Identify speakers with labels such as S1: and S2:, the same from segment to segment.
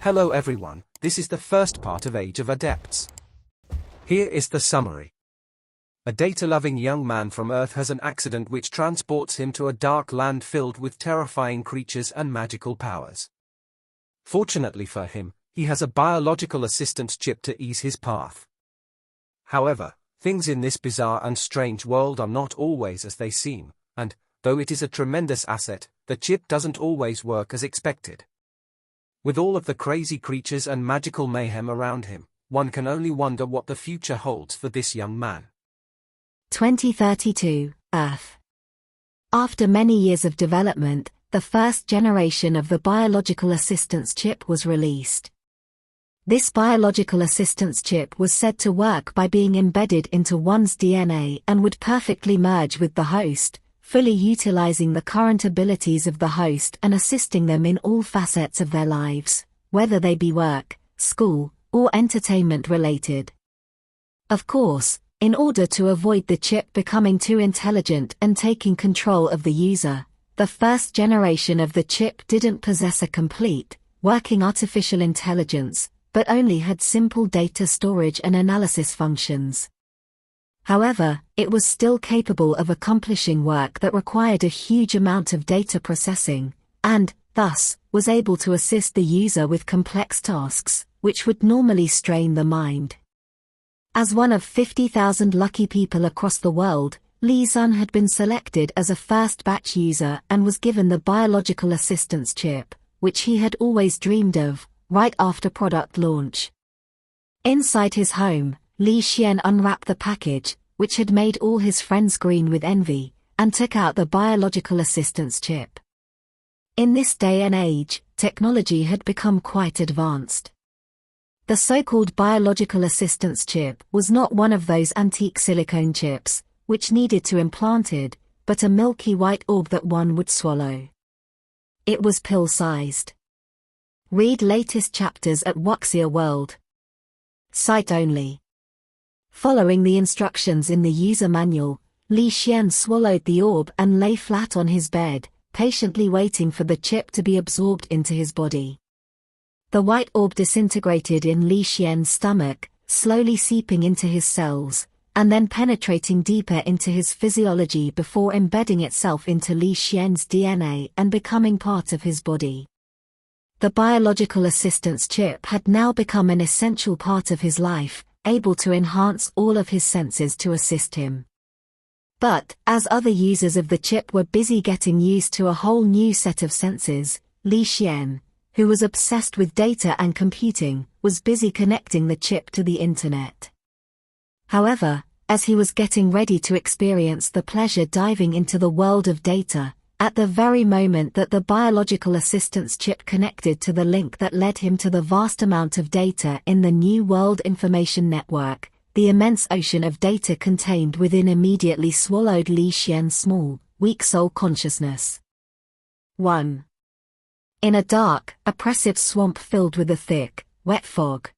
S1: Hello everyone, this is the first part of Age of Adepts. Here is the summary. A data-loving young man from Earth has an accident which transports him to a dark land filled with terrifying creatures and magical powers. Fortunately for him, he has a biological assistance chip to ease his path. However, things in this bizarre and strange world are not always as they seem, and, though it is a tremendous asset, the chip doesn't always work as expected. With all of the crazy creatures and magical mayhem around him, one can only wonder what the future holds for this young man.
S2: 2032, Earth. After many years of development, the first generation of the biological assistance chip was released. This biological assistance chip was said to work by being embedded into one's DNA and would perfectly merge with the host, fully utilizing the current abilities of the host and assisting them in all facets of their lives, whether they be work, school, or entertainment related. Of course, in order to avoid the chip becoming too intelligent and taking control of the user, the first generation of the chip didn't possess a complete, working artificial intelligence, but only had simple data storage and analysis functions. However, it was still capable of accomplishing work that required a huge amount of data processing, and, thus, was able to assist the user with complex tasks, which would normally strain the mind. As one of 50,000 lucky people across the world, Lee Sun had been selected as a first batch user and was given the biological assistance chip, which he had always dreamed of, right after product launch. Inside his home, Li Xian unwrapped the package, which had made all his friends green with envy, and took out the biological assistance chip. In this day and age, technology had become quite advanced. The so-called biological assistance chip was not one of those antique silicone chips, which needed to implanted, but a milky white orb that one would swallow. It was pill-sized. Read latest chapters at Wuxia World. Sight only. Following the instructions in the user manual, Li Xian swallowed the orb and lay flat on his bed, patiently waiting for the chip to be absorbed into his body. The white orb disintegrated in Li Xian's stomach, slowly seeping into his cells, and then penetrating deeper into his physiology before embedding itself into Li Xian's DNA and becoming part of his body. The biological assistance chip had now become an essential part of his life, able to enhance all of his senses to assist him. But, as other users of the chip were busy getting used to a whole new set of senses, Li Xian, who was obsessed with data and computing, was busy connecting the chip to the internet. However, as he was getting ready to experience the pleasure diving into the world of data, at the very moment that the biological assistance chip connected to the link that led him to the vast amount of data in the New World Information Network, the immense ocean of data contained within immediately swallowed Li Xian's small, weak soul consciousness. 1. In a dark, oppressive swamp filled with a thick, wet fog.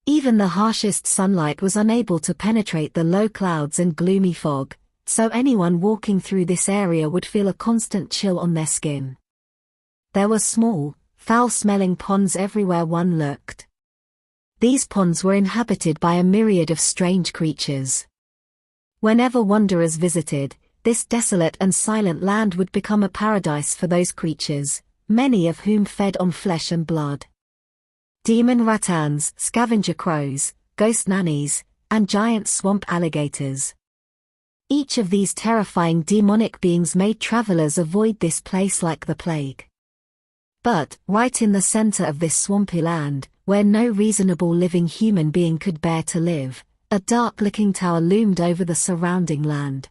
S2: Even the harshest sunlight was unable to penetrate the low clouds and gloomy fog, so anyone walking through this area would feel a constant chill on their skin. There were small, foul-smelling ponds everywhere one looked. These ponds were inhabited by a myriad of strange creatures. Whenever wanderers visited, this desolate and silent land would become a paradise for those creatures, many of whom fed on flesh and blood. Demon rattans, scavenger crows, ghost nannies, and giant swamp alligators. Each of these terrifying demonic beings made travelers avoid this place like the plague. But, right in the center of this swampy land, where no reasonable living human being could bear to live, a dark-looking tower loomed over the surrounding land.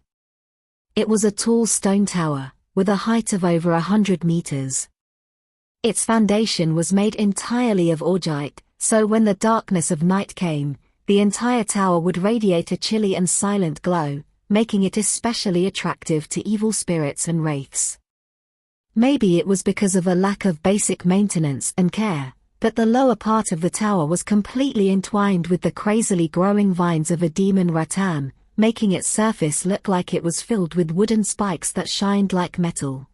S2: It was a tall stone tower, with a height of over 100 meters. Its foundation was made entirely of augite, so when the darkness of night came, the entire tower would radiate a chilly and silent glow, making it especially attractive to evil spirits and wraiths. Maybe it was because of a lack of basic maintenance and care, but the lower part of the tower was completely entwined with the crazily growing vines of a demon rattan, making its surface look like it was filled with wooden spikes that shined like metal.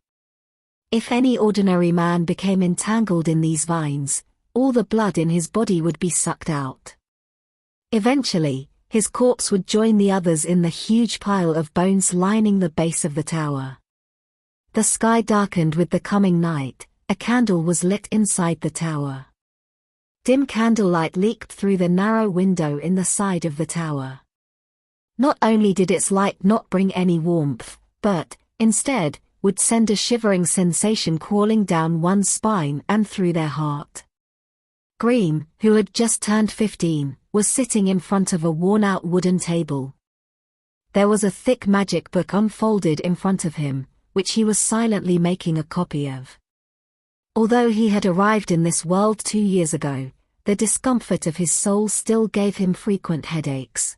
S2: If any ordinary man became entangled in these vines, all the blood in his body would be sucked out. Eventually, his corpse would join the others in the huge pile of bones lining the base of the tower. The sky darkened with the coming night. A candle was lit inside the tower. Dim candlelight leaked through the narrow window in the side of the tower. Not only did its light not bring any warmth, but, instead, would send a shivering sensation crawling down one's spine and through their heart. Grimm, who had just turned 15, was sitting in front of a worn-out wooden table. There was a thick magic book unfolded in front of him, which he was silently making a copy of. Although he had arrived in this world 2 years ago, the discomfort of his soul still gave him frequent headaches.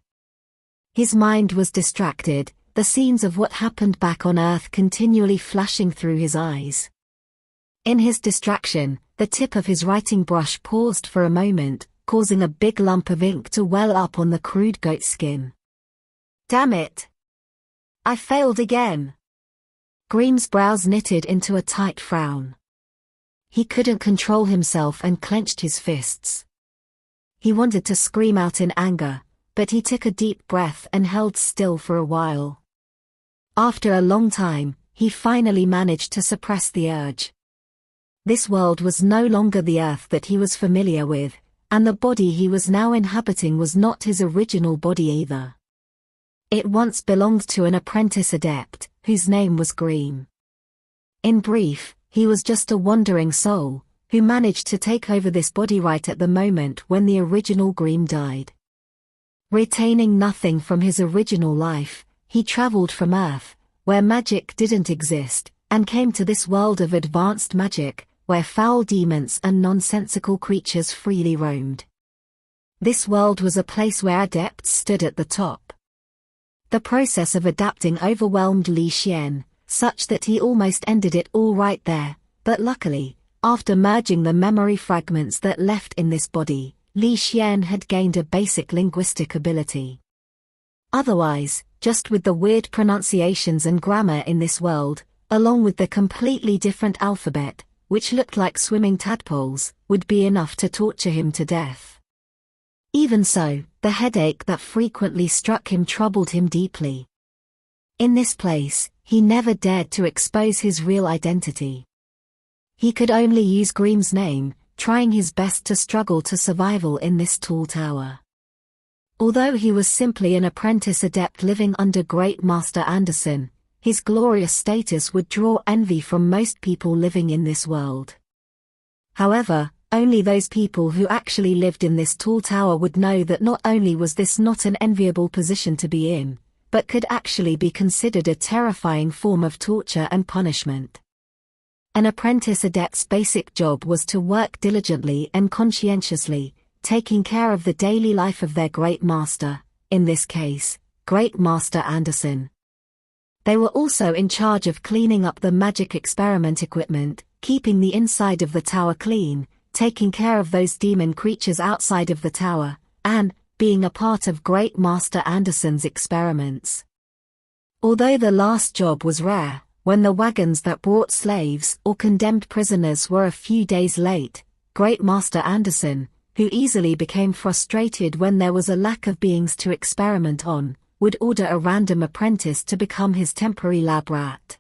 S2: His mind was distracted, the scenes of what happened back on Earth continually flashing through his eyes. In his distraction, the tip of his writing brush paused for a moment, causing a big lump of ink to well up on the crude goat skin. Damn it! I failed again! Grimm's brows knitted into a tight frown. He couldn't control himself and clenched his fists. He wanted to scream out in anger, but he took a deep breath and held still for a while. After a long time, he finally managed to suppress the urge. This world was no longer the Earth that he was familiar with, and the body he was now inhabiting was not his original body either. It once belonged to an apprentice adept, whose name was Grimm. In brief, he was just a wandering soul, who managed to take over this body right at the moment when the original Grimm died. Retaining nothing from his original life, he traveled from Earth, where magic didn't exist, and came to this world of advanced magic, where foul demons and nonsensical creatures freely roamed. This world was a place where adepts stood at the top. The process of adapting overwhelmed Li Xian, such that he almost ended it all right there, but luckily, after merging the memory fragments that left in this body, Li Xian had gained a basic linguistic ability. Otherwise, just with the weird pronunciations and grammar in this world, along with the completely different alphabet, which looked like swimming tadpoles, would be enough to torture him to death. Even so, the headache that frequently struck him troubled him deeply. In this place, he never dared to expose his real identity. He could only use Grimm's name, trying his best to struggle to survival in this tall tower. Although he was simply an apprentice adept living under Great Master Anderson, his glorious status would draw envy from most people living in this world. However, only those people who actually lived in this tall tower would know that not only was this not an enviable position to be in, but could actually be considered a terrifying form of torture and punishment. An apprentice adept's basic job was to work diligently and conscientiously, taking care of the daily life of their great master, in this case, Great Master Anderson. They were also in charge of cleaning up the magic experiment equipment, keeping the inside of the tower clean, taking care of those demon creatures outside of the tower, and being a part of Great Master Anderson's experiments. Although the last job was rare, when the wagons that brought slaves or condemned prisoners were a few days late, Great Master Anderson, who easily became frustrated when there was a lack of beings to experiment on, would order a random apprentice to become his temporary lab rat.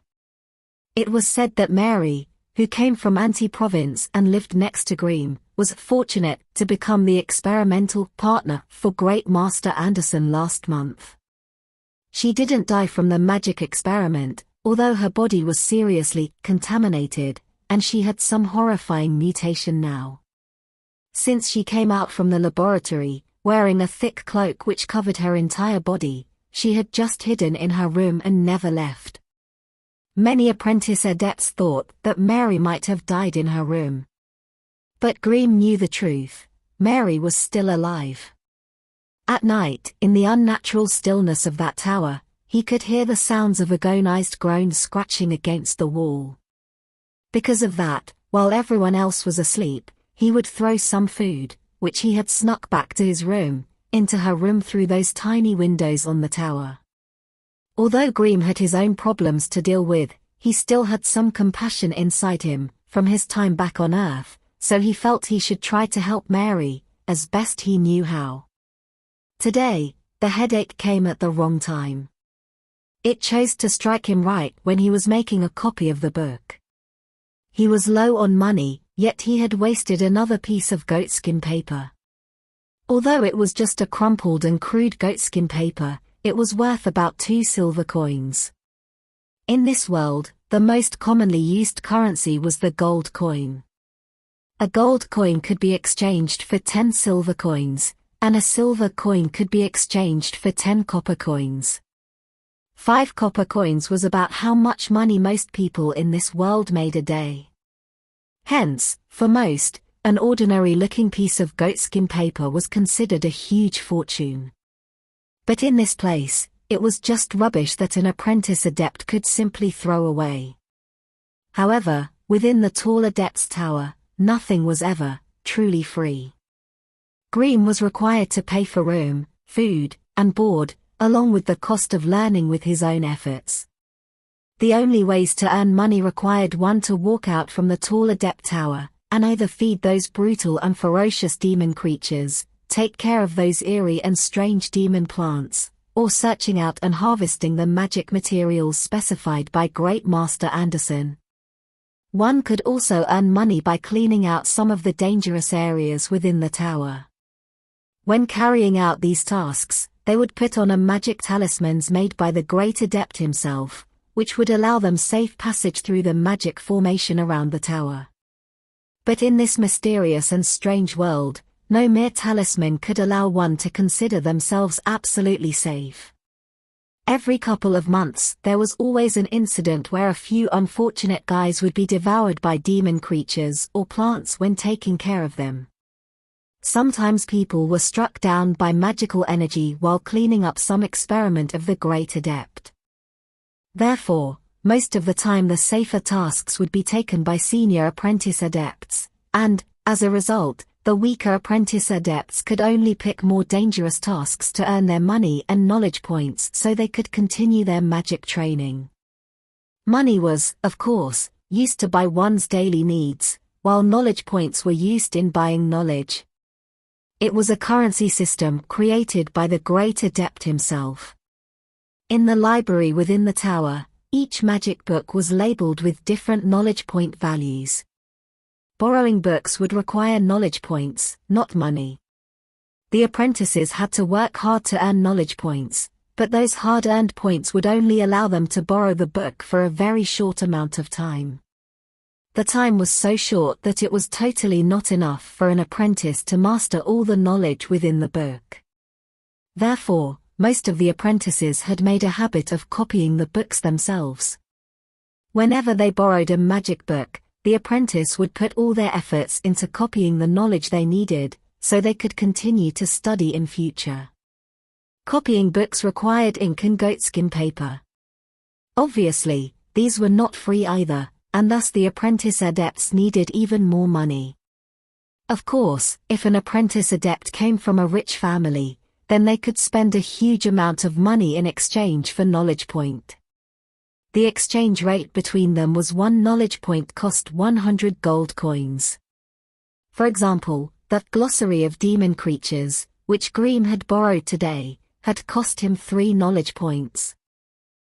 S2: It was said that Mary, who came from Anti-Province and lived next to Grimm, was fortunate to become the experimental partner for Great Master Anderson last month. She didn't die from the magic experiment, although her body was seriously contaminated, and she had some horrifying mutation now. Since she came out from the laboratory, wearing a thick cloak which covered her entire body, she had just hidden in her room and never left. Many apprentice adepts thought that Mary might have died in her room. But Grimm knew the truth. Mary was still alive. At night, in the unnatural stillness of that tower, he could hear the sounds of agonized groans scratching against the wall. Because of that, while everyone else was asleep, he would throw some food, which he had snuck back to his room, into her room through those tiny windows on the tower. Although Grimm had his own problems to deal with, he still had some compassion inside him, from his time back on Earth, so he felt he should try to help Mary, as best he knew how. Today, the headache came at the wrong time. It chose to strike him right when he was making a copy of the book. He was low on money, yet he had wasted another piece of goatskin paper. Although it was just a crumpled and crude goatskin paper, it was worth about 2 silver coins. In this world, the most commonly used currency was the gold coin. A gold coin could be exchanged for 10 silver coins, and a silver coin could be exchanged for 10 copper coins. 5 copper coins was about how much money most people in this world made a day. Hence, for most, an ordinary-looking piece of goatskin paper was considered a huge fortune. But in this place, it was just rubbish that an apprentice adept could simply throw away. However, within the tall Adepts Tower, nothing was ever truly free. Grimm was required to pay for room, food, and board, along with the cost of learning with his own efforts. The only ways to earn money required one to walk out from the tall Adept Tower, and either feed those brutal and ferocious demon creatures, take care of those eerie and strange demon plants, or searching out and harvesting the magic materials specified by Great Master Anderson. One could also earn money by cleaning out some of the dangerous areas within the tower. When carrying out these tasks, they would put on a magic talismans made by the Great Adept himself, which would allow them safe passage through the magic formation around the tower. But in this mysterious and strange world, no mere talisman could allow one to consider themselves absolutely safe. Every couple of months there was always an incident where a few unfortunate guys would be devoured by demon creatures or plants when taking care of them. Sometimes people were struck down by magical energy while cleaning up some experiment of the Great Adept. Therefore, most of the time the safer tasks would be taken by senior apprentice adepts, and, as a result, the weaker apprentice adepts could only pick more dangerous tasks to earn their money and knowledge points so they could continue their magic training. Money was, of course, used to buy one's daily needs, while knowledge points were used in buying knowledge. It was a currency system created by the Great Adept himself. In the library within the tower, each magic book was labeled with different knowledge point values. Borrowing books would require knowledge points, not money. The apprentices had to work hard to earn knowledge points, but those hard-earned points would only allow them to borrow the book for a very short amount of time. The time was so short that it was totally not enough for an apprentice to master all the knowledge within the book. Therefore, most of the apprentices had made a habit of copying the books themselves. Whenever they borrowed a magic book, the apprentice would put all their efforts into copying the knowledge they needed, so they could continue to study in future. Copying books required ink and goatskin paper. Obviously, these were not free either, and thus the apprentice adepts needed even more money. Of course, if an apprentice adept came from a rich family, then they could spend a huge amount of money in exchange for knowledge point. The exchange rate between them was 1 knowledge point cost 100 gold coins. For example, that glossary of demon creatures, which Grimm had borrowed today, had cost him 3 knowledge points.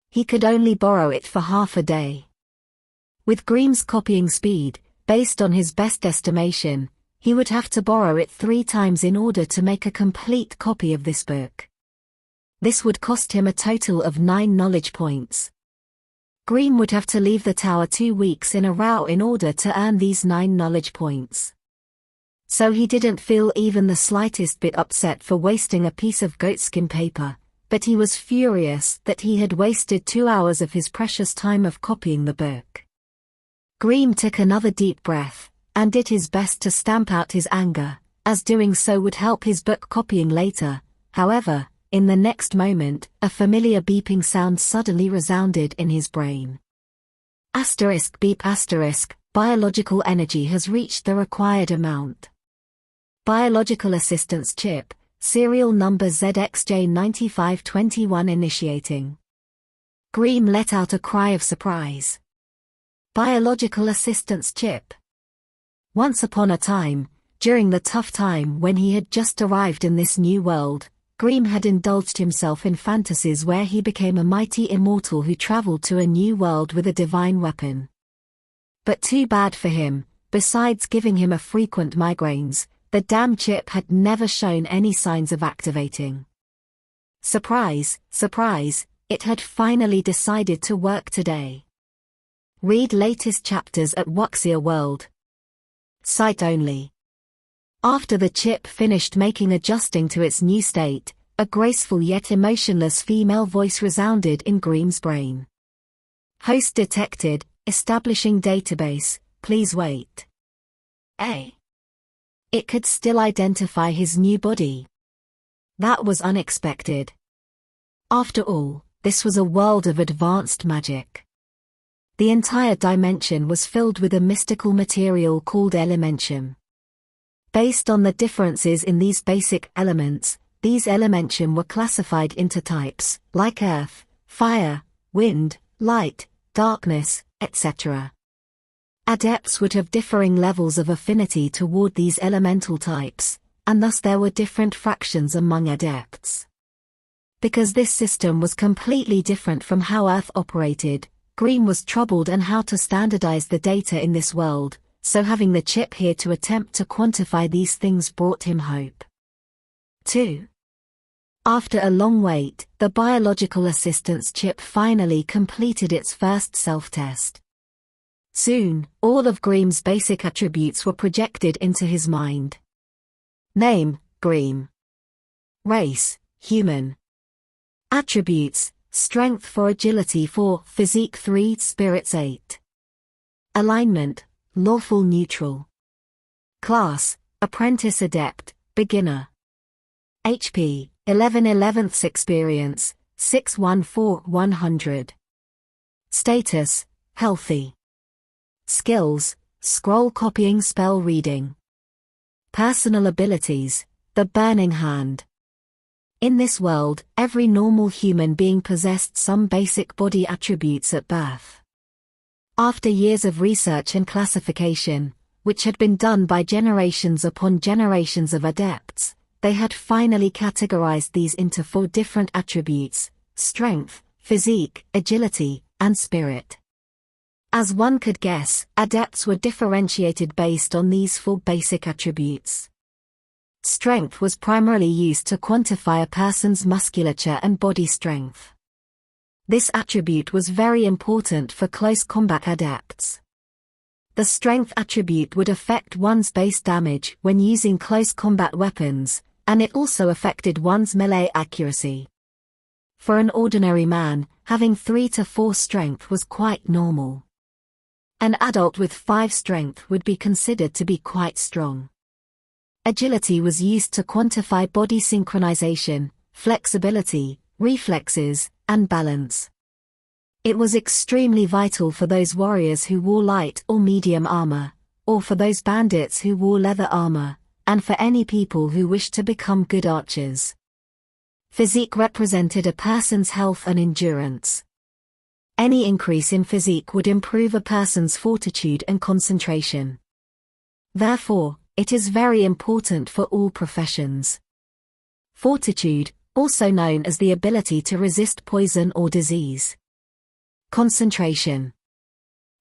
S2: He could only borrow it for half a day. With Grimm's copying speed, based on his best estimation, he would have to borrow it 3 times in order to make a complete copy of this book. This would cost him a total of 9 knowledge points. Grimm would have to leave the tower 2 weeks in a row in order to earn these 9 knowledge points. So he didn't feel even the slightest bit upset for wasting a piece of goatskin paper, but he was furious that he had wasted 2 hours of his precious time of copying the book. Grimm took another deep breath, and did his best to stamp out his anger, as doing so would help his book copying later. However, in the next moment, a familiar beeping sound suddenly resounded in his brain. Asterisk beep asterisk, biological energy has reached the required amount. Biological assistance chip, serial number ZXJ9521 initiating. Grimm let out a cry of surprise. Biological assistance chip. Once upon a time, during the tough time when he had just arrived in this new world, Grimm had indulged himself in fantasies where he became a mighty immortal who traveled to a new world with a divine weapon. But too bad for him, besides giving him a frequent migraines, the damn chip had never shown any signs of activating. Surprise, surprise, it had finally decided to work today. Read latest chapters at Wuxia World. Sight only. After the chip finished adjusting to its new state, a graceful yet emotionless female voice resounded in Grimm's brain. Host detected, establishing database, please wait. It could still identify his new body. That was unexpected. After all, this was a world of advanced magic. The entire dimension was filled with a mystical material called elementium. Based on the differences in these basic elements, these elementium were classified into types, like earth, fire, wind, light, darkness, etc. Adepts would have differing levels of affinity toward these elemental types, and thus there were different fractions among adepts. Because this system was completely different from how Earth operated, Grimm was troubled on how to standardize the data in this world, so having the chip here to attempt to quantify these things brought him hope. 2. After a long wait, the biological assistance chip finally completed its first self-test. Soon, all of Grimm's basic attributes were projected into his mind. Name, Grimm. Race, human. Attributes, strength 4, agility 4, physique 3, spirits 8. Alignment, lawful neutral. Class, apprentice adept, beginner. HP, 11/11 experience, 614/100. Status, healthy. Skills, scroll copying, spell reading. Personal abilities, the burning hand. In this world, every normal human being possessed some basic body attributes at birth. After years of research and classification, which had been done by generations upon generations of adepts, they had finally categorized these into 4 different attributes: strength, physique, agility, and spirit. As one could guess, adepts were differentiated based on these 4 basic attributes. Strength was primarily used to quantify a person's musculature and body strength. This attribute was very important for close combat adepts. The strength attribute would affect one's base damage when using close combat weapons, and it also affected one's melee accuracy. For an ordinary man, having 3 to 4 strength was quite normal. An adult with 5 strength would be considered to be quite strong. Agility was used to quantify body synchronization, flexibility, reflexes, and balance. It was extremely vital for those warriors who wore light or medium armor, or for those bandits who wore leather armor, and for any people who wished to become good archers. Physique represented a person's health and endurance. Any increase in physique would improve a person's fortitude and concentration. Therefore, it is very important for all professions. Fortitude, also known as the ability to resist poison or disease. Concentration.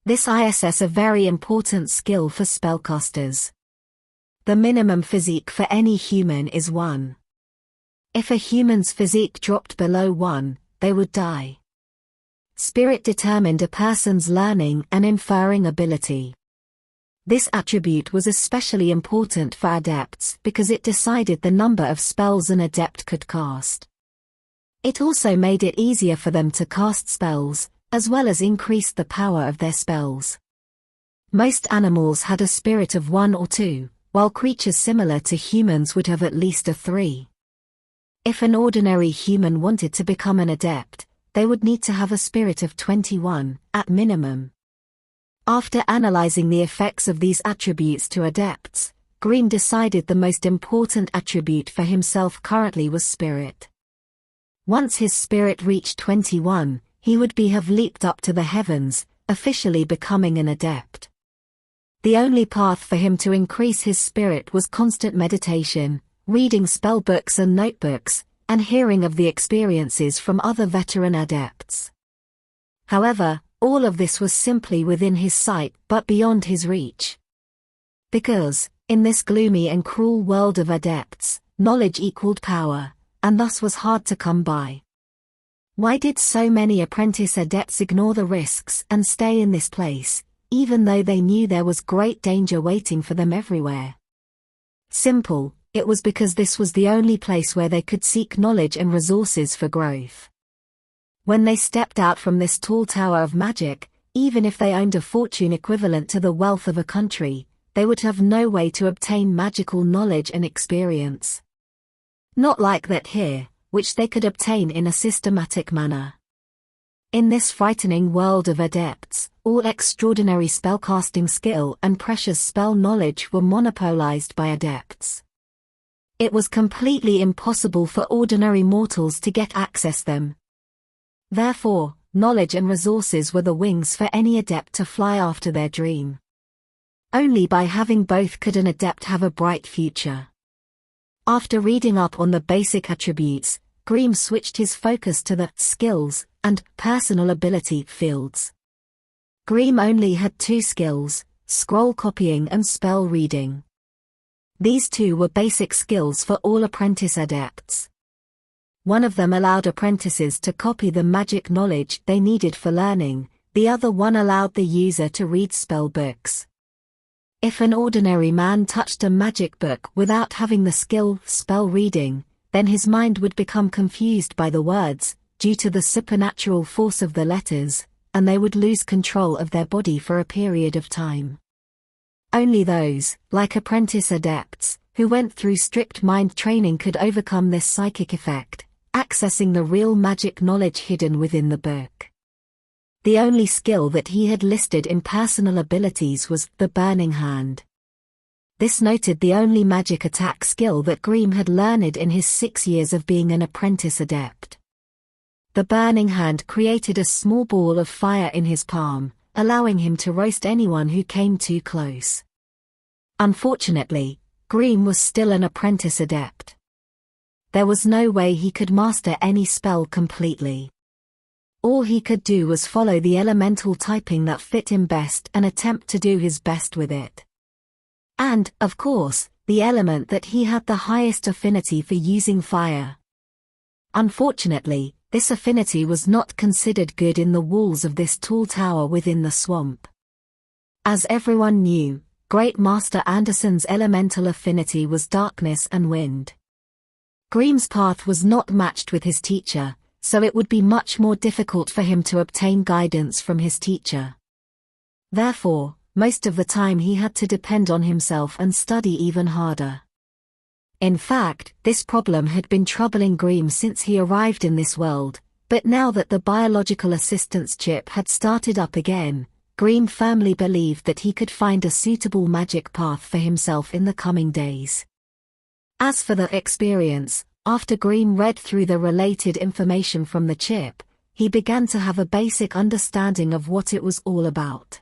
S2: This is a very important skill for spellcasters. The minimum physique for any human is 1. If a human's physique dropped below 1, they would die. Spirit determined a person's learning and inferring ability. This attribute was especially important for adepts because it decided the number of spells an adept could cast. It also made it easier for them to cast spells, as well as increased the power of their spells. Most animals had a spirit of 1 or 2, while creatures similar to humans would have at least a 3. If an ordinary human wanted to become an adept, they would need to have a spirit of 21, at minimum. After analyzing the effects of these attributes to adepts, Grimm decided the most important attribute for himself currently was spirit. Once his spirit reached 21, he would have leaped up to the heavens, officially becoming an adept. The only path for him to increase his spirit was constant meditation, reading spell books and notebooks, and hearing of the experiences from other veteran adepts. However, all of this was simply within his sight but beyond his reach. Because, in this gloomy and cruel world of adepts, knowledge equaled power, and thus was hard to come by. Why did so many apprentice adepts ignore the risks and stay in this place, even though they knew there was great danger waiting for them everywhere? Simple, it was because this was the only place where they could seek knowledge and resources for growth. When they stepped out from this tall tower of magic, even if they owned a fortune equivalent to the wealth of a country, they would have no way to obtain magical knowledge and experience. Not like that here, which they could obtain in a systematic manner. In this frightening world of adepts, all extraordinary spellcasting skill and precious spell knowledge were monopolized by adepts. It was completely impossible for ordinary mortals to get access them. Therefore, knowledge and resources were the wings for any adept to fly after their dream. Only by having both could an adept have a bright future. After reading up on the basic attributes, Grimm switched his focus to the skills and personal ability fields. Grimm only had 2 skills, scroll copying and spell reading. These 2 were basic skills for all apprentice adepts. One of them allowed apprentices to copy the magic knowledge they needed for learning, the other one allowed the user to read spell books. If an ordinary man touched a magic book without having the skill spell reading, then his mind would become confused by the words, due to the supernatural force of the letters, and they would lose control of their body for a period of time. Only those, like apprentice adepts, who went through strict mind training could overcome this psychic effect, accessing the real magic knowledge hidden within the book. The only skill that he had listed in personal abilities was the Burning Hand. This noted the only magic attack skill that Grimm had learned in his 6 years of being an apprentice adept. The Burning Hand created a small ball of fire in his palm, allowing him to roast anyone who came too close. Unfortunately, Grimm was still an apprentice adept. There was no way he could master any spell completely. All he could do was follow the elemental typing that fit him best and attempt to do his best with it. And, of course, the element that he had the highest affinity for using fire. Unfortunately, this affinity was not considered good in the walls of this tall tower within the swamp. As everyone knew, Great Master Anderson's elemental affinity was darkness and wind. Grimm's path was not matched with his teacher, so it would be much more difficult for him to obtain guidance from his teacher. Therefore, most of the time he had to depend on himself and study even harder. In fact, this problem had been troubling Grimm since he arrived in this world, but now that the biological assistance chip had started up again, Grimm firmly believed that he could find a suitable magic path for himself in the coming days. As for the experience, after Grimm read through the related information from the chip, he began to have a basic understanding of what it was all about.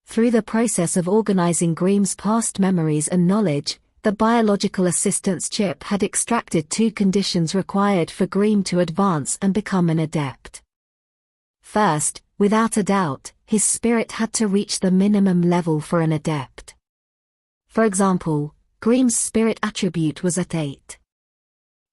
S2: Through the process of organizing Grimm's past memories and knowledge, the biological assistance chip had extracted 2 conditions required for Grimm to advance and become an adept. First, without a doubt, his spirit had to reach the minimum level for an adept. For example, Grimm's spirit attribute was at 8.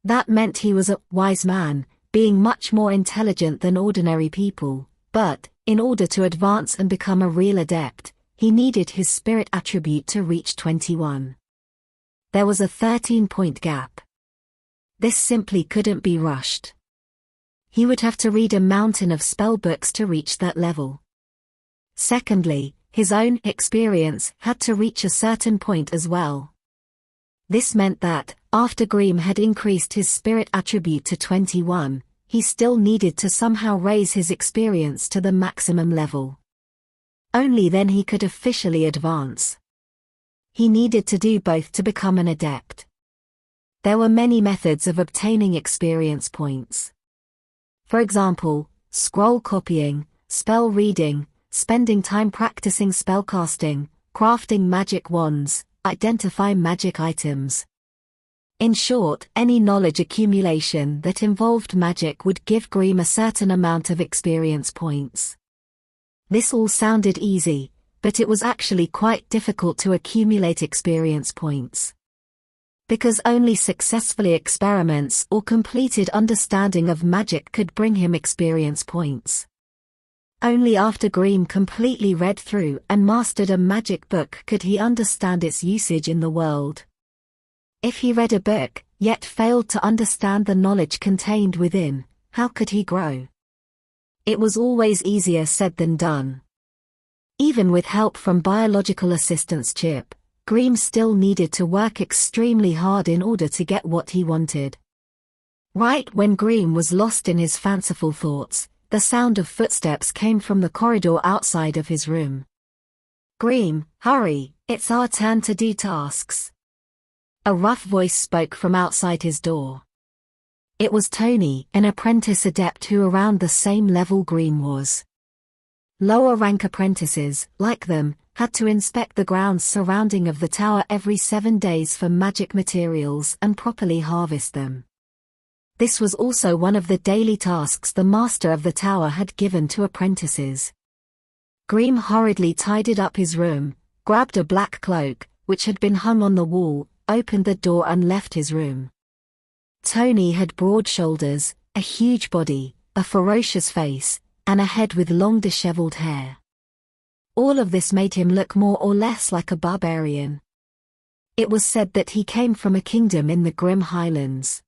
S2: That meant he was a wise man, being much more intelligent than ordinary people, but, in order to advance and become a real adept, he needed his spirit attribute to reach 21. There was a 13-point gap. This simply couldn't be rushed. He would have to read a mountain of spell books to reach that level. Secondly, his own experience had to reach a certain point as well. This meant that, after Grimm had increased his spirit attribute to 21, he still needed to somehow raise his experience to the maximum level. Only then he could officially advance. He needed to do both to become an adept. There were many methods of obtaining experience points. For example, scroll copying, spell reading, spending time practicing spellcasting, crafting magic wands, identify magic items. In short, any knowledge accumulation that involved magic would give Grimm a certain amount of experience points. This all sounded easy, but it was actually quite difficult to accumulate experience points. Because only successfully experiments or completed understanding of magic could bring him experience points. Only after Grimm completely read through and mastered a magic book could he understand its usage in the world. If he read a book, yet failed to understand the knowledge contained within, how could he grow? It was always easier said than done. Even with help from biological assistance chip, Grimm still needed to work extremely hard in order to get what he wanted. Right when Grimm was lost in his fanciful thoughts, the sound of footsteps came from the corridor outside of his room. "Grimm, hurry, it's our turn to do tasks." A rough voice spoke from outside his door. It was Tony, an apprentice adept who around the same level Grimm was. Lower rank apprentices, like them, had to inspect the grounds surrounding of the tower every 7 days for magic materials and properly harvest them. This was also one of the daily tasks the master of the tower had given to apprentices. Grimm hurriedly tidied up his room, grabbed a black cloak, which had been hung on the wall, opened the door and left his room. Tony had broad shoulders, a huge body, a ferocious face, and a head with long disheveled hair. All of this made him look more or less like a barbarian. It was said that he came from a kingdom in the Grimm Highlands.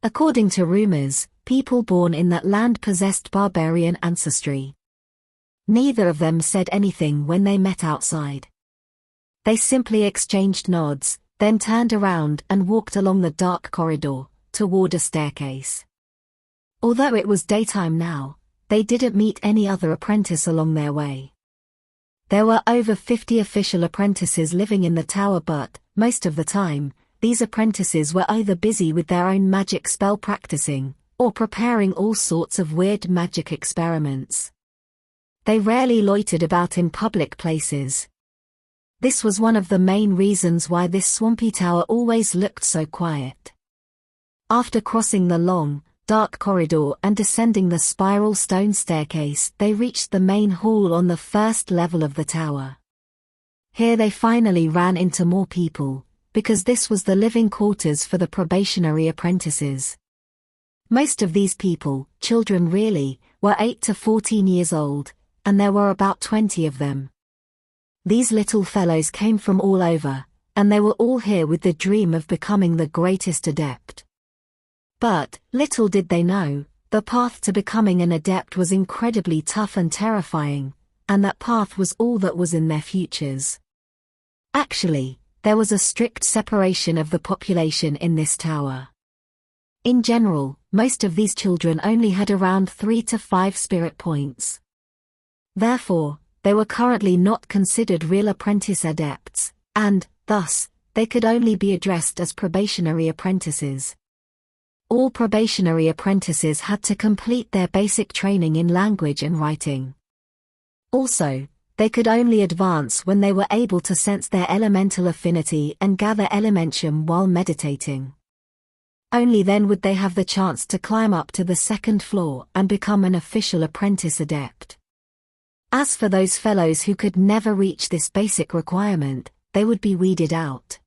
S2: According to rumors, people born in that land possessed barbarian ancestry. Neither of them said anything when they met outside. They simply exchanged nods, then turned around and walked along the dark corridor, toward a staircase. Although it was daytime now, they didn't meet any other apprentice along their way. There were over 50 official apprentices living in the tower, but, most of the time, these apprentices were either busy with their own magic spell practicing, or preparing all sorts of weird magic experiments. They rarely loitered about in public places. This was one of the main reasons why this swampy tower always looked so quiet. After crossing the long, dark corridor and descending the spiral stone staircase, they reached the main hall on the first level of the tower. Here they finally ran into more people, because this was the living quarters for the probationary apprentices. Most of these people, children really, were 8 to 14 years old, and there were about 20 of them. These little fellows came from all over, and they were all here with the dream of becoming the greatest adept. But, little did they know, the path to becoming an adept was incredibly tough and terrifying, and that path was all that was in their futures. Actually, there was a strict separation of the population in this tower. In general, most of these children only had around 3 to 5 spirit points. Therefore, they were currently not considered real apprentice adepts, and, thus, they could only be addressed as probationary apprentices. All probationary apprentices had to complete their basic training in language and writing. Also, they could only advance when they were able to sense their elemental affinity and gather elementium while meditating. Only then would they have the chance to climb up to the second floor and become an official apprentice adept. As for those fellows who could never reach this basic requirement, they would be weeded out.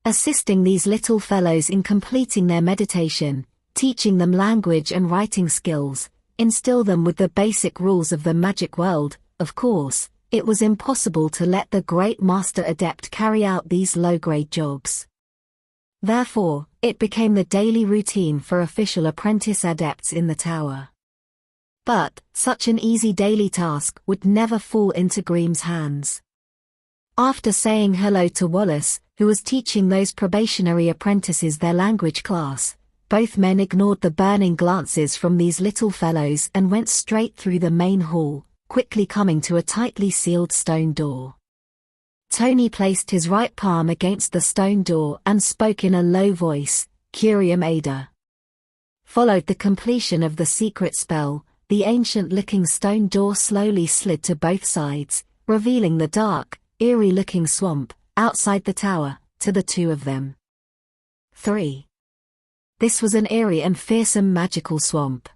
S2: Assisting these little fellows in completing their meditation, teaching them language and writing skills, instill them with the basic rules of the magic world. Of course, it was impossible to let the great master adept carry out these low-grade jobs. Therefore, it became the daily routine for official apprentice adepts in the tower. But, such an easy daily task would never fall into Grimm's hands. After saying hello to Wallace, who was teaching those probationary apprentices their language class, both men ignored the burning glances from these little fellows and went straight through the main hall, quickly coming to a tightly sealed stone door. Tony placed his right palm against the stone door and spoke in a low voice, "Curium Ada." Followed the completion of the secret spell, the ancient-looking stone door slowly slid to both sides, revealing the dark, eerie-looking swamp, outside the tower, to the two of them. 3. This was an eerie and fearsome magical swamp.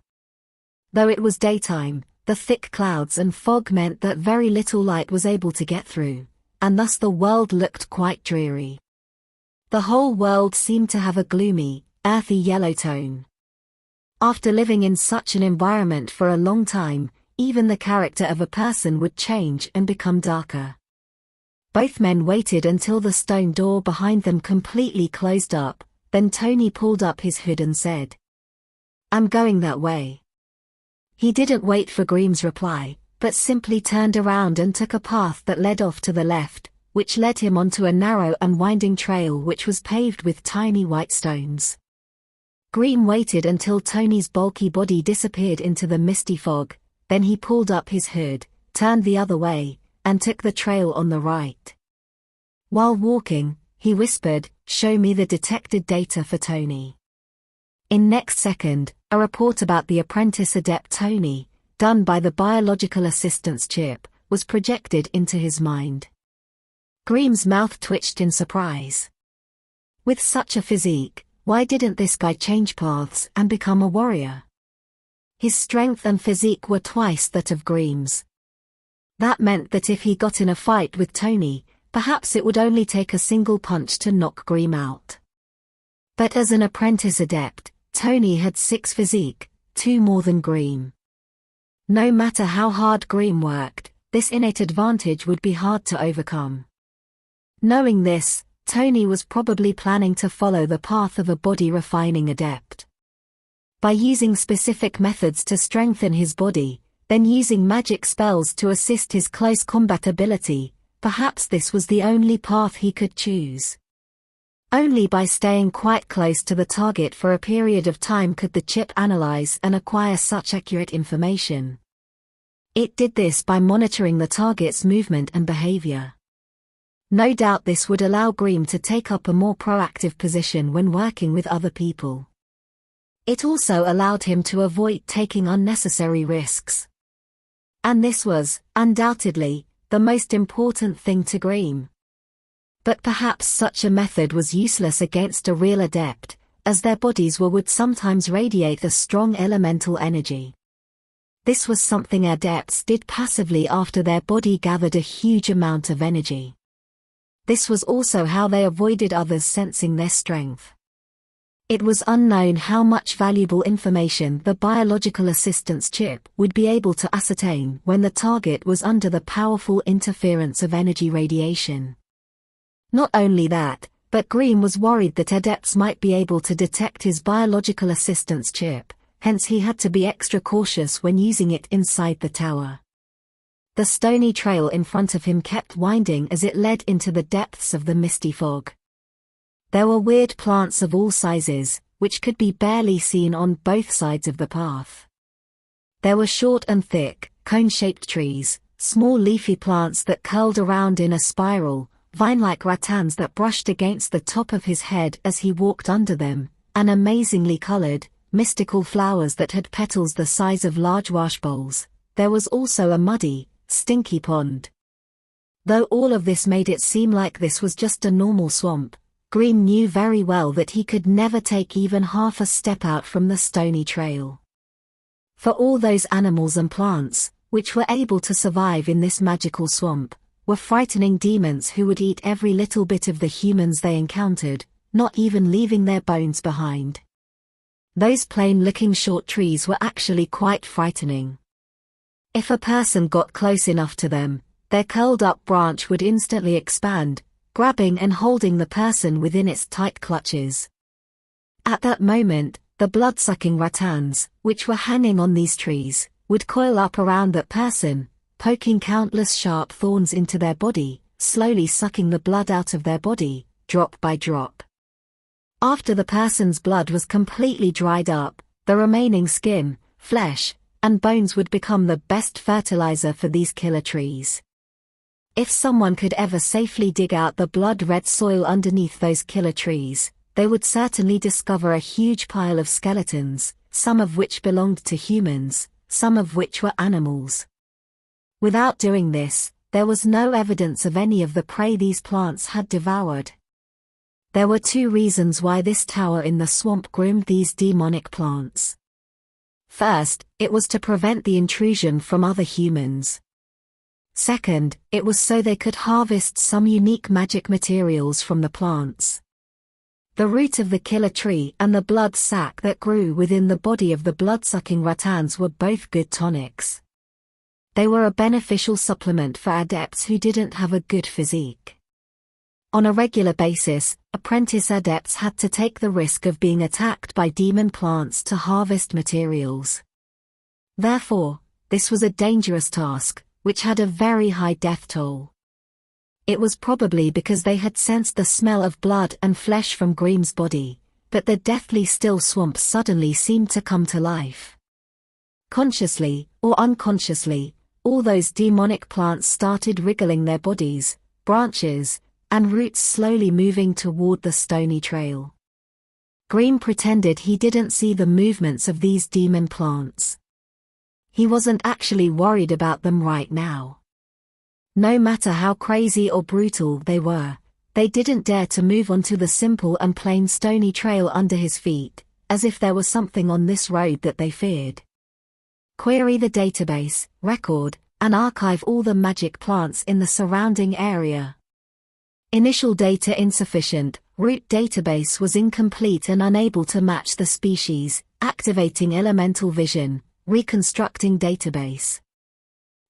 S2: Though it was daytime, the thick clouds and fog meant that very little light was able to get through, and thus the world looked quite dreary. The whole world seemed to have a gloomy, earthy yellow tone. After living in such an environment for a long time, even the character of a person would change and become darker. Both men waited until the stone door behind them completely closed up, then Tony pulled up his hood and said, "I'm going that way." He didn't wait for Grimm's reply, but simply turned around and took a path that led off to the left, which led him onto a narrow and winding trail which was paved with tiny white stones. Grimm waited until Tony's bulky body disappeared into the misty fog, then he pulled up his hood, turned the other way, and took the trail on the right. While walking, he whispered, "Show me the detected data for Tony." In next second, a report about the apprentice adept Tony, done by the biological assistance chip, was projected into his mind. Grimm's mouth twitched in surprise. With such a physique, why didn't this guy change paths and become a warrior? His strength and physique were twice that of Grimm's. That meant that if he got in a fight with Tony, perhaps it would only take a single punch to knock Grimm out. But as an apprentice adept, Tony had 6 physique, 2 more than Grimm. No matter how hard Grimm worked, this innate advantage would be hard to overcome. Knowing this, Tony was probably planning to follow the path of a body-refining adept. By using specific methods to strengthen his body, then using magic spells to assist his close combat ability, perhaps this was the only path he could choose. Only by staying quite close to the target for a period of time could the chip analyze and acquire such accurate information. It did this by monitoring the target's movement and behavior. No doubt this would allow Grimm to take up a more proactive position when working with other people. It also allowed him to avoid taking unnecessary risks. And this was, undoubtedly, the most important thing to Grimm. But perhaps such a method was useless against a real adept, as their bodies would sometimes radiate a strong elemental energy. This was something adepts did passively after their body gathered a huge amount of energy. This was also how they avoided others sensing their strength. It was unknown how much valuable information the biological assistance chip would be able to ascertain when the target was under the powerful interference of energy radiation. Not only that, but Grimm was worried that adepts might be able to detect his biological assistance chip, hence he had to be extra cautious when using it inside the tower. The stony trail in front of him kept winding as it led into the depths of the misty fog. There were weird plants of all sizes, which could be barely seen on both sides of the path. There were short and thick, cone-shaped trees, small leafy plants that curled around in a spiral, vine-like rattans that brushed against the top of his head as he walked under them, and amazingly colored, mystical flowers that had petals the size of large wash bowls. There was also a muddy, stinky pond. Though all of this made it seem like this was just a normal swamp, Grimm knew very well that he could never take even half a step out from the stony trail. For all those animals and plants, which were able to survive in this magical swamp, were frightening demons who would eat every little bit of the humans they encountered, not even leaving their bones behind. Those plain-looking short trees were actually quite frightening. If a person got close enough to them, their curled-up branch would instantly expand, grabbing and holding the person within its tight clutches. At that moment, the blood-sucking rattans, which were hanging on these trees, would coil up around that person, poking countless sharp thorns into their body, slowly sucking the blood out of their body, drop by drop. After the person's blood was completely dried up, the remaining skin, flesh, and bones would become the best fertilizer for these killer trees. If someone could ever safely dig out the blood-red soil underneath those killer trees, they would certainly discover a huge pile of skeletons, some of which belonged to humans, some of which were animals. Without doing this, there was no evidence of any of the prey these plants had devoured. There were two reasons why this tower in the swamp groomed these demonic plants. First, it was to prevent the intrusion from other humans. Second, it was so they could harvest some unique magic materials from the plants. The root of the killer tree and the blood sac that grew within the body of the blood-sucking rattans were both good tonics. They were a beneficial supplement for adepts who didn't have a good physique. On a regular basis, apprentice adepts had to take the risk of being attacked by demon plants to harvest materials. Therefore, this was a dangerous task, which had a very high death toll. It was probably because they had sensed the smell of blood and flesh from Grimm's body, but the deathly still swamp suddenly seemed to come to life. Consciously, or unconsciously, all those demonic plants started wriggling their bodies, branches, and roots slowly moving toward the stony trail. Grimm pretended he didn't see the movements of these demon plants. He wasn't actually worried about them right now. No matter how crazy or brutal they were, they didn't dare to move onto the simple and plain stony trail under his feet, as if there was something on this road that they feared. Query the database, record, and archive all the magic plants in the surrounding area. Initial data insufficient, root database was incomplete and unable to match the species, activating elemental vision, reconstructing database.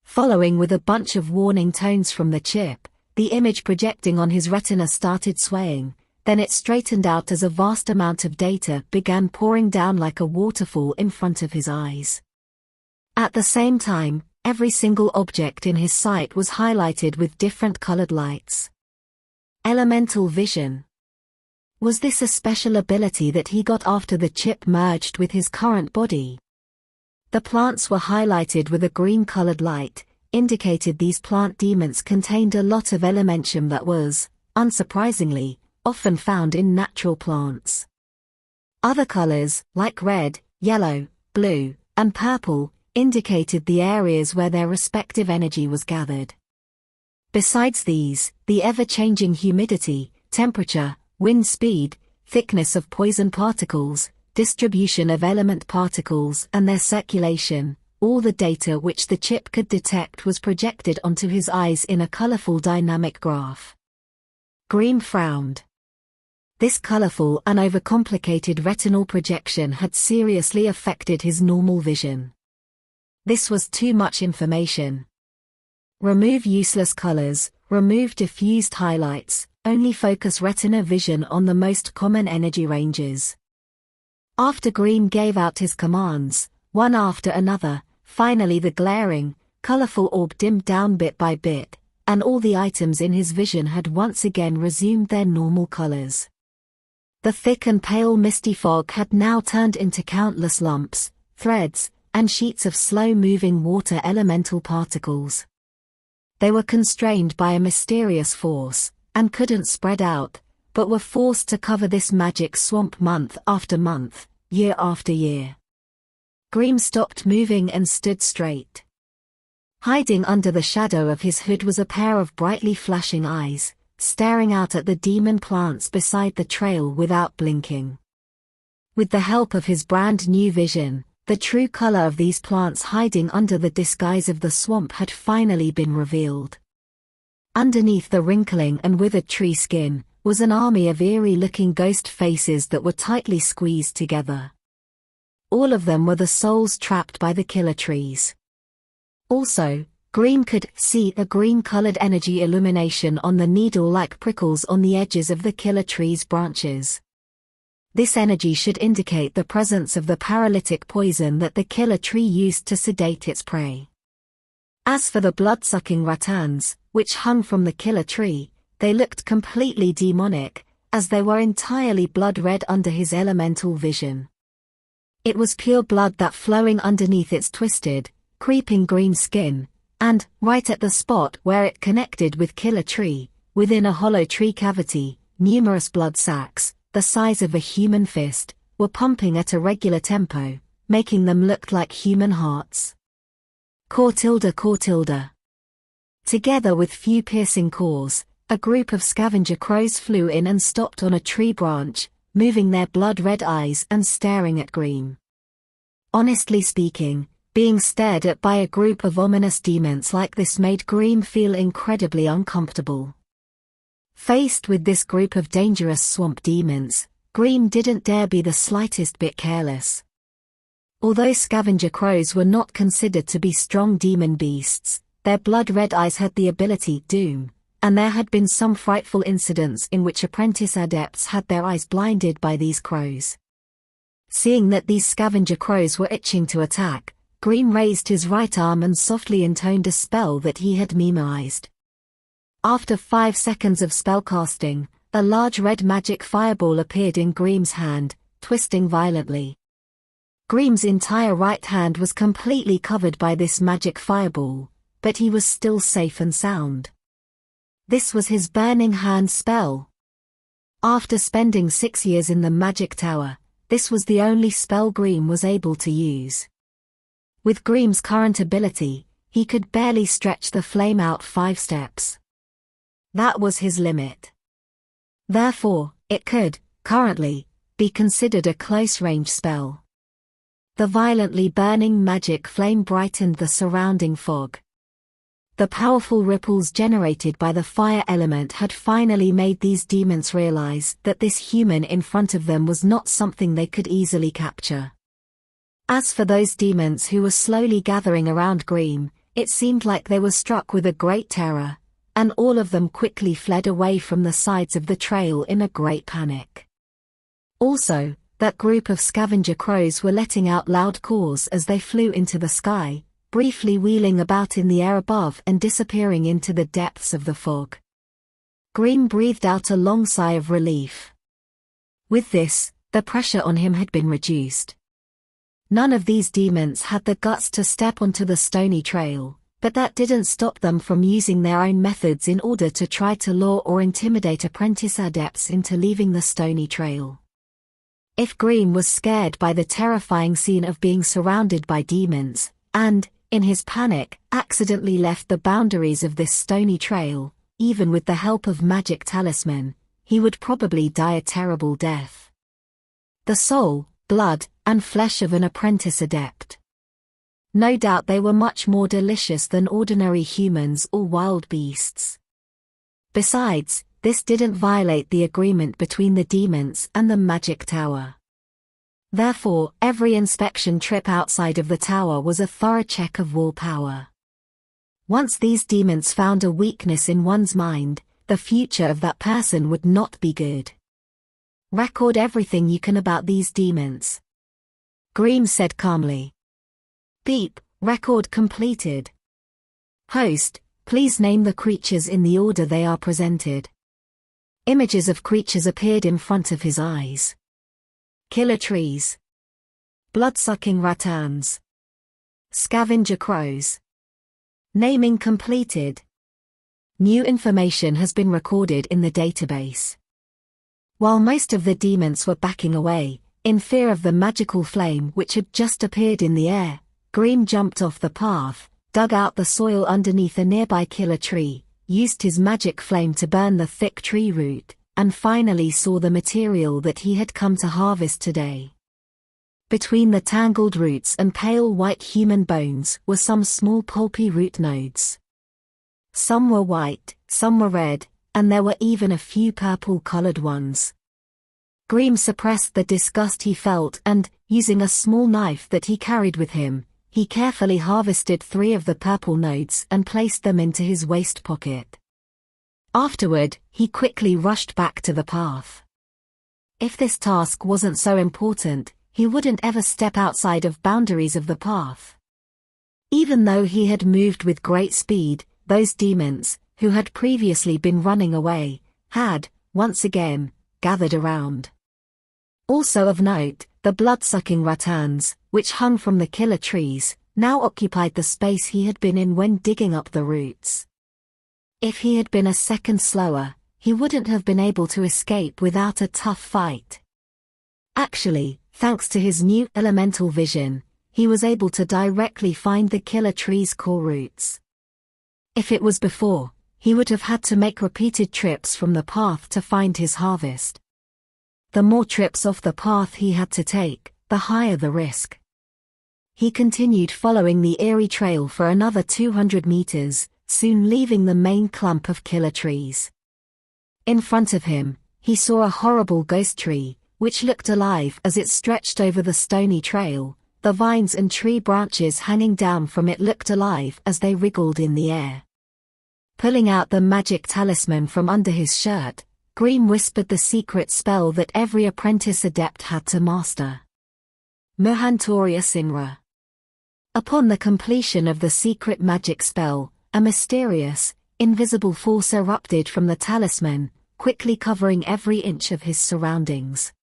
S2: Following with a bunch of warning tones from the chip, the image projecting on his retina started swaying, then it straightened out as a vast amount of data began pouring down like a waterfall in front of his eyes. At the same time, every single object in his sight was highlighted with different colored lights. Elemental vision. Was this a special ability that he got after the chip merged with his current body? The plants were highlighted with a green-colored light, indicated these plant demons contained a lot of elementium that was, unsurprisingly, often found in natural plants. Other colors, like red, yellow, blue, and purple, indicated the areas where their respective energy was gathered. Besides these, the ever-changing humidity, temperature, wind speed, thickness of poison particles, distribution of element particles and their circulation, all the data which the chip could detect was projected onto his eyes in a colorful dynamic graph. Grimm frowned. This colorful and overcomplicated retinal projection had seriously affected his normal vision. This was too much information. Remove useless colors, remove diffused highlights, only focus retina vision on the most common energy ranges. After Grimm gave out his commands, one after another, finally the glaring, colorful orb dimmed down bit by bit, and all the items in his vision had once again resumed their normal colors. The thick and pale misty fog had now turned into countless lumps, threads, and sheets of slow-moving water elemental particles. They were constrained by a mysterious force, and couldn't spread out, but were forced to cover this magic swamp month after month, year after year. Grimm stopped moving and stood straight. Hiding under the shadow of his hood was a pair of brightly flashing eyes, staring out at the demon plants beside the trail without blinking. With the help of his brand new vision, the true color of these plants hiding under the disguise of the swamp had finally been revealed. Underneath the wrinkling and withered tree skin, was an army of eerie-looking ghost faces that were tightly squeezed together. All of them were the souls trapped by the killer trees. Also, Grimm could see a green-colored energy illumination on the needle-like prickles on the edges of the killer tree's branches. This energy should indicate the presence of the paralytic poison that the killer tree used to sedate its prey. As for the blood-sucking rattans, which hung from the killer tree, they looked completely demonic, as they were entirely blood-red under his elemental vision. It was pure blood that flowing underneath its twisted, creeping green skin, and, right at the spot where it connected with killer tree, within a hollow tree cavity, numerous blood sacs, the size of a human fist, were pumping at a regular tempo, making them look like human hearts. Core tilde core tilde. Together with few piercing claws, a group of scavenger crows flew in and stopped on a tree branch, moving their blood-red eyes and staring at Grimm. Honestly speaking, being stared at by a group of ominous demons like this made Grimm feel incredibly uncomfortable. Faced with this group of dangerous swamp demons, Grimm didn't dare be the slightest bit careless. Although scavenger crows were not considered to be strong demon beasts, their blood-red eyes had the ability doom, and there had been some frightful incidents in which apprentice adepts had their eyes blinded by these crows. Seeing that these scavenger crows were itching to attack, Grimm raised his right arm and softly intoned a spell that he had memorized. After 5 seconds of spellcasting, a large red magic fireball appeared in Grimm's hand, twisting violently. Grimm's entire right hand was completely covered by this magic fireball, but he was still safe and sound. This was his Burning Hand spell. After spending 6 years in the magic tower, this was the only spell Grimm was able to use. With Grimm's current ability, he could barely stretch the flame out 5 steps. That was his limit. Therefore, it could, currently, be considered a close-range spell. The violently burning magic flame brightened the surrounding fog. The powerful ripples generated by the fire element had finally made these demons realize that this human in front of them was not something they could easily capture. As for those demons who were slowly gathering around Grimm, it seemed like they were struck with a great terror, and all of them quickly fled away from the sides of the trail in a great panic. Also, that group of scavenger crows were letting out loud caws as they flew into the sky, briefly wheeling about in the air above and disappearing into the depths of the fog. Grimm breathed out a long sigh of relief. With this, the pressure on him had been reduced. None of these demons had the guts to step onto the stony trail, but that didn't stop them from using their own methods in order to try to lure or intimidate apprentice adepts into leaving the stony trail. If Grimm was scared by the terrifying scene of being surrounded by demons, and, in his panic, accidentally left the boundaries of this stony trail, even with the help of magic talisman, he would probably die a terrible death. The soul, blood, and flesh of an apprentice adept. No doubt they were much more delicious than ordinary humans or wild beasts. Besides, this didn't violate the agreement between the demons and the magic tower. Therefore, every inspection trip outside of the tower was a thorough check of willpower. Once these demons found a weakness in one's mind, the future of that person would not be good. Record everything you can about these demons, Grimm said calmly. Beep, record completed. Host, please name the creatures in the order they are presented. Images of creatures appeared in front of his eyes. Killer trees. Blood-sucking rattans. Scavenger crows. Naming completed. New information has been recorded in the database. While most of the demons were backing away, in fear of the magical flame which had just appeared in the air, Grimm jumped off the path, dug out the soil underneath a nearby killer tree, used his magic flame to burn the thick tree root, and finally saw the material that he had come to harvest today. Between the tangled roots and pale white human bones were some small pulpy root nodes. Some were white, some were red, and there were even a few purple-colored ones. Grimm suppressed the disgust he felt and, using a small knife that he carried with him, he carefully harvested 3 of the purple nodes and placed them into his waist pocket. Afterward, he quickly rushed back to the path. If this task wasn't so important, he wouldn't ever step outside of boundaries of the path. Even though he had moved with great speed, those demons, who had previously been running away, had, once again, gathered around. Also of note, the blood-sucking rattans, which hung from the killer trees, now occupied the space he had been in when digging up the roots. If he had been a second slower, he wouldn't have been able to escape without a tough fight. Actually, thanks to his new elemental vision, he was able to directly find the killer tree's core roots. If it was before, he would have had to make repeated trips from the path to find his harvest. The more trips off the path he had to take, the higher the risk. He continued following the eerie trail for another 200 meters, soon leaving the main clump of killer trees. In front of him, he saw a horrible ghost tree, which looked alive as it stretched over the stony trail. The vines and tree branches hanging down from it looked alive as they wriggled in the air. Pulling out the magic talisman from under his shirt, Greem whispered the secret spell that every apprentice adept had to master. Muhantoria Sinra. Upon the completion of the secret magic spell, a mysterious, invisible force erupted from the talisman, quickly covering every inch of his surroundings.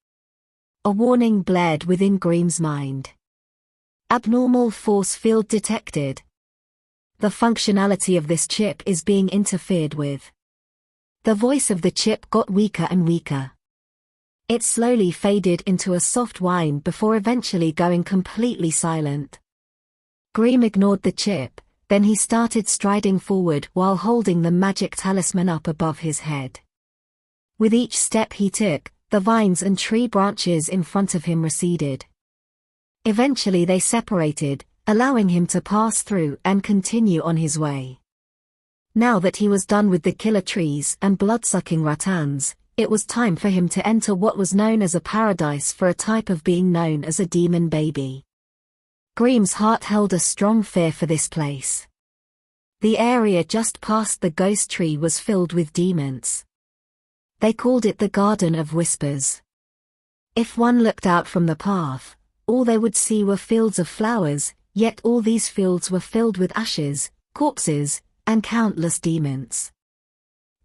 S2: A warning blared within Greem's mind. Abnormal force field detected. The functionality of this chip is being interfered with. The voice of the chip got weaker and weaker. It slowly faded into a soft whine before eventually going completely silent. Greem ignored the chip, then he started striding forward while holding the magic talisman up above his head. With each step he took, the vines and tree branches in front of him receded. Eventually they separated, allowing him to pass through and continue on his way. Now that he was done with the killer trees and blood-sucking rattans, it was time for him to enter what was known as a paradise for a type of being known as a demon baby. Greem's heart held a strong fear for this place. The area just past the ghost tree was filled with demons. They called it the Garden of Whispers. If one looked out from the path, all they would see were fields of flowers, yet all these fields were filled with ashes, corpses, and countless demons.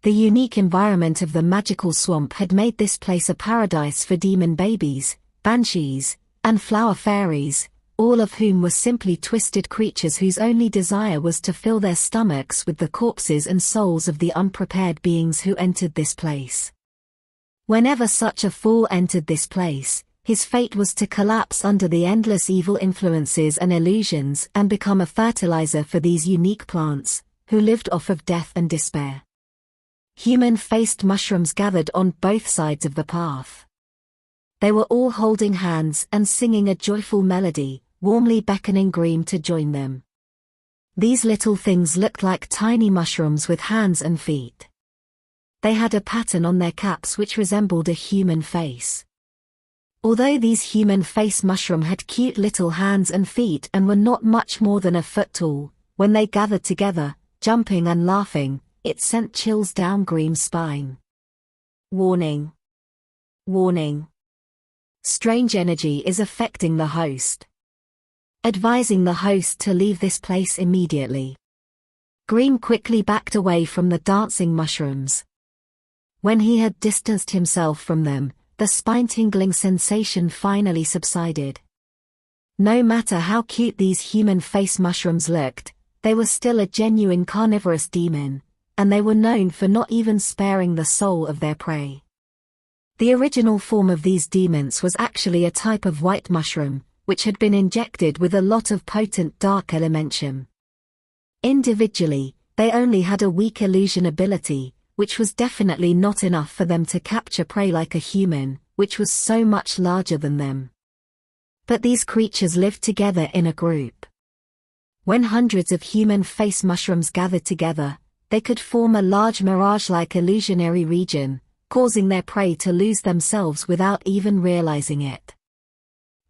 S2: The unique environment of the magical swamp had made this place a paradise for demon babies, banshees, and flower fairies, all of whom were simply twisted creatures whose only desire was to fill their stomachs with the corpses and souls of the unprepared beings who entered this place. Whenever such a fool entered this place, his fate was to collapse under the endless evil influences and illusions and become a fertilizer for these unique plants, who lived off of death and despair. Human-faced mushrooms gathered on both sides of the path. They were all holding hands and singing a joyful melody, warmly beckoning Greem to join them. These little things looked like tiny mushrooms with hands and feet. They had a pattern on their caps which resembled a human face. Although these human face mushroom had cute little hands and feet and were not much more than a foot tall, when they gathered together, jumping and laughing, it sent chills down Greem's spine. Warning. Warning. Strange energy is affecting the host. Advising the host to leave this place immediately. Greem quickly backed away from the dancing mushrooms. When he had distanced himself from them, the spine-tingling sensation finally subsided. No matter how cute these human face mushrooms looked, they were still a genuine carnivorous demon, and they were known for not even sparing the soul of their prey. The original form of these demons was actually a type of white mushroom, which had been injected with a lot of potent dark elementum. Individually, they only had a weak illusion ability, which was definitely not enough for them to capture prey like a human, which was so much larger than them. But these creatures lived together in a group. When hundreds of human face mushrooms gathered together, they could form a large mirage-like illusionary region, causing their prey to lose themselves without even realizing it.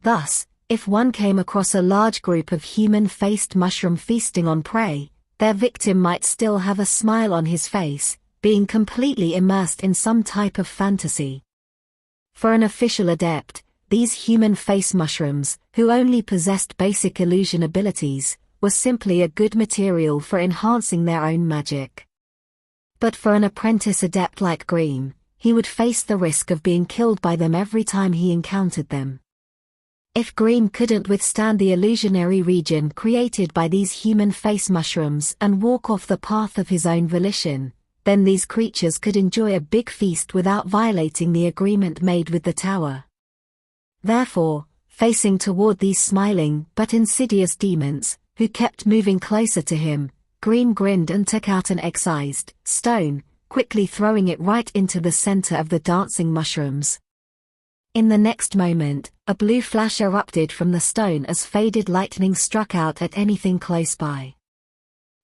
S2: Thus, if one came across a large group of human-faced mushroom feasting on prey, their victim might still have a smile on his face, being completely immersed in some type of fantasy. For an official adept, these human face mushrooms, who only possessed basic illusion abilities, were simply a good material for enhancing their own magic. But for an apprentice adept like Greem, he would face the risk of being killed by them every time he encountered them. If Greem couldn't withstand the illusionary region created by these human face mushrooms and walk off the path of his own volition, then these creatures could enjoy a big feast without violating the agreement made with the tower. Therefore, facing toward these smiling but insidious demons, who kept moving closer to him, Grimm grinned and took out an egg-sized stone, quickly throwing it right into the center of the dancing mushrooms. In the next moment, a blue flash erupted from the stone as faded lightning struck out at anything close by.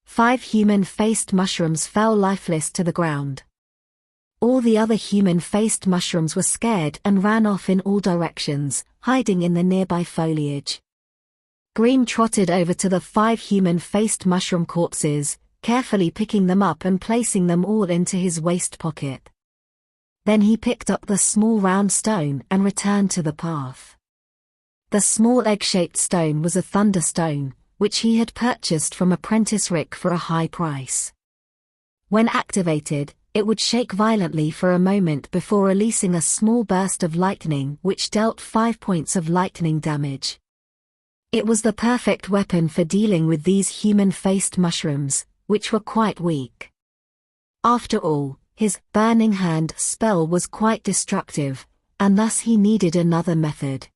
S2: 5 human-faced mushrooms fell lifeless to the ground. All the other human-faced mushrooms were scared and ran off in all directions, hiding in the nearby foliage. Grimm trotted over to the 5 human-faced mushroom corpses, carefully picking them up and placing them all into his waist pocket. Then he picked up the small round stone and returned to the path. The small egg-shaped stone was a thunderstone, which he had purchased from apprentice Rick for a high price. When activated, it would shake violently for a moment before releasing a small burst of lightning which dealt 5 points of lightning damage. It was the perfect weapon for dealing with these human-faced mushrooms, which were quite weak. After all, his burning hand spell was quite destructive, and thus he needed another method.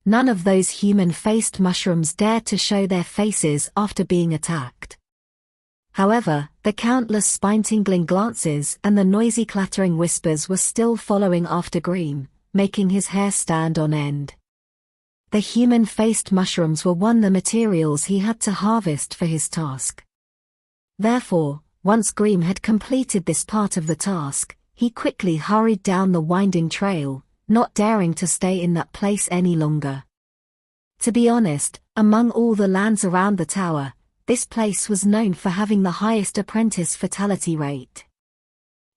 S2: None of those human-faced mushrooms dared to show their faces after being attacked. However, the countless spine-tingling glances and the noisy clattering whispers were still following after Grimm, making his hair stand on end. The human-faced mushrooms were the materials he had to harvest for his task. Therefore, once Grimm had completed this part of the task, he quickly hurried down the winding trail, not daring to stay in that place any longer. To be honest, among all the lands around the tower, this place was known for having the highest apprentice fatality rate.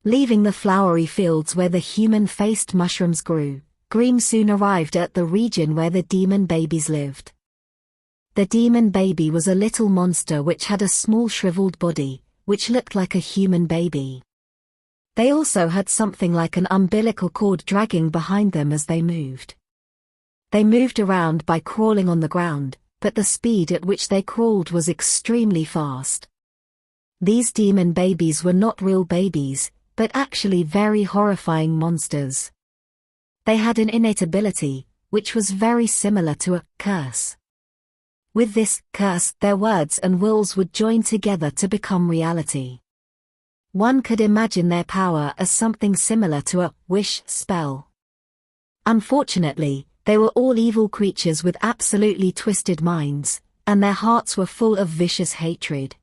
S2: Leaving the flowery fields where the human-faced mushrooms grew, Grimm soon arrived at the region where the demon babies lived. The demon baby was a little monster which had a small shriveled body, which looked like a human baby. They also had something like an umbilical cord dragging behind them as they moved. They moved around by crawling on the ground, but the speed at which they crawled was extremely fast. These demon babies were not real babies, but actually very horrifying monsters. They had an innate ability, which was very similar to a curse. With this curse, their words and wills would join together to become reality. One could imagine their power as something similar to a wish spell. Unfortunately, they were all evil creatures with absolutely twisted minds, and their hearts were full of vicious hatred.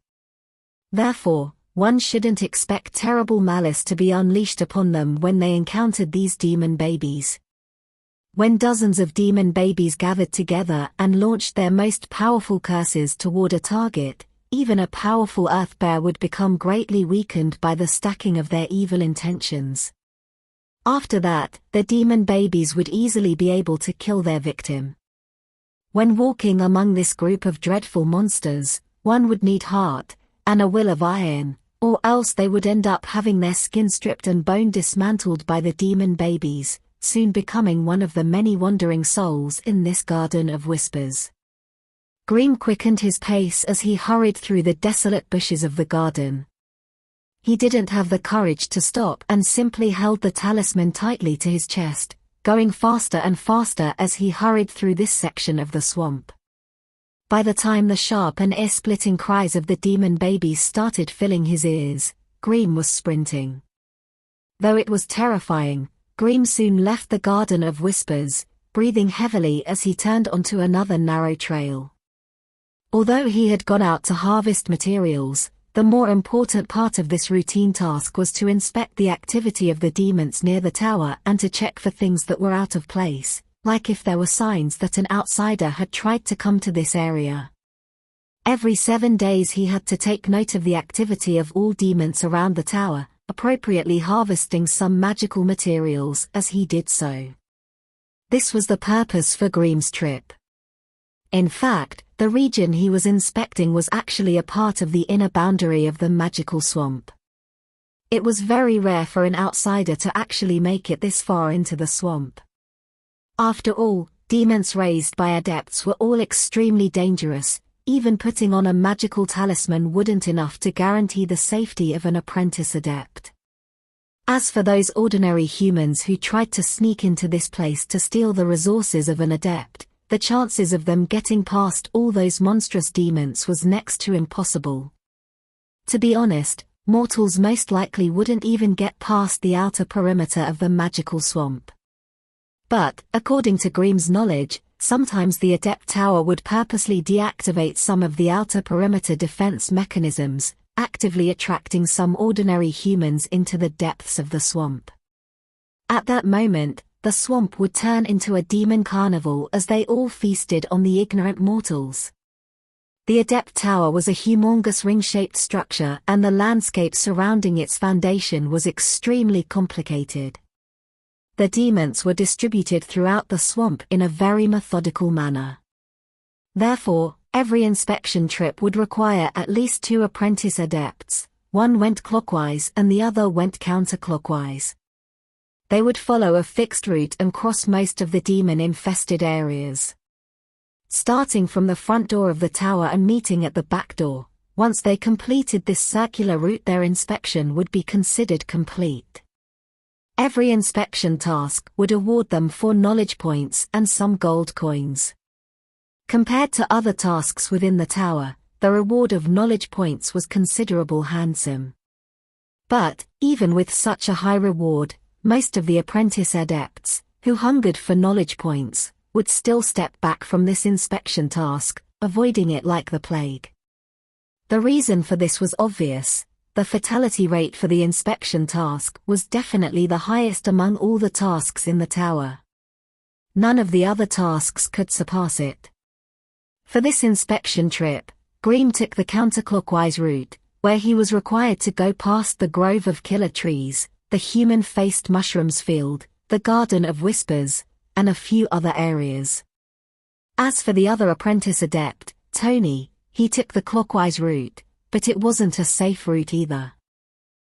S2: Therefore, one shouldn't expect terrible malice to be unleashed upon them when they encountered these demon babies. When dozens of demon babies gathered together and launched their most powerful curses toward a target, even a powerful earth bear would become greatly weakened by the stacking of their evil intentions. After that, the demon babies would easily be able to kill their victim. When walking among this group of dreadful monsters, one would need heart, and a will of iron, or else they would end up having their skin stripped and bone dismantled by the demon babies, soon becoming one of the many wandering souls in this garden of whispers. Grimm quickened his pace as he hurried through the desolate bushes of the garden. He didn't have the courage to stop and simply held the talisman tightly to his chest, going faster and faster as he hurried through this section of the swamp. By the time the sharp and ear-splitting cries of the demon babies started filling his ears, Grimm was sprinting. Though it was terrifying, Grimm soon left the Garden of Whispers, breathing heavily as he turned onto another narrow trail. Although he had gone out to harvest materials, the more important part of this routine task was to inspect the activity of the demons near the tower and to check for things that were out of place, like if there were signs that an outsider had tried to come to this area. Every 7 days he had to take note of the activity of all demons around the tower, appropriately harvesting some magical materials as he did so. This was the purpose for Grimm's trip. In fact, the region he was inspecting was actually a part of the inner boundary of the magical swamp. It was very rare for an outsider to actually make it this far into the swamp. After all, demons raised by adepts were all extremely dangerous. Even putting on a magical talisman wouldn't enough to guarantee the safety of an apprentice adept. As for those ordinary humans who tried to sneak into this place to steal the resources of an adept, the chances of them getting past all those monstrous demons was next to impossible. To be honest, mortals most likely wouldn't even get past the outer perimeter of the magical swamp. But, according to Grimm's knowledge, sometimes the Adept Tower would purposely deactivate some of the outer perimeter defense mechanisms, actively attracting some ordinary humans into the depths of the swamp. At that moment, the swamp would turn into a demon carnival as they all feasted on the ignorant mortals. The Adept Tower was a humongous ring-shaped structure, and the landscape surrounding its foundation was extremely complicated. The demons were distributed throughout the swamp in a very methodical manner. Therefore, every inspection trip would require at least 2 apprentice adepts. One went clockwise and the other went counterclockwise. They would follow a fixed route and cross most of the demon-infested areas. Starting from the front door of the tower and meeting at the back door, once they completed this circular route, their inspection would be considered complete. Every inspection task would award them 4 knowledge points and some gold coins. Compared to other tasks within the tower, the reward of knowledge points was considerable handsome. But, even with such a high reward, most of the apprentice adepts, who hungered for knowledge points, would still step back from this inspection task, avoiding it like the plague. The reason for this was obvious. The fatality rate for the inspection task was definitely the highest among all the tasks in the tower. None of the other tasks could surpass it. For this inspection trip, Grimm took the counterclockwise route, where he was required to go past the grove of killer trees, the human-faced mushrooms field, the Garden of Whispers, and a few other areas. As for the other apprentice adept, Tony, he took the clockwise route, but it wasn't a safe route either.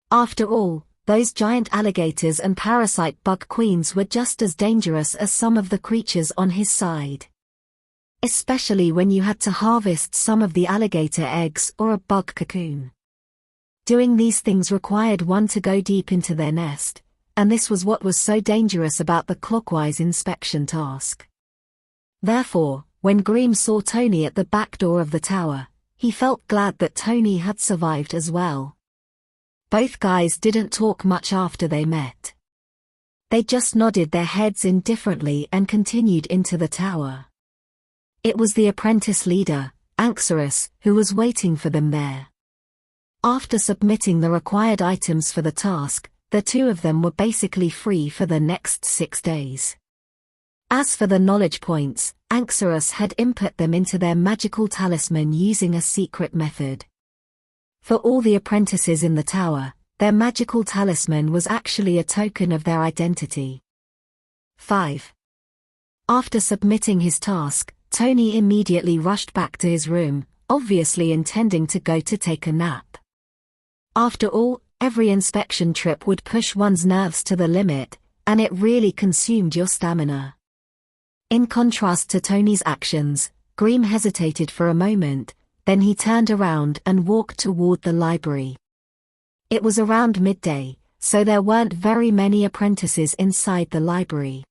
S2: After all, those giant alligators and parasite bug queens were just as dangerous as some of the creatures on his side. Especially when you had to harvest some of the alligator eggs or a bug cocoon. Doing these things required one to go deep into their nest, and this was what was so dangerous about the clockwise inspection task. Therefore, when Grimm saw Tony at the back door of the tower, he felt glad that Tony had survived as well. Both guys didn't talk much after they met. They just nodded their heads indifferently and continued into the tower. It was the apprentice leader, Anxorus, who was waiting for them there. After submitting the required items for the task, the 2 of them were basically free for the next 6 days. As for the knowledge points, Anxorus had input them into their magical talisman using a secret method. For all the apprentices in the tower, their magical talisman was actually a token of their identity. 5. After submitting his task, Tony immediately rushed back to his room, obviously intending to go to take a nap. After all, every inspection trip would push one's nerves to the limit, and it really consumed your stamina. In contrast to Tony's actions, Grimm hesitated for a moment, then he turned around and walked toward the library. It was around midday, so there weren't very many apprentices inside the library.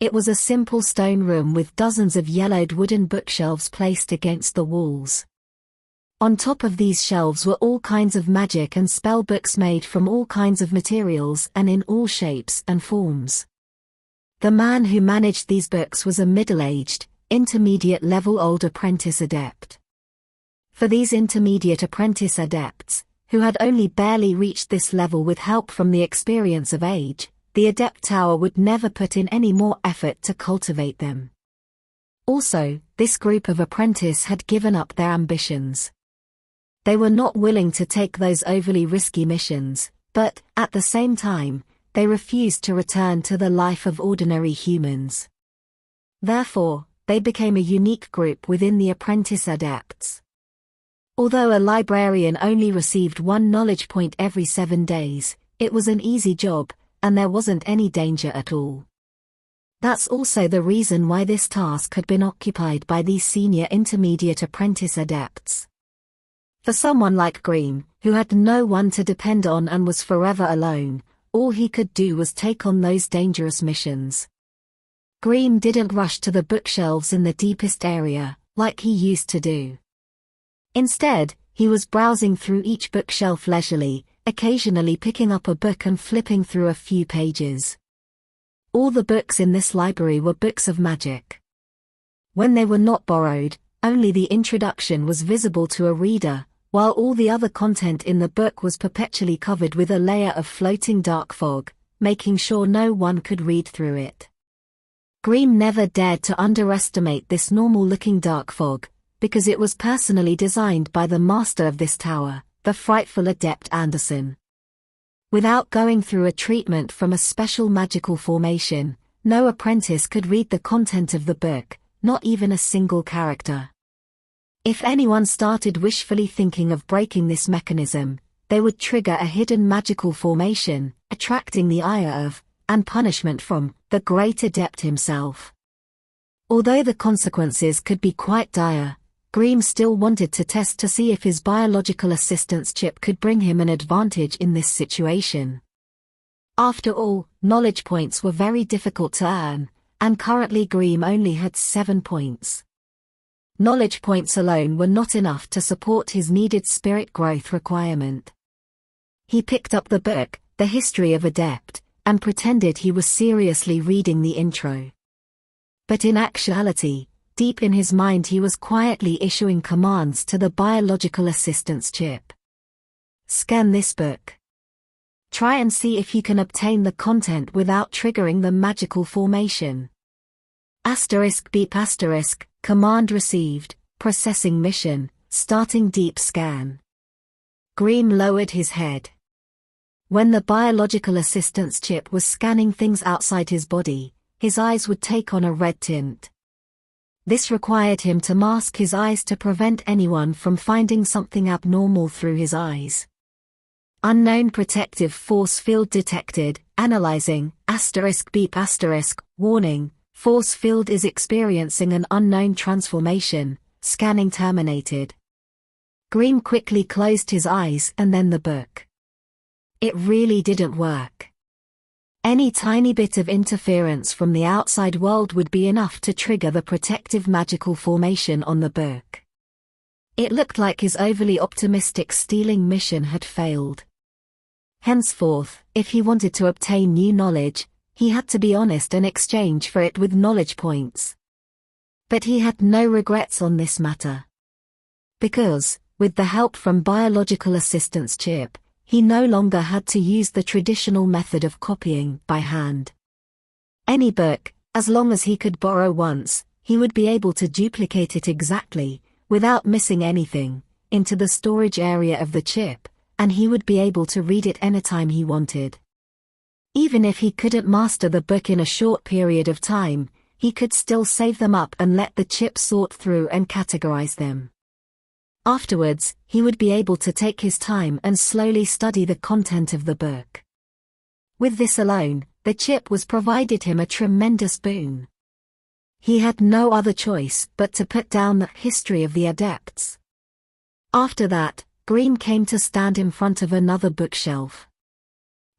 S2: It was a simple stone room with dozens of yellowed wooden bookshelves placed against the walls. On top of these shelves were all kinds of magic and spell books made from all kinds of materials and in all shapes and forms. The man who managed these books was a middle-aged, intermediate-level old apprentice adept. For these intermediate apprentice adepts, who had only barely reached this level with help from the experience of age, the Adept Tower would never put in any more effort to cultivate them. Also, this group of apprentice had given up their ambitions. They were not willing to take those overly risky missions, but, at the same time, they refused to return to the life of ordinary humans. Therefore, they became a unique group within the apprentice adepts. Although a librarian only received 1 knowledge point every 7 days, it was an easy job, and there wasn't any danger at all. That's also the reason why this task had been occupied by these senior intermediate apprentice adepts. For someone like Grimm, who had no one to depend on and was forever alone, all he could do was take on those dangerous missions. Grimm didn't rush to the bookshelves in the deepest area, like he used to do. Instead, he was browsing through each bookshelf leisurely, occasionally picking up a book and flipping through a few pages. All the books in this library were books of magic. When they were not borrowed, only the introduction was visible to a reader, while all the other content in the book was perpetually covered with a layer of floating dark fog, making sure no one could read through it. Grimm never dared to underestimate this normal-looking dark fog, because it was personally designed by the master of this tower, the frightful Adept Anderson. Without going through a treatment from a special magical formation, no apprentice could read the content of the book, not even a single character. If anyone started wishfully thinking of breaking this mechanism, they would trigger a hidden magical formation, attracting the ire of, and punishment from, the great adept himself. Although the consequences could be quite dire, Grimm still wanted to test to see if his biological assistance chip could bring him an advantage in this situation. After all, knowledge points were very difficult to earn, and currently Grimm only had 7 points. Knowledge points alone were not enough to support his needed spirit growth requirement. He picked up the book, The History of Adept, and pretended he was seriously reading the intro. But in actuality, deep in his mind he was quietly issuing commands to the biological assistance chip. Scan this book. Try and see if you can obtain the content without triggering the magical formation. Beep asterisk, command received, processing mission, starting deep scan. Grimm lowered his head. When the biological assistance chip was scanning things outside his body, his eyes would take on a red tint. This required him to mask his eyes to prevent anyone from finding something abnormal through his eyes. Unknown protective force field detected, analyzing, beep warning, force field is experiencing an unknown transformation, scanning terminated. Grimm quickly closed his eyes and then the book. It really didn't work. Any tiny bit of interference from the outside world would be enough to trigger the protective magical formation on the book. It looked like his overly optimistic stealing mission had failed. Henceforth, if he wanted to obtain new knowledge, he had to be honest and exchange for it with knowledge points. But he had no regrets on this matter. Because, with the help from biological assistance chip, he no longer had to use the traditional method of copying by hand. Any book, as long as he could borrow once, he would be able to duplicate it exactly, without missing anything, into the storage area of the chip, and he would be able to read it anytime he wanted. Even if he couldn't master the book in a short period of time, he could still save them up and let the chip sort through and categorize them. Afterwards, he would be able to take his time and slowly study the content of the book. With this alone, the chip was provided him a tremendous boon. He had no other choice but to put down the history of the Adepts. After that, Grimm came to stand in front of another bookshelf.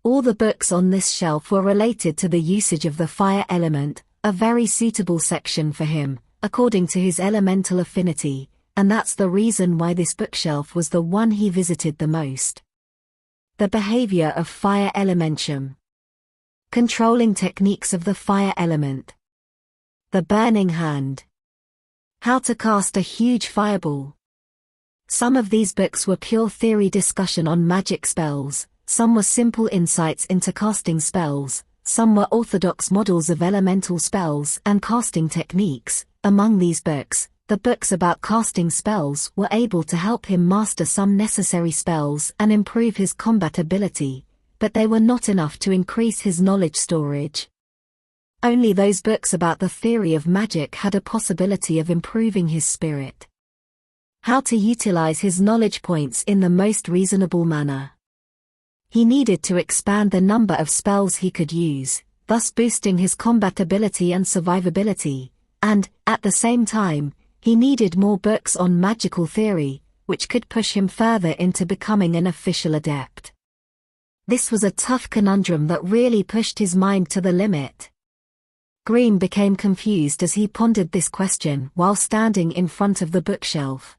S2: All the books on this shelf were related to the usage of the fire element, a very suitable section for him, according to his elemental affinity, and that's the reason why this bookshelf was the one he visited the most. The behavior of fire elementum. Controlling techniques of the fire element. The burning hand. How to cast a huge fireball. Some of these books were pure theory discussion on magic spells, some were simple insights into casting spells, some were orthodox models of elemental spells and casting techniques. Among these books, the books about casting spells were able to help him master some necessary spells and improve his combat ability, but they were not enough to increase his knowledge storage. Only those books about the theory of magic had a possibility of improving his spirit. How to utilize his knowledge points in the most reasonable manner. He needed to expand the number of spells he could use, thus boosting his combat ability and survivability, and, at the same time, he needed more books on magical theory, which could push him further into becoming an official adept. This was a tough conundrum that really pushed his mind to the limit. Grimm became confused as he pondered this question while standing in front of the bookshelf.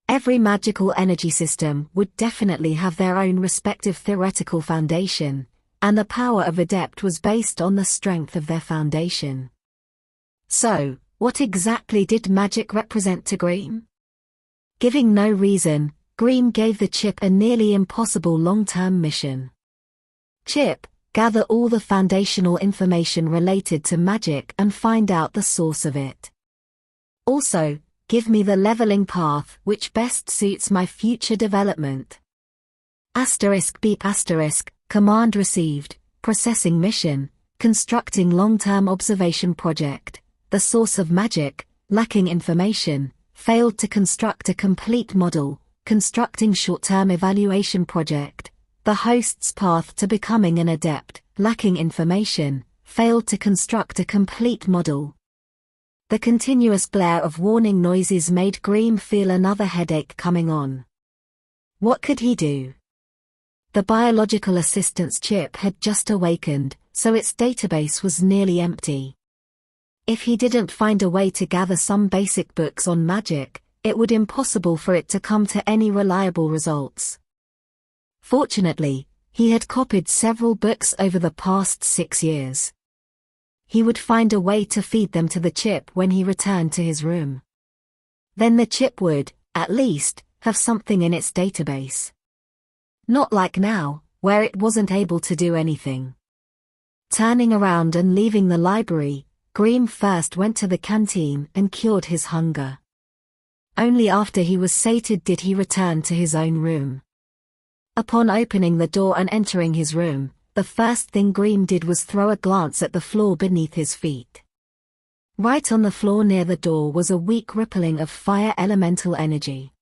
S2: Every magical energy system would definitely have their own respective theoretical foundation, and the power of Adept was based on the strength of their foundation. So, what exactly did magic represent to Grimm? Giving no reason, Grimm gave the chip a nearly impossible long-term mission. Chip, gather all the foundational information related to magic and find out the source of it. Also, give me the leveling path which best suits my future development. Beep command received, processing mission, constructing long-term observation project, the source of magic, lacking information, failed to construct a complete model, constructing short-term evaluation project, the host's path to becoming an adept, lacking information, failed to construct a complete model. The continuous blare of warning noises made Grimm feel another headache coming on. What could he do? The biological assistance chip had just awakened, so its database was nearly empty. If he didn't find a way to gather some basic books on magic, it would be impossible for it to come to any reliable results. Fortunately, he had copied several books over the past 6 years. He would find a way to feed them to the chip when he returned to his room. Then the chip would, at least, have something in its database. Not like now, where it wasn't able to do anything. Turning around and leaving the library, Grimm first went to the canteen and cured his hunger. Only after he was sated did he return to his own room. Upon opening the door and entering his room, the first thing Grimm did was throw a glance at the floor beneath his feet. Right on the floor near the door was a weak rippling of fire elemental energy.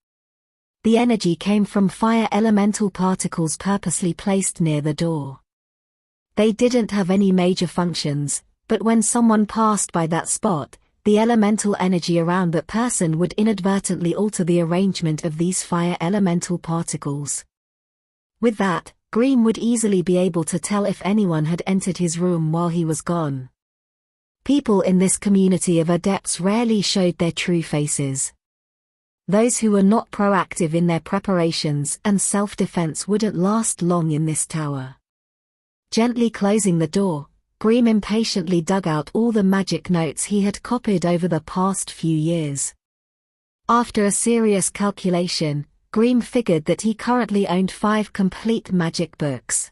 S2: The energy came from fire elemental particles purposely placed near the door. They didn't have any major functions, but when someone passed by that spot, the elemental energy around that person would inadvertently alter the arrangement of these fire elemental particles. With that, Grimm would easily be able to tell if anyone had entered his room while he was gone. People in this community of adepts rarely showed their true faces. Those who were not proactive in their preparations and self-defense wouldn't last long in this tower. Gently closing the door, Grimm impatiently dug out all the magic notes he had copied over the past few years. After a serious calculation, Grimm figured that he currently owned 5 complete magic books.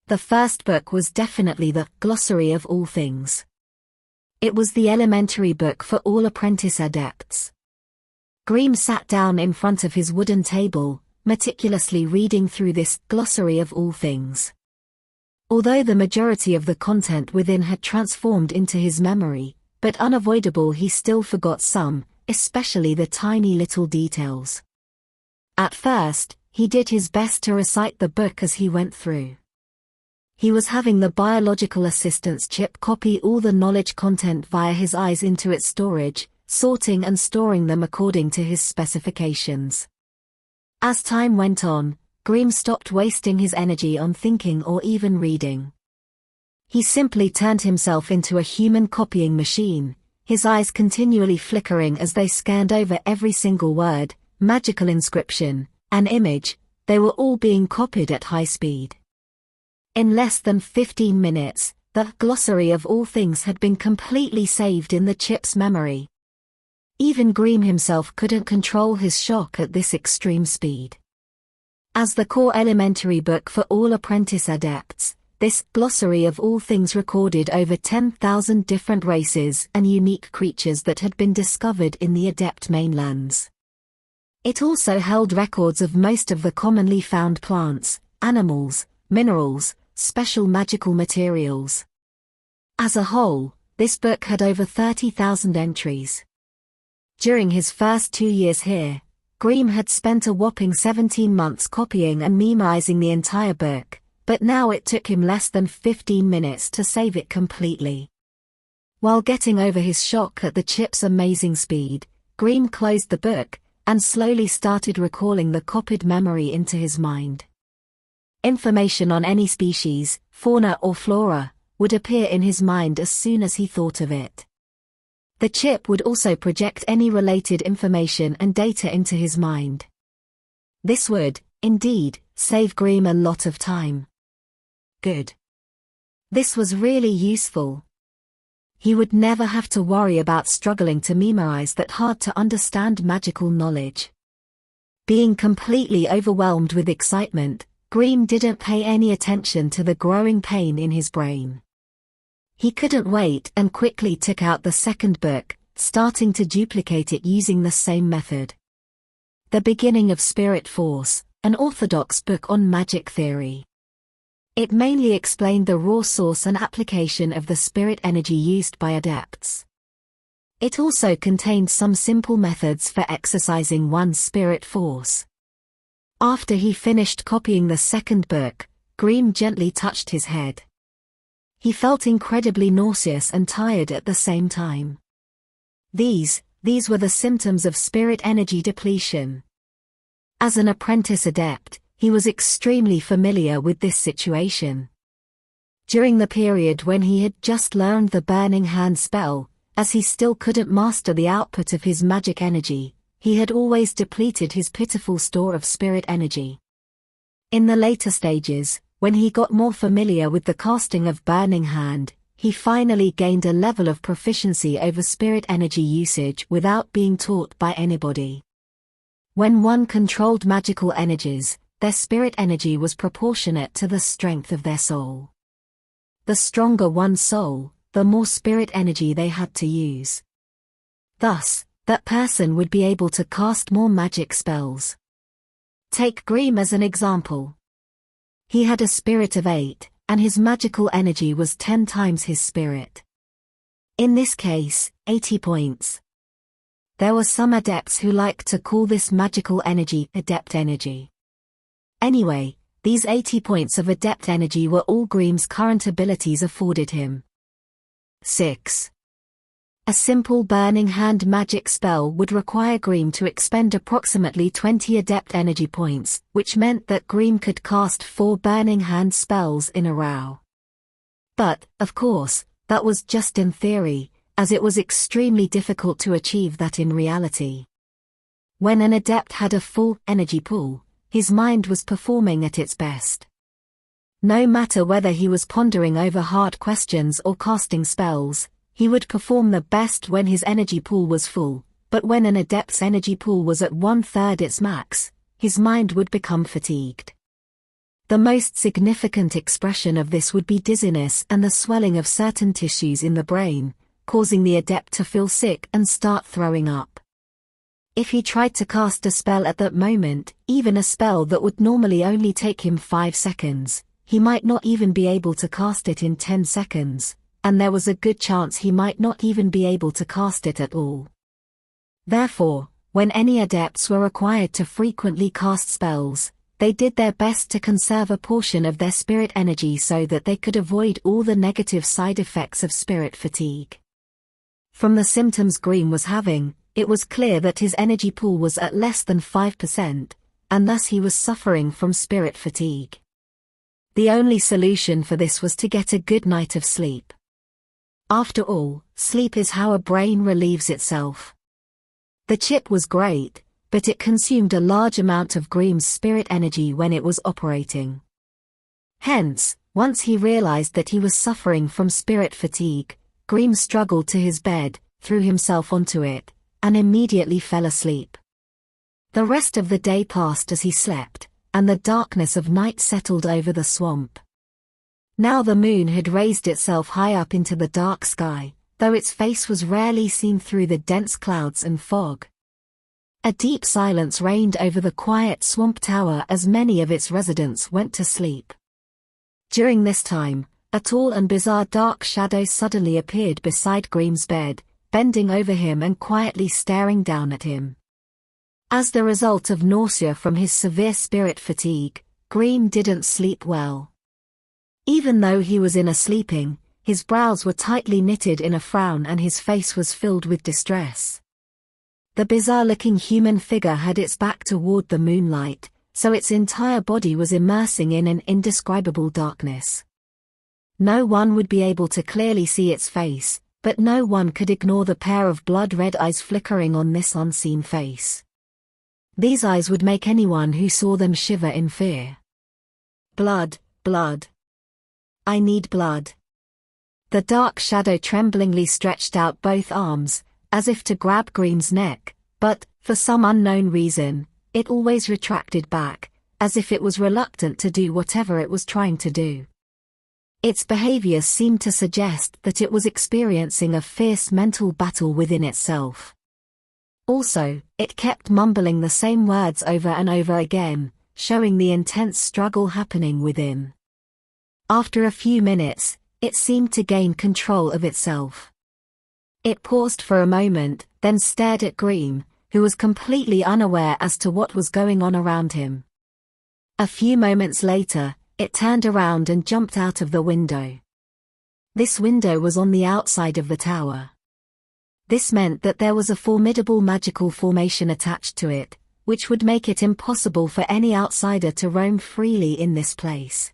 S2: The first book was definitely the Glossary of All Things. It was the elementary book for all apprentice adepts. Grimm sat down in front of his wooden table, meticulously reading through this Glossary of All Things. Although the majority of the content within had transformed into his memory, but unavoidable he still forgot some, especially the tiny little details. At first, he did his best to recite the book as he went through. He was having the biological assistance chip copy all the knowledge content via his eyes into its storage, sorting and storing them according to his specifications. As time went on, Grimm stopped wasting his energy on thinking or even reading. He simply turned himself into a human copying machine, his eyes continually flickering as they scanned over every single word, magical inscription, an image. They were all being copied at high speed. In less than 15 minutes, the Glossary of All Things had been completely saved in the chip's memory. Even Grimm himself couldn't control his shock at this extreme speed. As the core elementary book for all apprentice adepts, this Glossary of All Things recorded over 10,000 different races and unique creatures that had been discovered in the adept mainlands. It also held records of most of the commonly found plants, animals, minerals, special magical materials. As a whole, this book had over 30,000 entries. During his first 2 years here, Grimm had spent a whopping 17 months copying and memorizing the entire book, but now it took him less than 15 minutes to save it completely. While getting over his shock at the chip's amazing speed, Grimm closed the book and slowly started recalling the copied memory into his mind. Information on any species, fauna or flora, would appear in his mind as soon as he thought of it. The chip would also project any related information and data into his mind. This would, indeed, save Grimm a lot of time. Good. This was really useful. He would never have to worry about struggling to memorize that hard-to-understand magical knowledge. Being completely overwhelmed with excitement, Grimm didn't pay any attention to the growing pain in his brain. He couldn't wait and quickly took out the second book, starting to duplicate it using the same method. The Beginning of Spirit Force, an orthodox book on magic theory. It mainly explained the raw source and application of the spirit energy used by adepts. It also contained some simple methods for exercising one's spirit force. After he finished copying the second book, Grimm gently touched his head. He felt incredibly nauseous and tired at the same time. These were the symptoms of spirit energy depletion. As an apprentice adept, he was extremely familiar with this situation. During the period when he had just learned the Burning Hand spell, as he still couldn't master the output of his magic energy, he had always depleted his pitiful store of spirit energy. In the later stages, when he got more familiar with the casting of Burning Hand, he finally gained a level of proficiency over spirit energy usage without being taught by anybody. When one controlled magical energies, their spirit energy was proportionate to the strength of their soul. The stronger one's soul, the more spirit energy they had to use. Thus, that person would be able to cast more magic spells. Take Grimm as an example. He had a spirit of 8, and his magical energy was 10 times his spirit. In this case, 80 points. There were some adepts who liked to call this magical energy adept energy. Anyway, these 80 points of adept energy were all Grimm's current abilities afforded him. 6. A simple Burning Hand magic spell would require Grimm to expend approximately 20 adept energy points, which meant that Grimm could cast 4 Burning Hand spells in a row. But, of course, that was just in theory, as it was extremely difficult to achieve that in reality. When an adept had a full energy pool, his mind was performing at its best. No matter whether he was pondering over hard questions or casting spells, he would perform the best when his energy pool was full, but when an adept's energy pool was at 1/3 its max, his mind would become fatigued. The most significant expression of this would be dizziness and the swelling of certain tissues in the brain, causing the adept to feel sick and start throwing up. If he tried to cast a spell at that moment, even a spell that would normally only take him 5 seconds, he might not even be able to cast it in 10 seconds, and there was a good chance he might not even be able to cast it at all. Therefore, when any adepts were required to frequently cast spells, they did their best to conserve a portion of their spirit energy so that they could avoid all the negative side effects of spirit fatigue. From the symptoms Grimm was having, it was clear that his energy pool was at less than 5%, and thus he was suffering from spirit fatigue. The only solution for this was to get a good night of sleep. After all, sleep is how a brain relieves itself. The chip was great, but it consumed a large amount of Grimm's spirit energy when it was operating. Hence, once he realized that he was suffering from spirit fatigue, Grimm struggled to his bed, threw himself onto it, and immediately fell asleep. The rest of the day passed as he slept, and the darkness of night settled over the swamp. Now the moon had raised itself high up into the dark sky, though its face was rarely seen through the dense clouds and fog. A deep silence reigned over the quiet swamp tower as many of its residents went to sleep. During this time, a tall and bizarre dark shadow suddenly appeared beside Grimm's bed, bending over him and quietly staring down at him. As the result of nausea from his severe spirit fatigue, Grimm didn't sleep well. Even though he was in a sleeping, his brows were tightly knitted in a frown and his face was filled with distress. The bizarre-looking human figure had its back toward the moonlight, so its entire body was immersing in an indescribable darkness. No one would be able to clearly see its face, but no one could ignore the pair of blood-red eyes flickering on this unseen face. These eyes would make anyone who saw them shiver in fear. Blood, blood. I need blood. The dark shadow tremblingly stretched out both arms, as if to grab Grimm's neck, but, for some unknown reason, it always retracted back, as if it was reluctant to do whatever it was trying to do. Its behavior seemed to suggest that it was experiencing a fierce mental battle within itself. Also, it kept mumbling the same words over and over again, showing the intense struggle happening within. After a few minutes, it seemed to gain control of itself. It paused for a moment, then stared at Grimm, who was completely unaware as to what was going on around him. A few moments later, it turned around and jumped out of the window. This window was on the outside of the tower. This meant that there was a formidable magical formation attached to it, which would make it impossible for any outsider to roam freely in this place.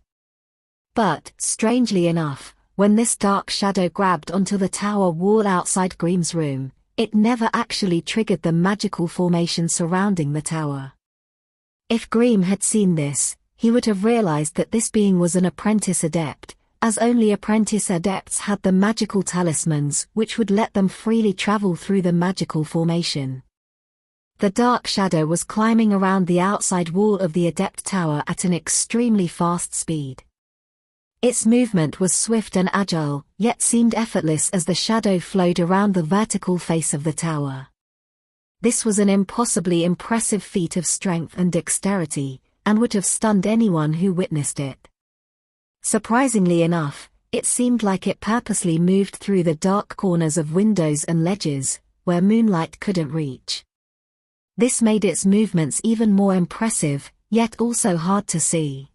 S2: But, strangely enough, when this dark shadow grabbed onto the tower wall outside Grimm's room, it never actually triggered the magical formation surrounding the tower. If Grimm had seen this, he would have realized that this being was an apprentice adept, as only apprentice adepts had the magical talismans which would let them freely travel through the magical formation. The dark shadow was climbing around the outside wall of the adept tower at an extremely fast speed. Its movement was swift and agile, yet seemed effortless as the shadow flowed around the vertical face of the tower. This was an impossibly impressive feat of strength and dexterity, and would have stunned anyone who witnessed it. Surprisingly enough, it seemed like it purposely moved through the dark corners of windows and ledges, where moonlight couldn't reach. This made its movements even more impressive, yet also hard to see.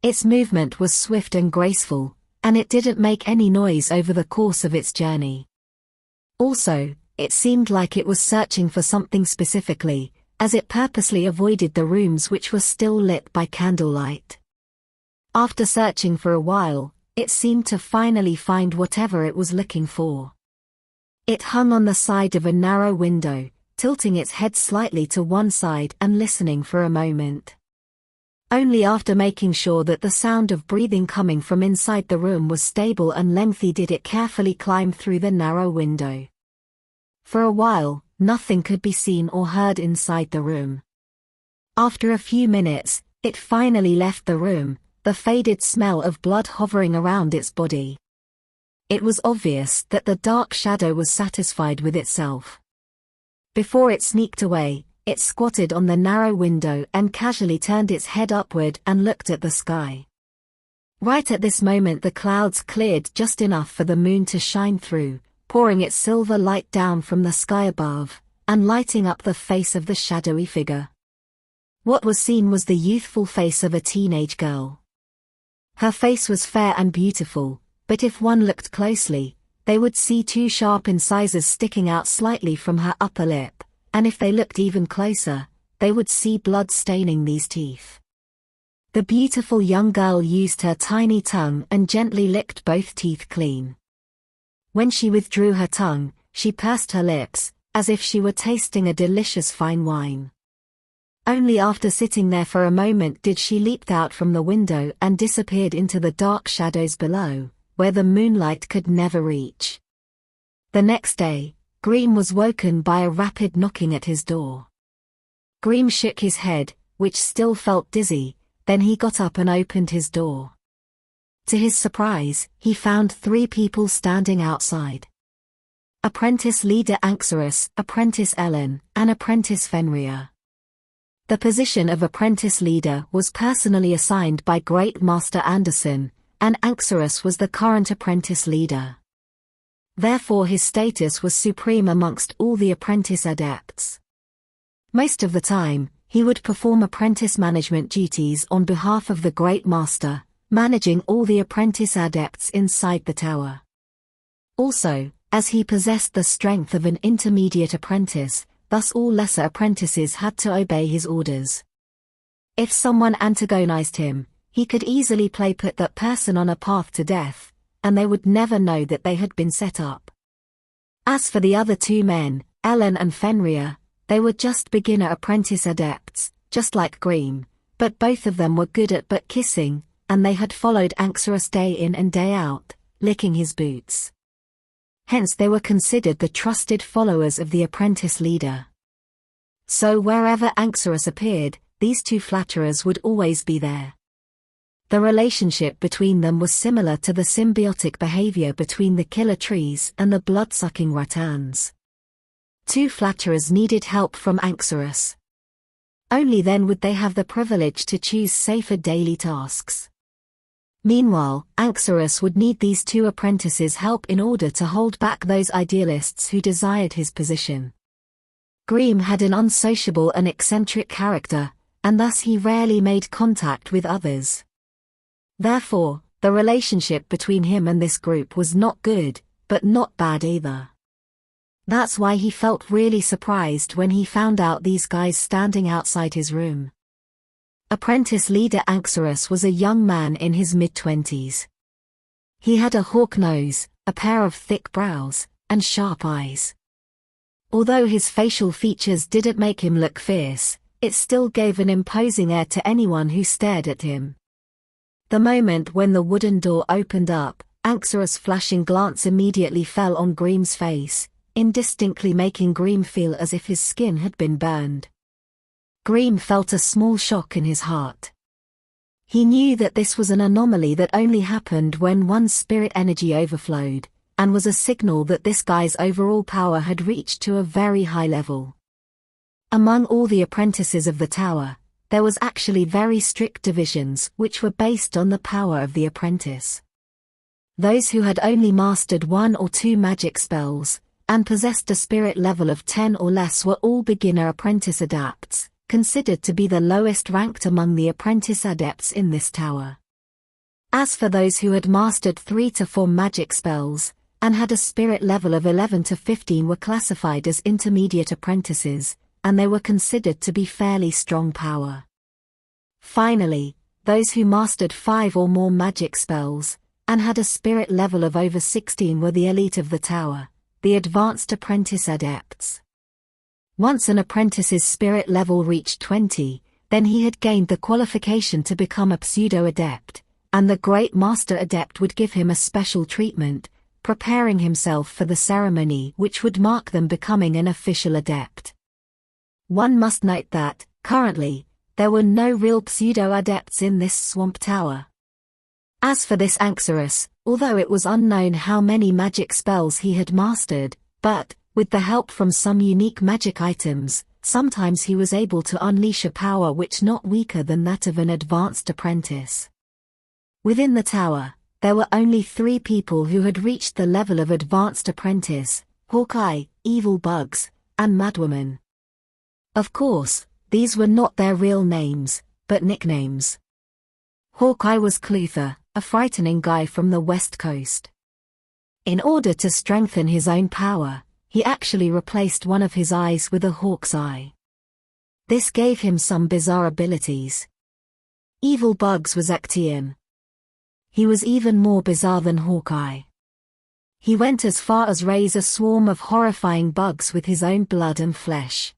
S2: Its movement was swift and graceful, and it didn't make any noise over the course of its journey. Also, it seemed like it was searching for something specifically, as it purposely avoided the rooms which were still lit by candlelight. After searching for a while, it seemed to finally find whatever it was looking for. It hung on the side of a narrow window, tilting its head slightly to one side and listening for a moment. Only after making sure that the sound of breathing coming from inside the room was stable and lengthy did it carefully climb through the narrow window. For a while, nothing could be seen or heard inside the room. After a few minutes, it finally left the room, the faded smell of blood hovering around its body. It was obvious that the dark shadow was satisfied with itself. Before it sneaked away, it squatted on the narrow window and casually turned its head upward and looked at the sky. Right at this moment the clouds cleared just enough for the moon to shine through, pouring its silver light down from the sky above, and lighting up the face of the shadowy figure. What was seen was the youthful face of a teenage girl. Her face was fair and beautiful, but if one looked closely, they would see two sharp incisors sticking out slightly from her upper lip, and if they looked even closer, they would see blood staining these teeth. The beautiful young girl used her tiny tongue and gently licked both teeth clean. When she withdrew her tongue, she pursed her lips, as if she were tasting a delicious fine wine. Only after sitting there for a moment did she leap out from the window and disappeared into the dark shadows below, where the moonlight could never reach. The next day, Grimm was woken by a rapid knocking at his door. Grimm shook his head, which still felt dizzy, then he got up and opened his door. To his surprise, he found 3 people standing outside. Apprentice Leader Anxorus, Apprentice Ellen, and Apprentice Fenrir. The position of Apprentice Leader was personally assigned by Great Master Anderson, and Anxorus was the current Apprentice Leader. Therefore his status was supreme amongst all the apprentice adepts. Most of the time, he would perform apprentice management duties on behalf of the Great Master, managing all the apprentice adepts inside the tower. Also, as he possessed the strength of an intermediate apprentice, thus all lesser apprentices had to obey his orders. If someone antagonized him, he could easily put that person on a path to death, and they would never know that they had been set up. As for the other two men, Ellen and Fenrir, they were just beginner apprentice adepts, just like Grimm, but both of them were good at butt kissing, and they had followed Anxurus day in and day out, licking his boots. Hence they were considered the trusted followers of the apprentice leader. So wherever Anxurus appeared, these two flatterers would always be there. The relationship between them was similar to the symbiotic behavior between the killer trees and the blood-sucking rattans. Two flatterers needed help from Anxurus. Only then would they have the privilege to choose safer daily tasks. Meanwhile, Anxurus would need these two apprentices' help in order to hold back those idealists who desired his position. Grimm had an unsociable and eccentric character, and thus he rarely made contact with others. Therefore, the relationship between him and this group was not good, but not bad either. That's why he felt really surprised when he found out these guys standing outside his room. Apprentice leader Anxurus was a young man in his mid-20s. He had a hawk nose, a pair of thick brows, and sharp eyes. Although his facial features didn't make him look fierce, it still gave an imposing air to anyone who stared at him. The moment when the wooden door opened up, Anxurus' flashing glance immediately fell on Grimm's face, indistinctly making Grimm feel as if his skin had been burned. Grimm felt a small shock in his heart. He knew that this was an anomaly that only happened when one's spirit energy overflowed, and was a signal that this guy's overall power had reached to a very high level. Among all the apprentices of the tower, there was actually very strict divisions which were based on the power of the apprentice. Those who had only mastered 1 or 2 magic spells, and possessed a spirit level of 10 or less were all beginner apprentice adepts, considered to be the lowest ranked among the apprentice adepts in this tower. As for those who had mastered 3 to 4 magic spells, and had a spirit level of 11 to 15 were classified as intermediate apprentices, and they were considered to be fairly strong power. Finally, those who mastered 5 or more magic spells, and had a spirit level of over 16 were the elite of the tower, the advanced apprentice adepts. Once an apprentice's spirit level reached 20, then he had gained the qualification to become a pseudo-adept, and the great master adept would give him a special treatment, preparing himself for the ceremony which would mark them becoming an official adept. One must note that, currently, there were no real pseudo-adepts in this swamp tower. As for this Anxurus, although it was unknown how many magic spells he had mastered, but, with the help from some unique magic items, sometimes he was able to unleash a power which not weaker than that of an advanced apprentice. Within the tower, there were only 3 people who had reached the level of advanced apprentice: Hawkeye, Evil Bugs, and Madwoman. Of course, these were not their real names, but nicknames. Hawkeye was Clutha, a frightening guy from the West Coast. In order to strengthen his own power, he actually replaced one of his eyes with a hawk's eye. This gave him some bizarre abilities. Evil Bugs was Acteon. He was even more bizarre than Hawkeye. He went as far as raise a swarm of horrifying bugs with his own blood and flesh.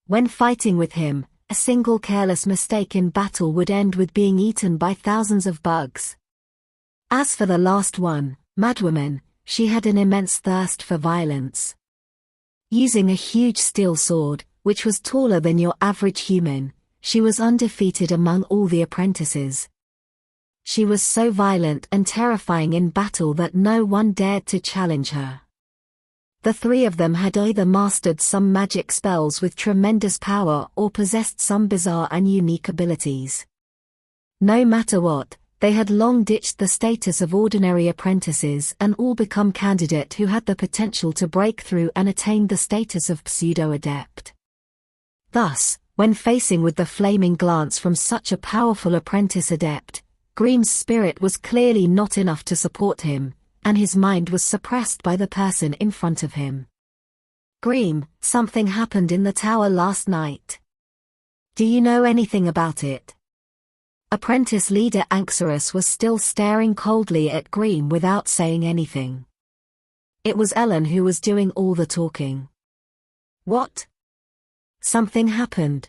S2: When fighting with him, a single careless mistake in battle would end with being eaten by thousands of bugs. As for the last one, Madwoman, she had an immense thirst for violence. Using a huge steel sword, which was taller than your average human, she was undefeated among all the apprentices. She was so violent and terrifying in battle that no one dared to challenge her. The 3 of them had either mastered some magic spells with tremendous power or possessed some bizarre and unique abilities. No matter what, they had long ditched the status of ordinary apprentices and all become candidate who had the potential to break through and attain the status of pseudo-adept. Thus, when facing with the flaming glance from such a powerful apprentice adept, Grimm's spirit was clearly not enough to support him, and his mind was suppressed by the person in front of him. Grimm, something happened in the tower last night. Do you know anything about it? Apprentice leader Anxurus was still staring coldly at Grimm without saying anything. It was Ellen who was doing all the talking. What? Something happened.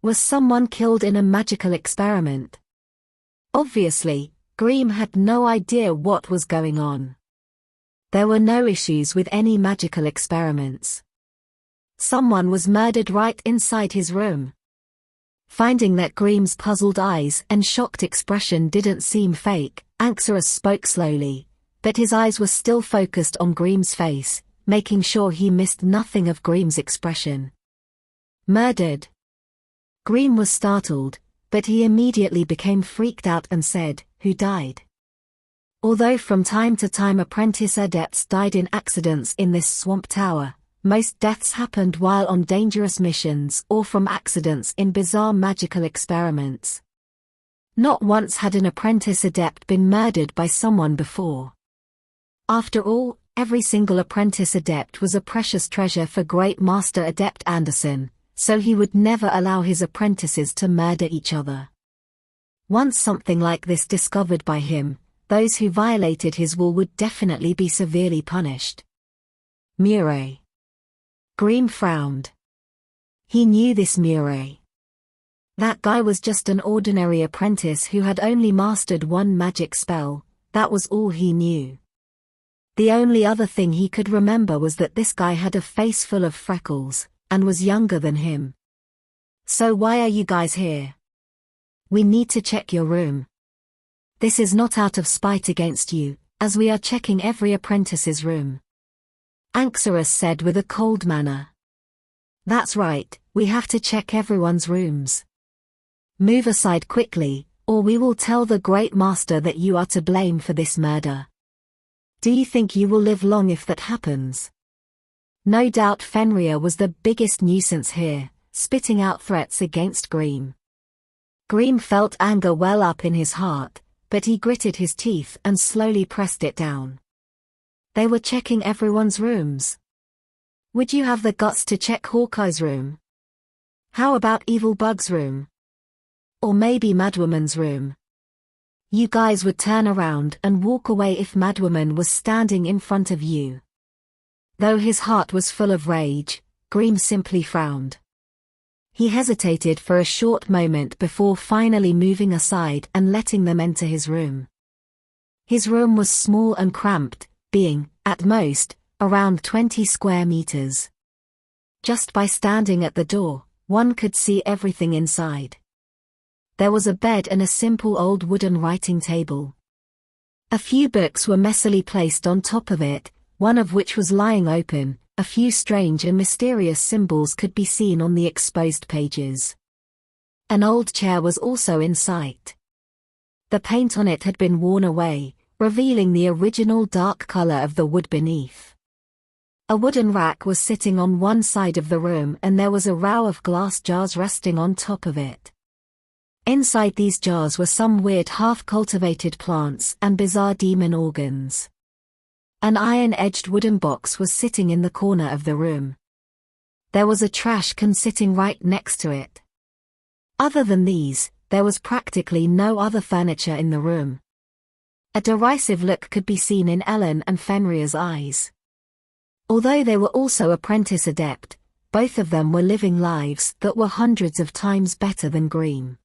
S2: Was someone killed in a magical experiment? Obviously, Grimm had no idea what was going on. There were no issues with any magical experiments. Someone was murdered right inside his room. Finding that Grimm's puzzled eyes and shocked expression didn't seem fake, Anxorus spoke slowly, but his eyes were still focused on Grimm's face, making sure he missed nothing of Grimm's expression. Murdered. Grimm was startled, but he immediately became freaked out and said, "Who died?" Although from time to time apprentice adepts died in accidents in this swamp tower, most deaths happened while on dangerous missions or from accidents in bizarre magical experiments. Not once had an apprentice adept been murdered by someone before. After all, every single apprentice adept was a precious treasure for Great Master Adept Anderson, so he would never allow his apprentices to murder each other. Once something like this discovered by him, those who violated his rule would definitely be severely punished. Murray. Grimm frowned. He knew this Murray. That guy was just an ordinary apprentice who had only mastered one magic spell, that was all he knew. The only other thing he could remember was that this guy had a face full of freckles, and was younger than him. "So why are you guys here?" "We need to check your room. This is not out of spite against you, as we are checking every apprentice's room," Anxorus said with a cold manner. "That's right, we have to check everyone's rooms. Move aside quickly, or we will tell the Great Master that you are to blame for this murder. Do you think you will live long if that happens?" No doubt Fenrir was the biggest nuisance here, spitting out threats against Grimm. Grimm felt anger well up in his heart, but he gritted his teeth and slowly pressed it down. They were checking everyone's rooms. Would you have the guts to check Hawkeye's room? How about Evil Bug's room? Or maybe Madwoman's room? You guys would turn around and walk away if Madwoman was standing in front of you. Though his heart was full of rage, Grimm simply frowned. He hesitated for a short moment before finally moving aside and letting them enter his room. His room was small and cramped, being, at most, around 20 square meters. Just by standing at the door, one could see everything inside. There was a bed and a simple old wooden writing table. A few books were messily placed on top of it, one of which was lying open. A few strange and mysterious symbols could be seen on the exposed pages. An old chair was also in sight. The paint on it had been worn away, revealing the original dark color of the wood beneath. A wooden rack was sitting on one side of the room and there was a row of glass jars resting on top of it. Inside these jars were some weird half-cultivated plants and bizarre demon organs. An iron-edged wooden box was sitting in the corner of the room. There was a trash can sitting right next to it. Other than these, there was practically no other furniture in the room. A derisive look could be seen in Ellen and Fenrir's eyes. Although they were also apprentice adept, both of them were living lives that were hundreds of times better than Grimm.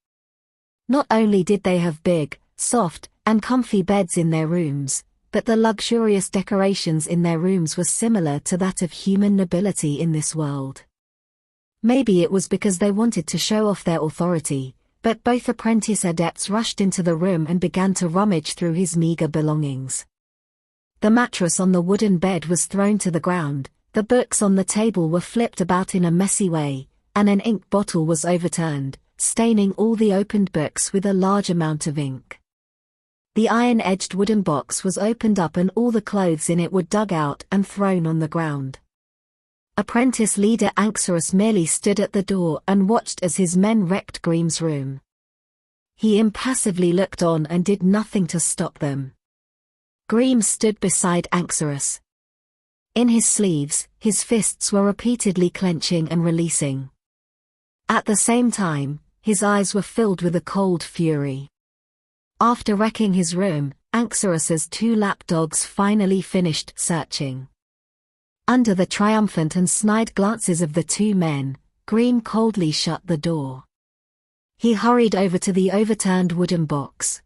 S2: Not only did they have big, soft, and comfy beds in their rooms, but the luxurious decorations in their rooms were similar to that of human nobility in this world. Maybe it was because they wanted to show off their authority, but both apprentice adepts rushed into the room and began to rummage through his meager belongings. The mattress on the wooden bed was thrown to the ground, the books on the table were flipped about in a messy way, and an ink bottle was overturned, staining all the opened books with a large amount of ink. The iron-edged wooden box was opened up and all the clothes in it were dug out and thrown on the ground. Apprentice leader Anxorus merely stood at the door and watched as his men wrecked Grimm's room. He impassively looked on and did nothing to stop them. Grimm stood beside Anxorus. In his sleeves, his fists were repeatedly clenching and releasing. At the same time, his eyes were filled with a cold fury. After wrecking his room, Anxurus's 2 lapdogs finally finished searching. Under the triumphant and snide glances of the 2 men, Green coldly shut the door. He hurried over to the overturned wooden box.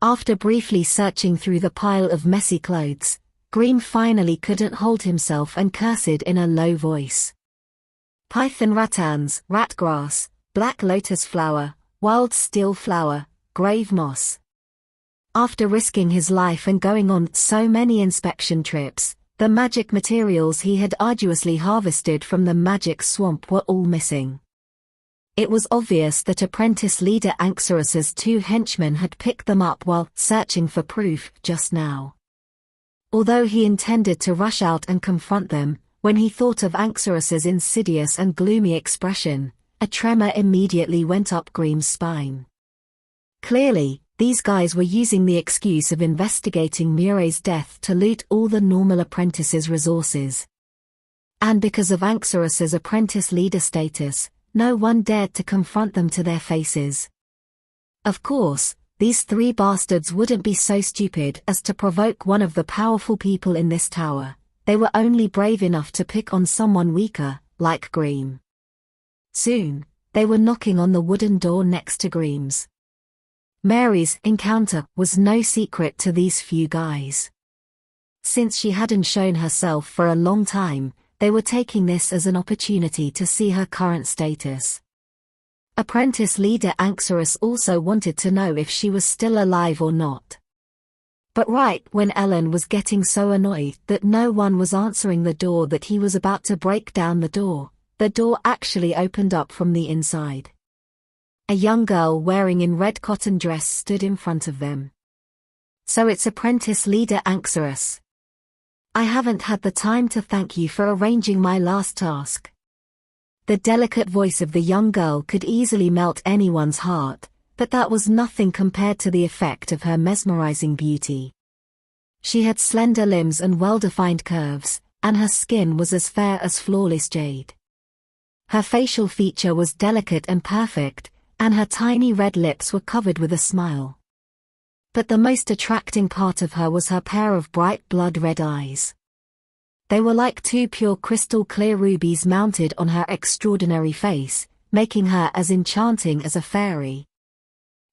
S2: After briefly searching through the pile of messy clothes, Green finally couldn't hold himself and cursed in a low voice. Python rattans, ratgrass, black lotus flower, wild steel flower, grave moss. After risking his life and going on so many inspection trips, the magic materials he had arduously harvested from the magic swamp were all missing. It was obvious that apprentice leader Anxurus's 2 henchmen had picked them up while searching for proof just now. Although he intended to rush out and confront them, when he thought of Anxurus's insidious and gloomy expression, a tremor immediately went up Green's spine. Clearly, these guys were using the excuse of investigating Murray's death to loot all the normal apprentices' resources. And because of Anxurus's apprentice leader status, no one dared to confront them to their faces. Of course, these 3 bastards wouldn't be so stupid as to provoke one of the powerful people in this tower. They were only brave enough to pick on someone weaker, like Green. Soon, they were knocking on the wooden door next to Green's. Mary's encounter was no secret to these few guys. Since she hadn't shown herself for a long time, they were taking this as an opportunity to see her current status. Apprentice leader Anxurus also wanted to know if she was still alive or not. But right when Ellen was getting so annoyed that no one was answering the door that he was about to break down the door actually opened up from the inside. A young girl wearing a red cotton dress stood in front of them. So it's apprentice leader Anxurus. I haven't had the time to thank you for arranging my last task. The delicate voice of the young girl could easily melt anyone's heart, but that was nothing compared to the effect of her mesmerizing beauty. She had slender limbs and well-defined curves, and her skin was as fair as flawless jade. Her facial feature was delicate and perfect, and her tiny red lips were covered with a smile. But the most attracting part of her was her pair of bright blood-red eyes. They were like 2 pure crystal-clear rubies mounted on her extraordinary face, making her as enchanting as a fairy.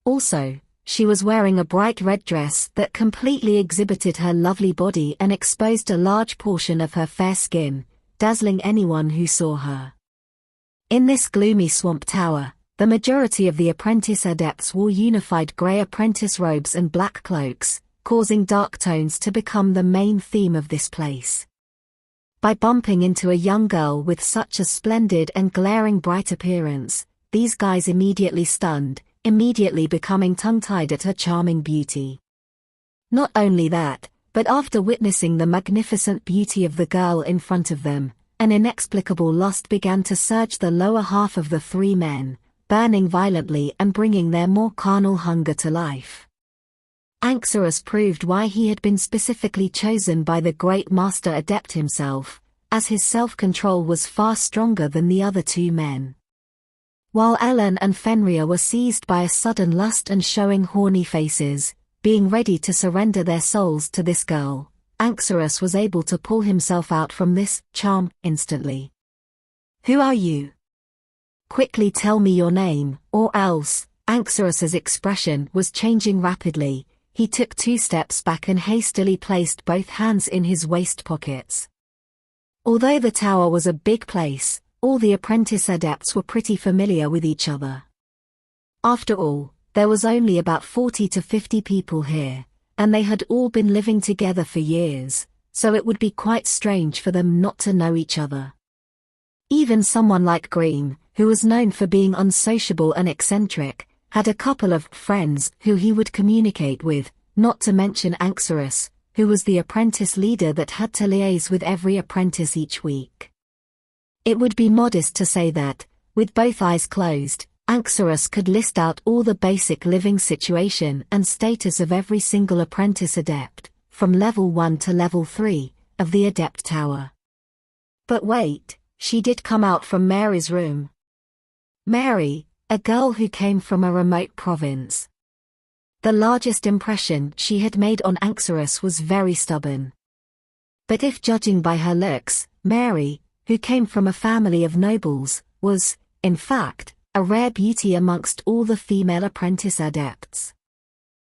S2: Also, she was wearing a bright red dress that completely exhibited her lovely body and exposed a large portion of her fair skin, dazzling anyone who saw her. In this gloomy swamp tower, the majority of the apprentice adepts wore unified grey apprentice robes and black cloaks, causing dark tones to become the main theme of this place. By bumping into a young girl with such a splendid and glaring bright appearance, these guys immediately stunned, immediately becoming tongue-tied at her charming beauty. Not only that, but after witnessing the magnificent beauty of the girl in front of them, an inexplicable lust began to surge the lower half of the 3 men, burning violently and bringing their more carnal hunger to life. Anxurus proved why he had been specifically chosen by the great master adept himself, as his self-control was far stronger than the other 2 men. While Ellen and Fenrir were seized by a sudden lust and showing horny faces, being ready to surrender their souls to this girl, Anxurus was able to pull himself out from this charm instantly. "Who are you? Quickly tell me your name, or else." Anxurus's expression was changing rapidly. He took 2 steps back and hastily placed both hands in his waist pockets. Although the tower was a big place, all the apprentice adepts were pretty familiar with each other. After all, there was only about 40 to 50 people here, and they had all been living together for years, so it would be quite strange for them not to know each other. Even someone like Green, who was known for being unsociable and eccentric, had a couple of friends who he would communicate with, not to mention Anxurus, who was the apprentice leader that had to liaise with every apprentice each week. It would be modest to say that, with both eyes closed, Anxurus could list out all the basic living situation and status of every single apprentice adept, from level 1 to level 3, of the Adept Tower. But wait, she did come out from Mary's room. Mary, a girl who came from a remote province. The largest impression she had made on Anxurus was very stubborn. But if judging by her looks, Mary, who came from a family of nobles, was, in fact, a rare beauty amongst all the female apprentice adepts.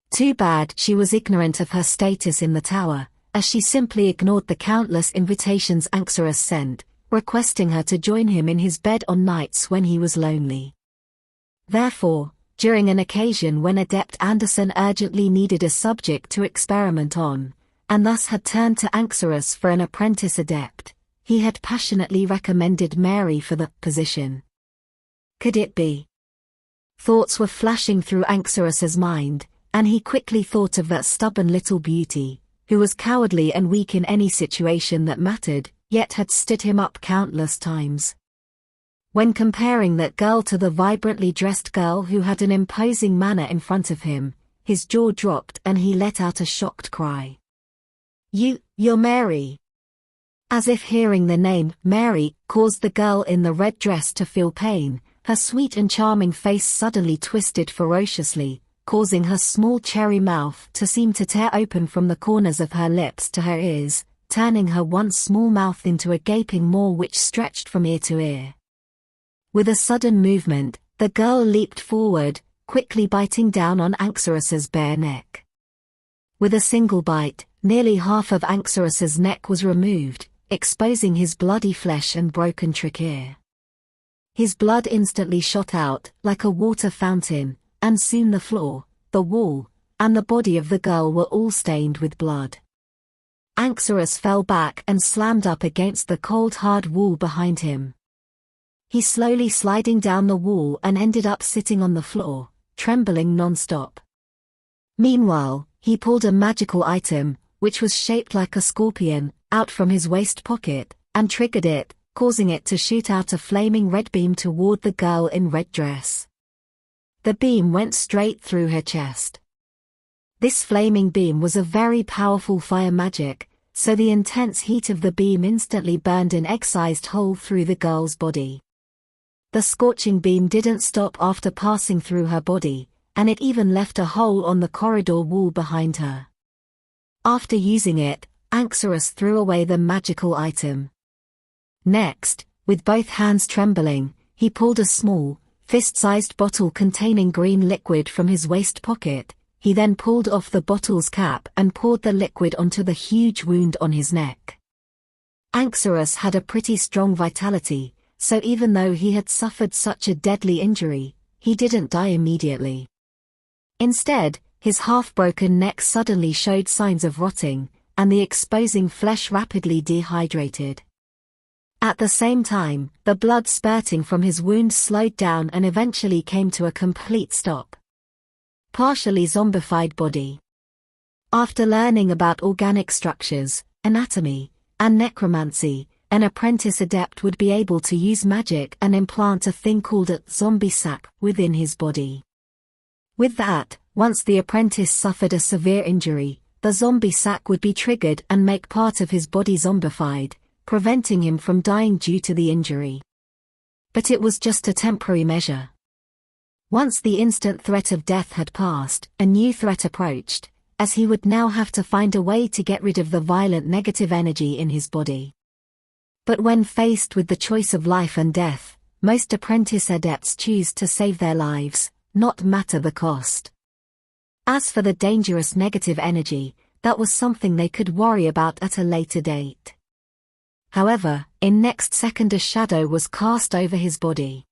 S2: Too bad she was ignorant of her status in the tower, as she simply ignored the countless invitations Anxurus sent, requesting her to join him in his bed on nights when he was lonely. Therefore, during an occasion when Adept Anderson urgently needed a subject to experiment on, and thus had turned to Anxurus for an apprentice adept, he had passionately recommended Mary for the position. Could it be? Thoughts were flashing through Anxurus's mind, and he quickly thought of that stubborn little beauty, who was cowardly and weak in any situation that mattered, yet had stood him up countless times. When comparing that girl to the vibrantly dressed girl who had an imposing manner in front of him, his jaw dropped and he let out a shocked cry. You're Mary." As if hearing the name, Mary, caused the girl in the red dress to feel pain, her sweet and charming face suddenly twisted ferociously, causing her small cherry mouth to seem to tear open from the corners of her lips to her ears, turning her once small mouth into a gaping maw which stretched from ear to ear. With a sudden movement, the girl leaped forward, quickly biting down on Anxurus's bare neck. With a single bite, nearly half of Anxurus's neck was removed, exposing his bloody flesh and broken trachea. His blood instantly shot out, like a water fountain, and soon the floor, the wall, and the body of the girl were all stained with blood. Anxurus fell back and slammed up against the cold hard wall behind him. He slowly sliding down the wall and ended up sitting on the floor, trembling non-stop. Meanwhile, he pulled a magical item, which was shaped like a scorpion, out from his waist pocket, and triggered it, causing it to shoot out a flaming red beam toward the girl in red dress. The beam went straight through her chest. This flaming beam was a very powerful fire magic, so the intense heat of the beam instantly burned an egg-sized hole through the girl's body. The scorching beam didn't stop after passing through her body, and it even left a hole on the corridor wall behind her. After using it, Anxurus threw away the magical item. Next, with both hands trembling, he pulled a small, fist-sized bottle containing green liquid from his waist pocket. He then pulled off the bottle's cap and poured the liquid onto the huge wound on his neck. Anxurus had a pretty strong vitality, so even though he had suffered such a deadly injury, he didn't die immediately. Instead, his half-broken neck suddenly showed signs of rotting, and the exposing flesh rapidly dehydrated. At the same time, the blood spurting from his wound slowed down and eventually came to a complete stop. Partially zombified body. After learning about organic structures, anatomy, and necromancy, an apprentice adept would be able to use magic and implant a thing called a zombie sac within his body. With that, once the apprentice suffered a severe injury, the zombie sac would be triggered and make part of his body zombified, preventing him from dying due to the injury. But it was just a temporary measure. Once the instant threat of death had passed, a new threat approached, as he would now have to find a way to get rid of the violent negative energy in his body. But when faced with the choice of life and death, most apprentice adepts choose to save their lives, not matter the cost. As for the dangerous negative energy, that was something they could worry about at a later date. However, in next second a shadow was cast over his body.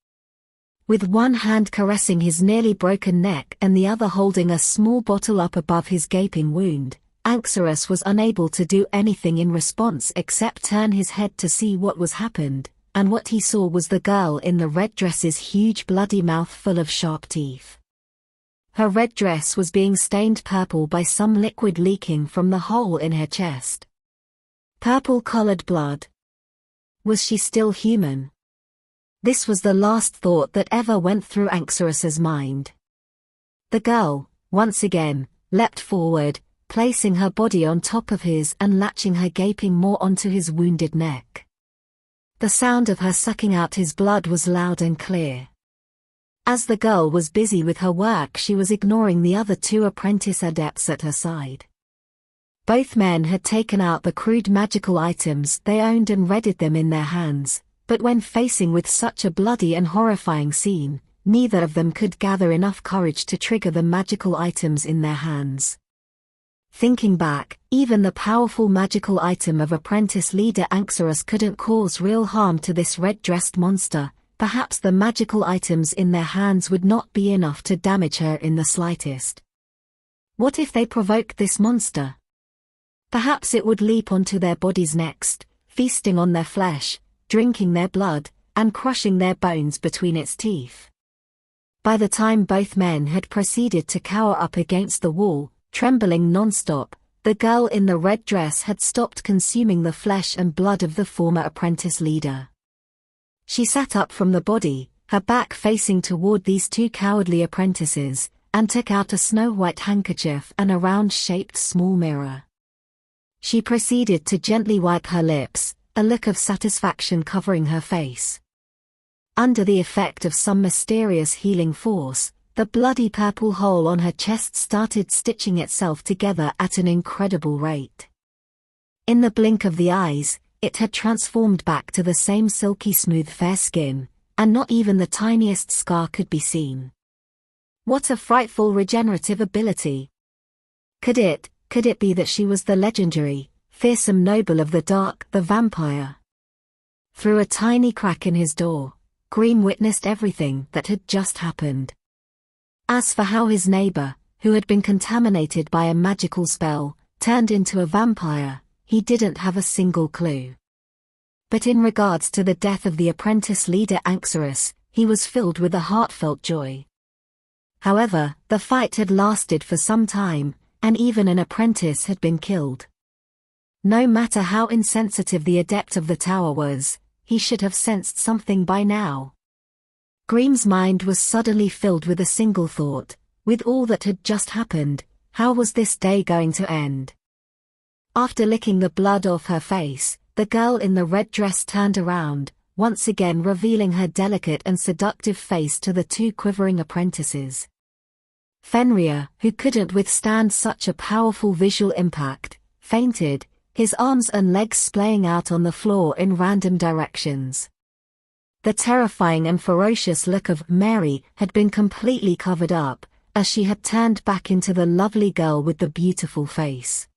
S2: With one hand caressing his nearly broken neck and the other holding a small bottle up above his gaping wound, Anxurus was unable to do anything in response except turn his head to see what was happened, and what he saw was the girl in the red dress's huge bloody mouth full of sharp teeth. Her red dress was being stained purple by some liquid leaking from the hole in her chest. Purple-colored blood. Was she still human? This was the last thought that ever went through Anxurus's mind. The girl, once again, leapt forward, placing her body on top of his and latching her gaping maw onto his wounded neck. The sound of her sucking out his blood was loud and clear. As the girl was busy with her work, she was ignoring the other two apprentice adepts at her side. Both men had taken out the crude magical items they owned and readied them in their hands, but when facing with such a bloody and horrifying scene, neither of them could gather enough courage to trigger the magical items in their hands. Thinking back, even the powerful magical item of apprentice leader Anxorus couldn't cause real harm to this red-dressed monster. Perhaps the magical items in their hands would not be enough to damage her in the slightest. What if they provoked this monster? Perhaps it would leap onto their bodies next, feasting on their flesh, drinking their blood, and crushing their bones between its teeth. By the time both men had proceeded to cower up against the wall, trembling non-stop, the girl in the red dress had stopped consuming the flesh and blood of the former apprentice leader. She sat up from the body, her back facing toward these two cowardly apprentices, and took out a snow-white handkerchief and a round-shaped small mirror. She proceeded to gently wipe her lips, a look of satisfaction covering her face. Under the effect of some mysterious healing force, the bloody purple hole on her chest started stitching itself together at an incredible rate. In the blink of the eyes, it had transformed back to the same silky smooth fair skin, and not even the tiniest scar could be seen. What a frightful regenerative ability! Could it be that she was the legendary, fearsome noble of the dark, the vampire? Through a tiny crack in his door, Greem witnessed everything that had just happened. As for how his neighbor, who had been contaminated by a magical spell, turned into a vampire, he didn't have a single clue. But in regards to the death of the apprentice leader Anxorus, he was filled with a heartfelt joy. However, the fight had lasted for some time, and even an apprentice had been killed. No matter how insensitive the adept of the tower was, he should have sensed something by now. Greem's mind was suddenly filled with a single thought: with all that had just happened, how was this day going to end? After licking the blood off her face, the girl in the red dress turned around, once again revealing her delicate and seductive face to the two quivering apprentices. Fenrir, who couldn't withstand such a powerful visual impact, fainted, his arms and legs splaying out on the floor in random directions. The terrifying and ferocious look of Mary had been completely covered up, as she had turned back into the lovely girl with the beautiful face.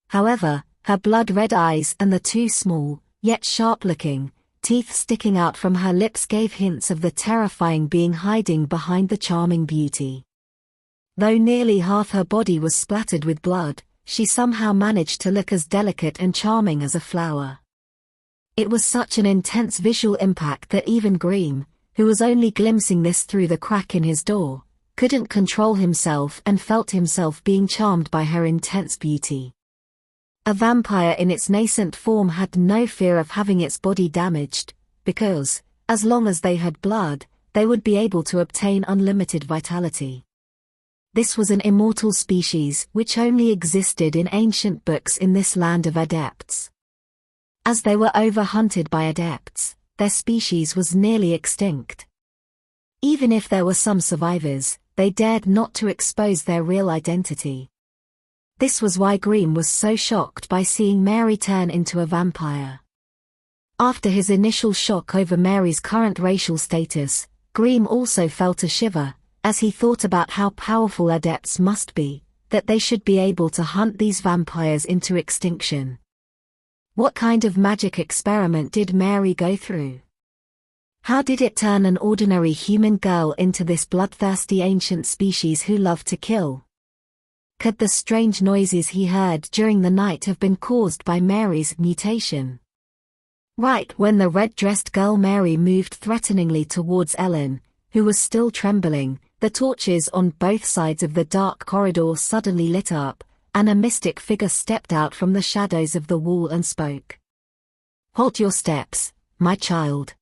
S2: However, her blood-red eyes and the two small, yet sharp-looking, teeth sticking out from her lips gave hints of the terrifying being hiding behind the charming beauty. Though nearly half her body was splattered with blood, she somehow managed to look as delicate and charming as a flower. It was such an intense visual impact that even Greem, who was only glimpsing this through the crack in his door, couldn't control himself and felt himself being charmed by her intense beauty. A vampire in its nascent form had no fear of having its body damaged, because, as long as they had blood, they would be able to obtain unlimited vitality. This was an immortal species which only existed in ancient books in this land of adepts. As they were overhunted by adepts, their species was nearly extinct. Even if there were some survivors, they dared not to expose their real identity. This was why Greem was so shocked by seeing Mary turn into a vampire. After his initial shock over Mary's current racial status, Greem also felt a shiver, as he thought about how powerful adepts must be, that they should be able to hunt these vampires into extinction. What kind of magic experiment did Mary go through? How did it turn an ordinary human girl into this bloodthirsty ancient species who loved to kill? Could the strange noises he heard during the night have been caused by Mary's mutation? Right when the red-dressed girl Mary moved threateningly towards Ellen, who was still trembling, the torches on both sides of the dark corridor suddenly lit up, and a mystic figure stepped out from the shadows of the wall and spoke. "Halt your steps, my child.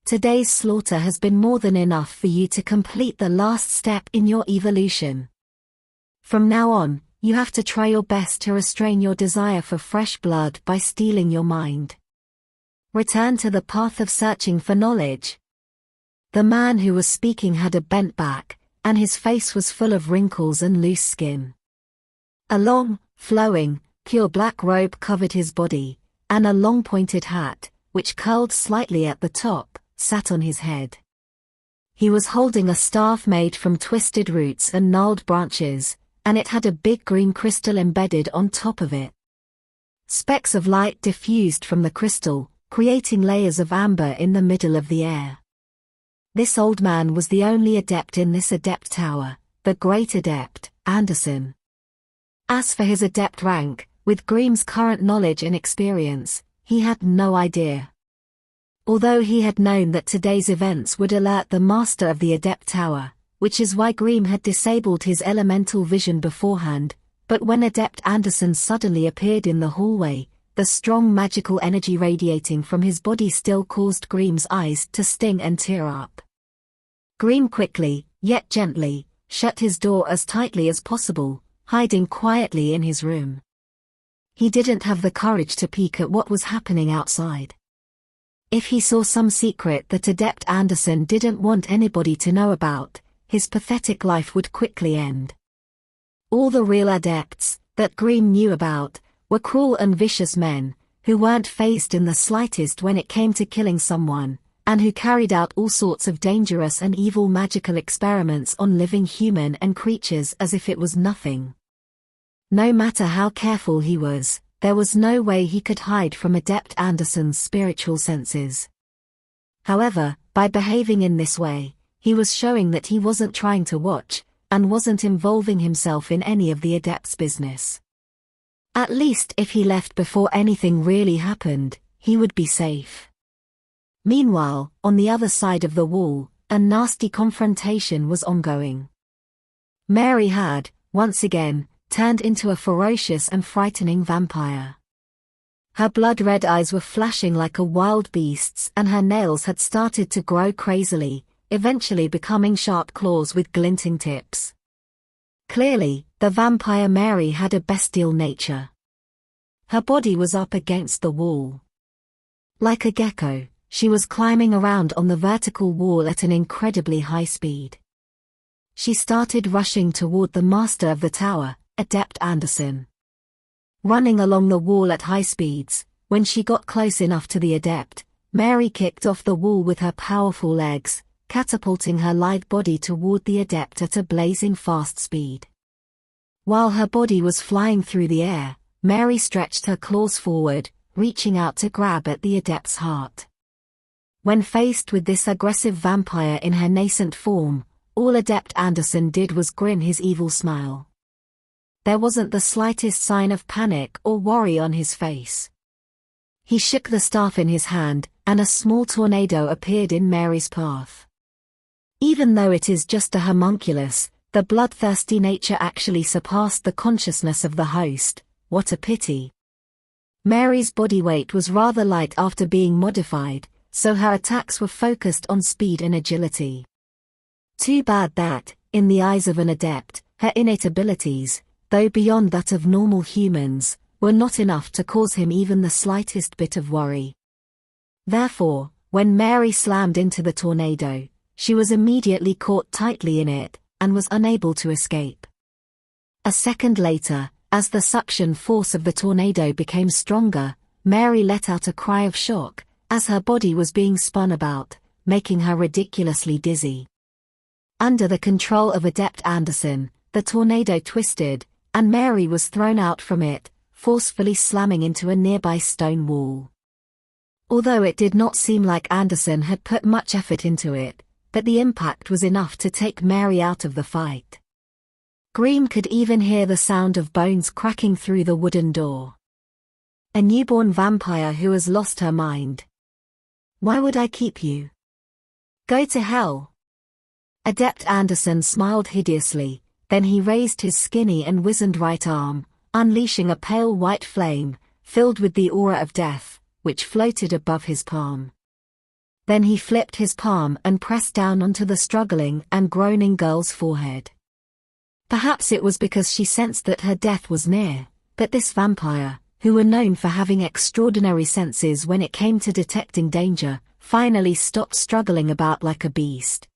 S2: Today's slaughter has been more than enough for you to complete the last step in your evolution. From now on, you have to try your best to restrain your desire for fresh blood by stealing your mind. Return to the path of searching for knowledge." The man who was speaking had a bent back, and his face was full of wrinkles and loose skin. A long, flowing, pure black robe covered his body, and a long pointed hat, which curled slightly at the top, sat on his head. He was holding a staff made from twisted roots and gnarled branches, and it had a big green crystal embedded on top of it. Specks of light diffused from the crystal, creating layers of amber in the middle of the air. This old man was the only adept in this adept tower, the great adept, Anderson. As for his adept rank, with Grimm's current knowledge and experience, he had no idea. Although he had known that today's events would alert the master of the adept tower, which is why Grimm had disabled his elemental vision beforehand, but when Adept Anderson suddenly appeared in the hallway, the strong magical energy radiating from his body still caused Grimm's eyes to sting and tear up. Grimm quickly, yet gently, shut his door as tightly as possible, hiding quietly in his room. He didn't have the courage to peek at what was happening outside. If he saw some secret that Adept Anderson didn't want anybody to know about, his pathetic life would quickly end. All the real adepts, that Grimm knew about, were cruel and vicious men, who weren't fazed in the slightest when it came to killing someone, and who carried out all sorts of dangerous and evil magical experiments on living human and creatures as if it was nothing. No matter how careful he was, there was no way he could hide from Adept Anderson's spiritual senses. However, by behaving in this way, he was showing that he wasn't trying to watch, and wasn't involving himself in any of the Adepts' business. At least if he left before anything really happened, he would be safe. Meanwhile, on the other side of the wall, a nasty confrontation was ongoing. Mary had, once again, turned into a ferocious and frightening vampire. Her blood-red eyes were flashing like a wild beast's, and her nails had started to grow crazily, eventually becoming sharp claws with glinting tips. Clearly, the vampire Mary had a bestial nature. Her body was up against the wall. Like a gecko, she was climbing around on the vertical wall at an incredibly high speed. She started rushing toward the master of the tower, Adept Anderson. Running along the wall at high speeds, when she got close enough to the adept, Mary kicked off the wall with her powerful legs, catapulting her lithe body toward the adept at a blazing fast speed. While her body was flying through the air, Mary stretched her claws forward, reaching out to grab at the adept's heart. When faced with this aggressive vampire in her nascent form, all Adept Anderson did was grin his evil smile. There wasn't the slightest sign of panic or worry on his face. He shook the staff in his hand, and a small tornado appeared in Mary's path. Even though it is just a homunculus, the bloodthirsty nature actually surpassed the consciousness of the host. What a pity. Mary's body weight was rather light after being modified, so her attacks were focused on speed and agility. Too bad that, in the eyes of an adept, her innate abilities, though beyond that of normal humans, were not enough to cause him even the slightest bit of worry. Therefore, when Mary slammed into the tornado, she was immediately caught tightly in it, and was unable to escape. A second later, as the suction force of the tornado became stronger, Mary let out a cry of shock, as her body was being spun about, making her ridiculously dizzy. Under the control of Adept Anderson, the tornado twisted, and Mary was thrown out from it, forcefully slamming into a nearby stone wall. Although it did not seem like Anderson had put much effort into it, but the impact was enough to take Mary out of the fight. Grimm could even hear the sound of bones cracking through the wooden door. A newborn vampire who has lost her mind. Why would I keep you? Go to hell. Adept Anderson smiled hideously, then he raised his skinny and wizened right arm, unleashing a pale white flame, filled with the aura of death, which floated above his palm. Then he flipped his palm and pressed down onto the struggling and groaning girl's forehead. Perhaps it was because she sensed that her death was near, but this vampire, who were known for having extraordinary senses when it came to detecting danger, finally stopped struggling about like a beast.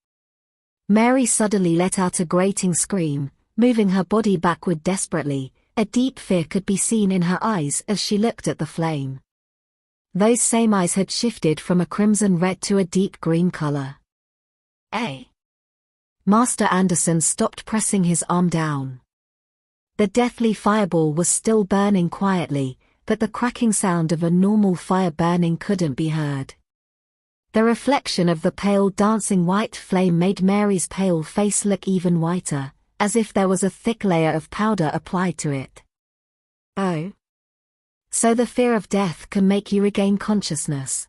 S2: Mary suddenly let out a grating scream, moving her body backward desperately. A deep fear could be seen in her eyes as she looked at the flame. Those same eyes had shifted from a crimson red to a deep green color. Master Anderson stopped pressing his arm down. The deathly fireball was still burning quietly, but the cracking sound of a normal fire burning couldn't be heard. The reflection of the pale dancing white flame made Mary's pale face look even whiter, as if there was a thick layer of powder applied to it. Oh. So the fear of death can make you regain consciousness.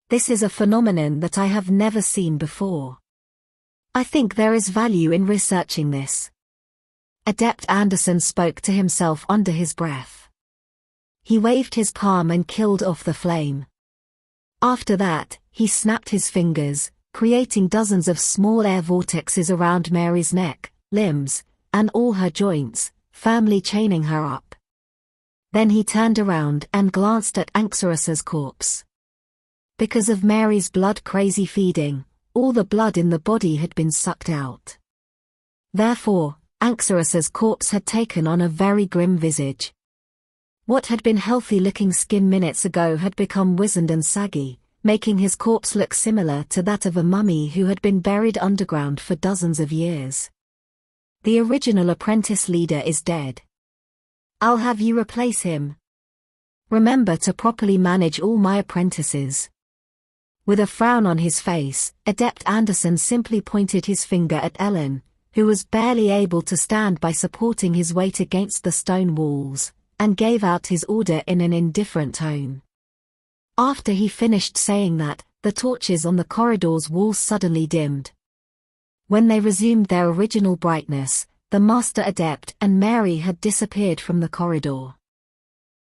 S2: This is a phenomenon that I have never seen before. I think there is value in researching this. Adept Anderson spoke to himself under his breath. He waved his palm and killed off the flame. After that, he snapped his fingers, creating dozens of small air vortexes around Mary's neck, limbs, and all her joints, firmly chaining her up. Then he turned around and glanced at Anxorus's corpse. Because of Mary's blood-crazy feeding, all the blood in the body had been sucked out. Therefore, Anxorus's corpse had taken on a very grim visage. What had been healthy-looking skin minutes ago had become wizened and saggy, making his corpse look similar to that of a mummy who had been buried underground for dozens of years. The original apprentice leader is dead. I'll have you replace him. Remember to properly manage all my apprentices. With a frown on his face, Adept Anderson simply pointed his finger at Ellen, who was barely able to stand by supporting his weight against the stone walls, and gave out his order in an indifferent tone. After he finished saying that, the torches on the corridor's walls suddenly dimmed. When they resumed their original brightness, the Master Adept and Mary had disappeared from the corridor.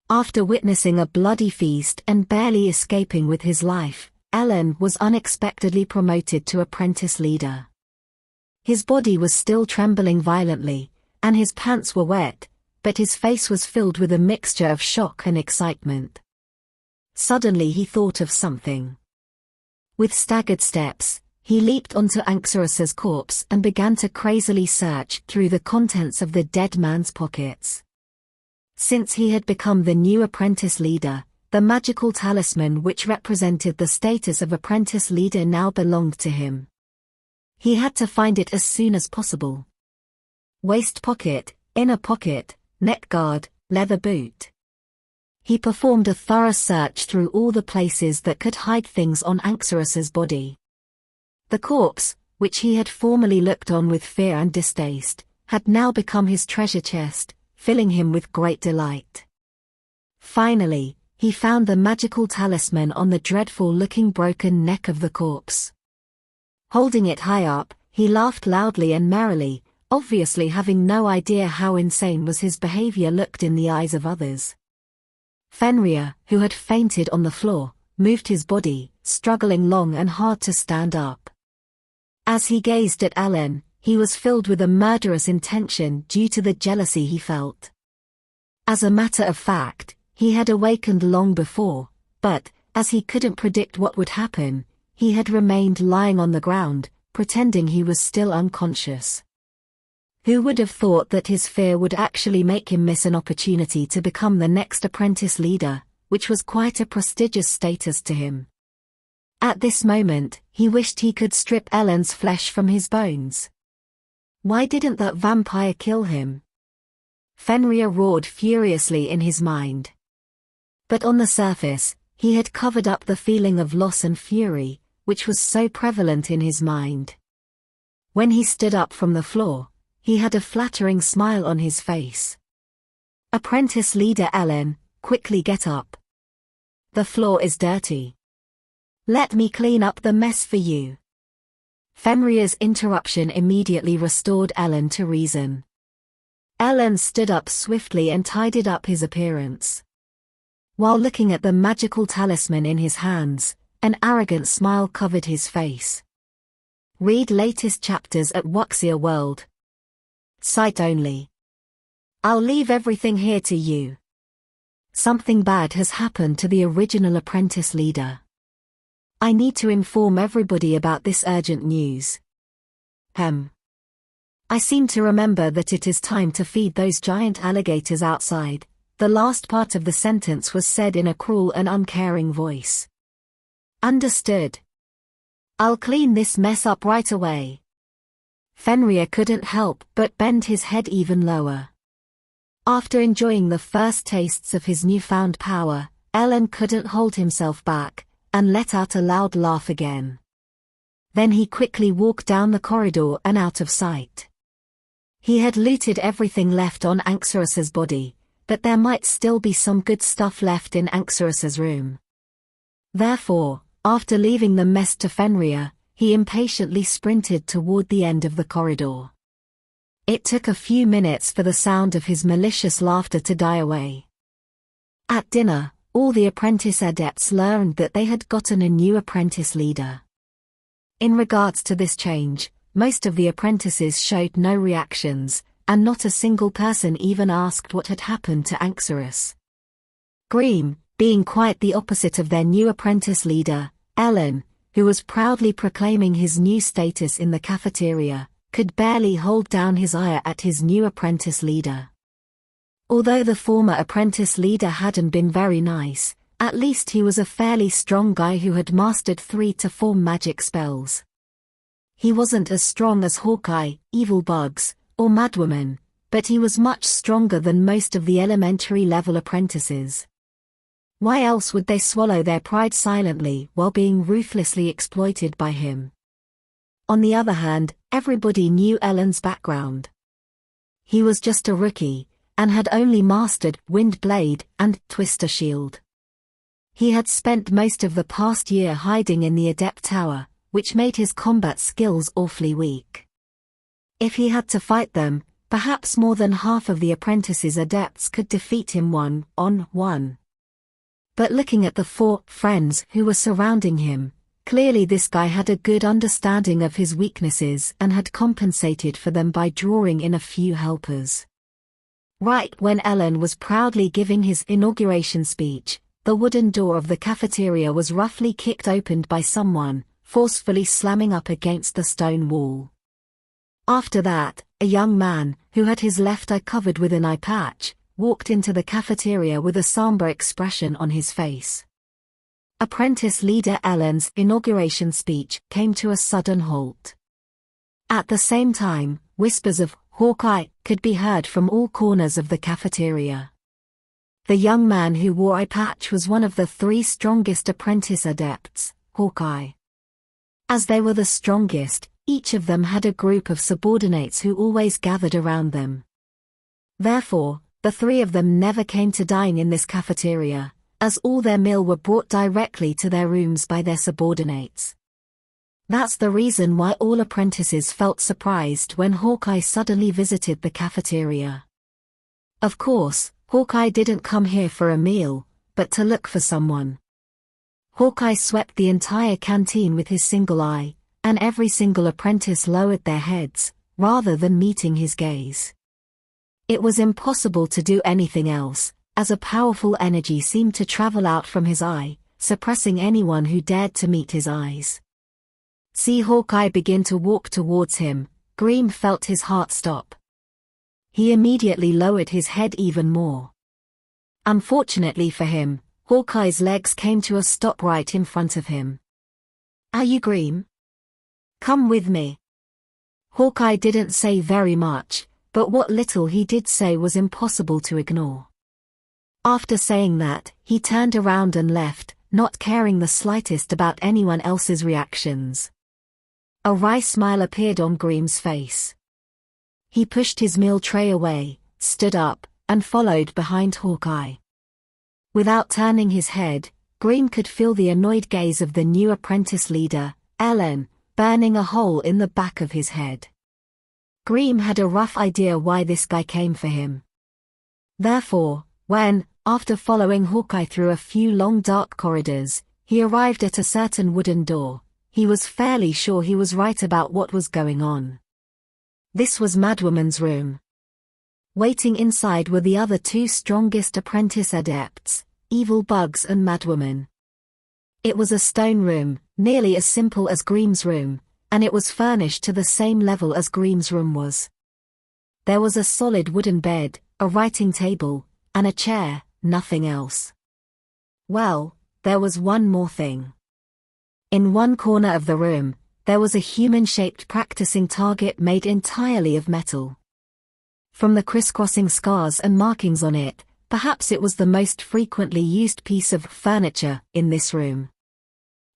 S2: After witnessing a bloody feast and barely escaping with his life, Ellen was unexpectedly promoted to apprentice leader. His body was still trembling violently, and his pants were wet, but his face was filled with a mixture of shock and excitement. Suddenly he thought of something. With staggered steps, he leaped onto Anxorus's corpse and began to crazily search through the contents of the dead man's pockets. Since he had become the new apprentice leader, the magical talisman which represented the status of apprentice leader now belonged to him. He had to find it as soon as possible. Waist pocket, inner pocket, neck guard, leather boot. He performed a thorough search through all the places that could hide things on Anxorus's body. The corpse, which he had formerly looked on with fear and distaste, had now become his treasure chest, filling him with great delight. Finally, he found the magical talisman on the dreadful-looking broken neck of the corpse. Holding it high up, he laughed loudly and merrily, obviously having no idea how insane was his behavior looked in the eyes of others. Fenrir, who had fainted on the floor, moved his body, struggling long and hard to stand up. As he gazed at Ellen, he was filled with a murderous intention due to the jealousy he felt. As a matter of fact, he had awakened long before, but, as he couldn't predict what would happen, he had remained lying on the ground, pretending he was still unconscious. Who would have thought that his fear would actually make him miss an opportunity to become the next apprentice leader, which was quite a prestigious status to him. At this moment, he wished he could strip Ellen's flesh from his bones. Why didn't that vampire kill him? Fenrir roared furiously in his mind. But on the surface, he had covered up the feeling of loss and fury, which was so prevalent in his mind. When he stood up from the floor, he had a flattering smile on his face. Apprentice leader Ellen, quickly get up. The floor is dirty. Let me clean up the mess for you. Fenrir's interruption immediately restored Ellen to reason. Ellen stood up swiftly and tidied up his appearance. While looking at the magical talisman in his hands, an arrogant smile covered his face. Read latest chapters at Wuxia World. Sight only. I'll leave everything here to you. Something bad has happened to the original apprentice leader. I need to inform everybody about this urgent news. I seem to remember that it is time to feed those giant alligators outside. The last part of the sentence was said in a cruel and uncaring voice. Understood. I'll clean this mess up right away. Fenrir couldn't help but bend his head even lower. After enjoying the first tastes of his newfound power, Ellen couldn't hold himself back, and let out a loud laugh again. Then he quickly walked down the corridor and out of sight. He had looted everything left on Anxurus's body, but there might still be some good stuff left in Anxurus's room. Therefore, after leaving the mess to Fenrir, he impatiently sprinted toward the end of the corridor. It took a few minutes for the sound of his malicious laughter to die away. At dinner, all the apprentice adepts learned that they had gotten a new apprentice leader. In regards to this change, most of the apprentices showed no reactions, and not a single person even asked what had happened to Anxurus. Grimm, being quite the opposite of their new apprentice leader, Ellen, who was proudly proclaiming his new status in the cafeteria, could barely hold down his ire at his new apprentice leader. Although the former apprentice leader hadn't been very nice, at least he was a fairly strong guy who had mastered 3 to 4 magic spells. He wasn't as strong as Hawkeye, Evil Bugs, or Madwoman, but he was much stronger than most of the elementary-level apprentices. Why else would they swallow their pride silently while being ruthlessly exploited by him? On the other hand, everybody knew Ellen's background. He was just a rookie, and had only mastered Wind Blade and Twister Shield. He had spent most of the past year hiding in the Adept Tower, which made his combat skills awfully weak. If he had to fight them, perhaps more than half of the apprentice's adepts could defeat him one-on-one. But looking at the 4 friends who were surrounding him, clearly this guy had a good understanding of his weaknesses and had compensated for them by drawing in a few helpers. Right when Ellen was proudly giving his inauguration speech, the wooden door of the cafeteria was roughly kicked open by someone, forcefully slamming up against the stone wall. After that, a young man, who had his left eye covered with an eye patch, walked into the cafeteria with a somber expression on his face. Apprentice leader Ellen's inauguration speech came to a sudden halt. At the same time, whispers of Hawkeye could be heard from all corners of the cafeteria. The young man who wore eye patch was one of the 3 strongest apprentice adepts, Hawkeye. As they were the strongest, each of them had a group of subordinates who always gathered around them. Therefore, the 3 of them never came to dine in this cafeteria, as all their meal were brought directly to their rooms by their subordinates. That's the reason why all apprentices felt surprised when Hawkeye suddenly visited the cafeteria. Of course, Hawkeye didn't come here for a meal, but to look for someone. Hawkeye swept the entire canteen with his single eye, and every single apprentice lowered their heads, rather than meeting his gaze. It was impossible to do anything else, as a powerful energy seemed to travel out from his eye, suppressing anyone who dared to meet his eyes. See Hawkeye begin to walk towards him, Grimm felt his heart stop. He immediately lowered his head even more. Unfortunately for him, Hawkeye's legs came to a stop right in front of him. "Are you Grimm? Come with me." Hawkeye didn't say very much, but what little he did say was impossible to ignore. After saying that, he turned around and left, not caring the slightest about anyone else's reactions. A wry smile appeared on Grimm's face. He pushed his meal tray away, stood up, and followed behind Hawkeye. Without turning his head, Grimm could feel the annoyed gaze of the new apprentice leader, Ellen, burning a hole in the back of his head. Grimm had a rough idea why this guy came for him. Therefore, when, after following Hawkeye through a few long dark corridors, he arrived at a certain wooden door, he was fairly sure he was right about what was going on. This was Madwoman's room. Waiting inside were the other 2 strongest apprentice adepts, Evil Bugs and Madwoman. It was a stone room, nearly as simple as Grimm's room, and it was furnished to the same level as Grimm's room was. There was a solid wooden bed, a writing table, and a chair, nothing else. Well, there was one more thing. In one corner of the room, there was a human-shaped practicing target made entirely of metal. From the crisscrossing scars and markings on it, perhaps it was the most frequently used piece of furniture in this room.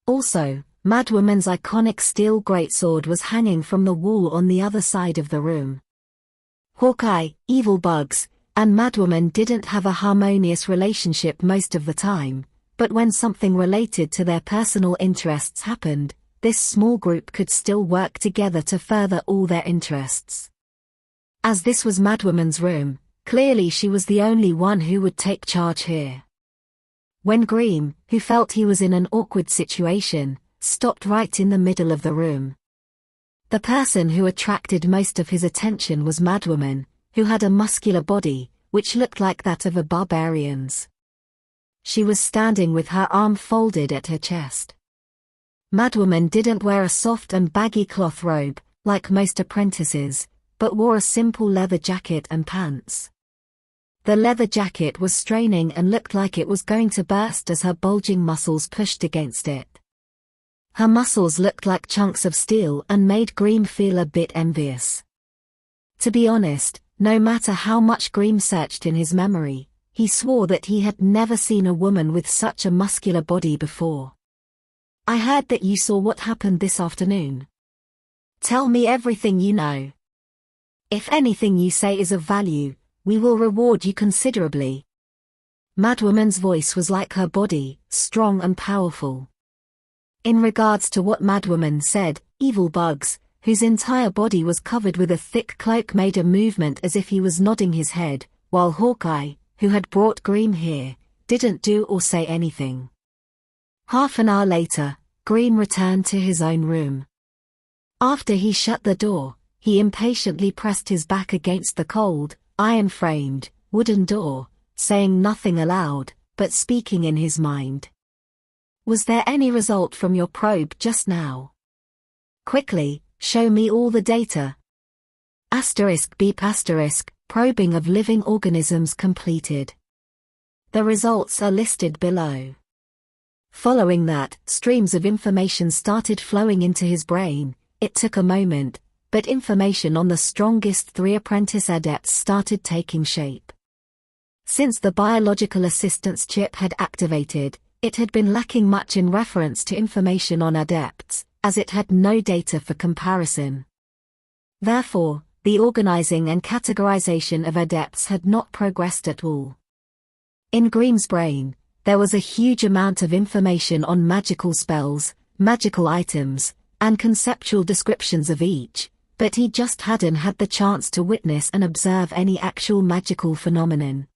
S2: Also, Madwoman's iconic steel greatsword was hanging from the wall on the other side of the room. Hawkeye, evil bugs, and Madwoman didn't have a harmonious relationship most of the time, but when something related to their personal interests happened, this small group could still work together to further all their interests. As this was Madwoman's room, clearly she was the only one who would take charge here. When Grimm, who felt he was in an awkward situation, stopped right in the middle of the room. The person who attracted most of his attention was Madwoman, who had a muscular body, which looked like that of a barbarian's. She was standing with her arm folded at her chest. Madwoman didn't wear a soft and baggy cloth robe, like most apprentices, but wore a simple leather jacket and pants. The leather jacket was straining and looked like it was going to burst as her bulging muscles pushed against it. Her muscles looked like chunks of steel and made Grimm feel a bit envious. To be honest, no matter how much Grimm searched in his memory, he swore that he had never seen a woman with such a muscular body before. "I heard that you saw what happened this afternoon. Tell me everything you know. If anything you say is of value, we will reward you considerably." Madwoman's voice was like her body, strong and powerful. In regards to what Madwoman said, Evil Bugs, whose entire body was covered with a thick cloak, made a movement as if he was nodding his head, while Hawkeye, who had brought Grimm here, didn't do or say anything. Half an hour later, Grimm returned to his own room. After he shut the door, he impatiently pressed his back against the cold, iron-framed, wooden door, saying nothing aloud, but speaking in his mind. "Was there any result from your probe just now? Quickly, show me all the data." *beep*, probing of living organisms completed. The results are listed below. Following that, streams of information started flowing into his brain. It took a moment, but information on the strongest 3 apprentice adepts started taking shape. Since the biological assistance chip had activated, it had been lacking much in reference to information on adepts, as it had no data for comparison. Therefore, the organizing and categorization of adepts had not progressed at all. In Grimm's brain, there was a huge amount of information on magical spells, magical items, and conceptual descriptions of each, but he just hadn't had the chance to witness and observe any actual magical phenomenon.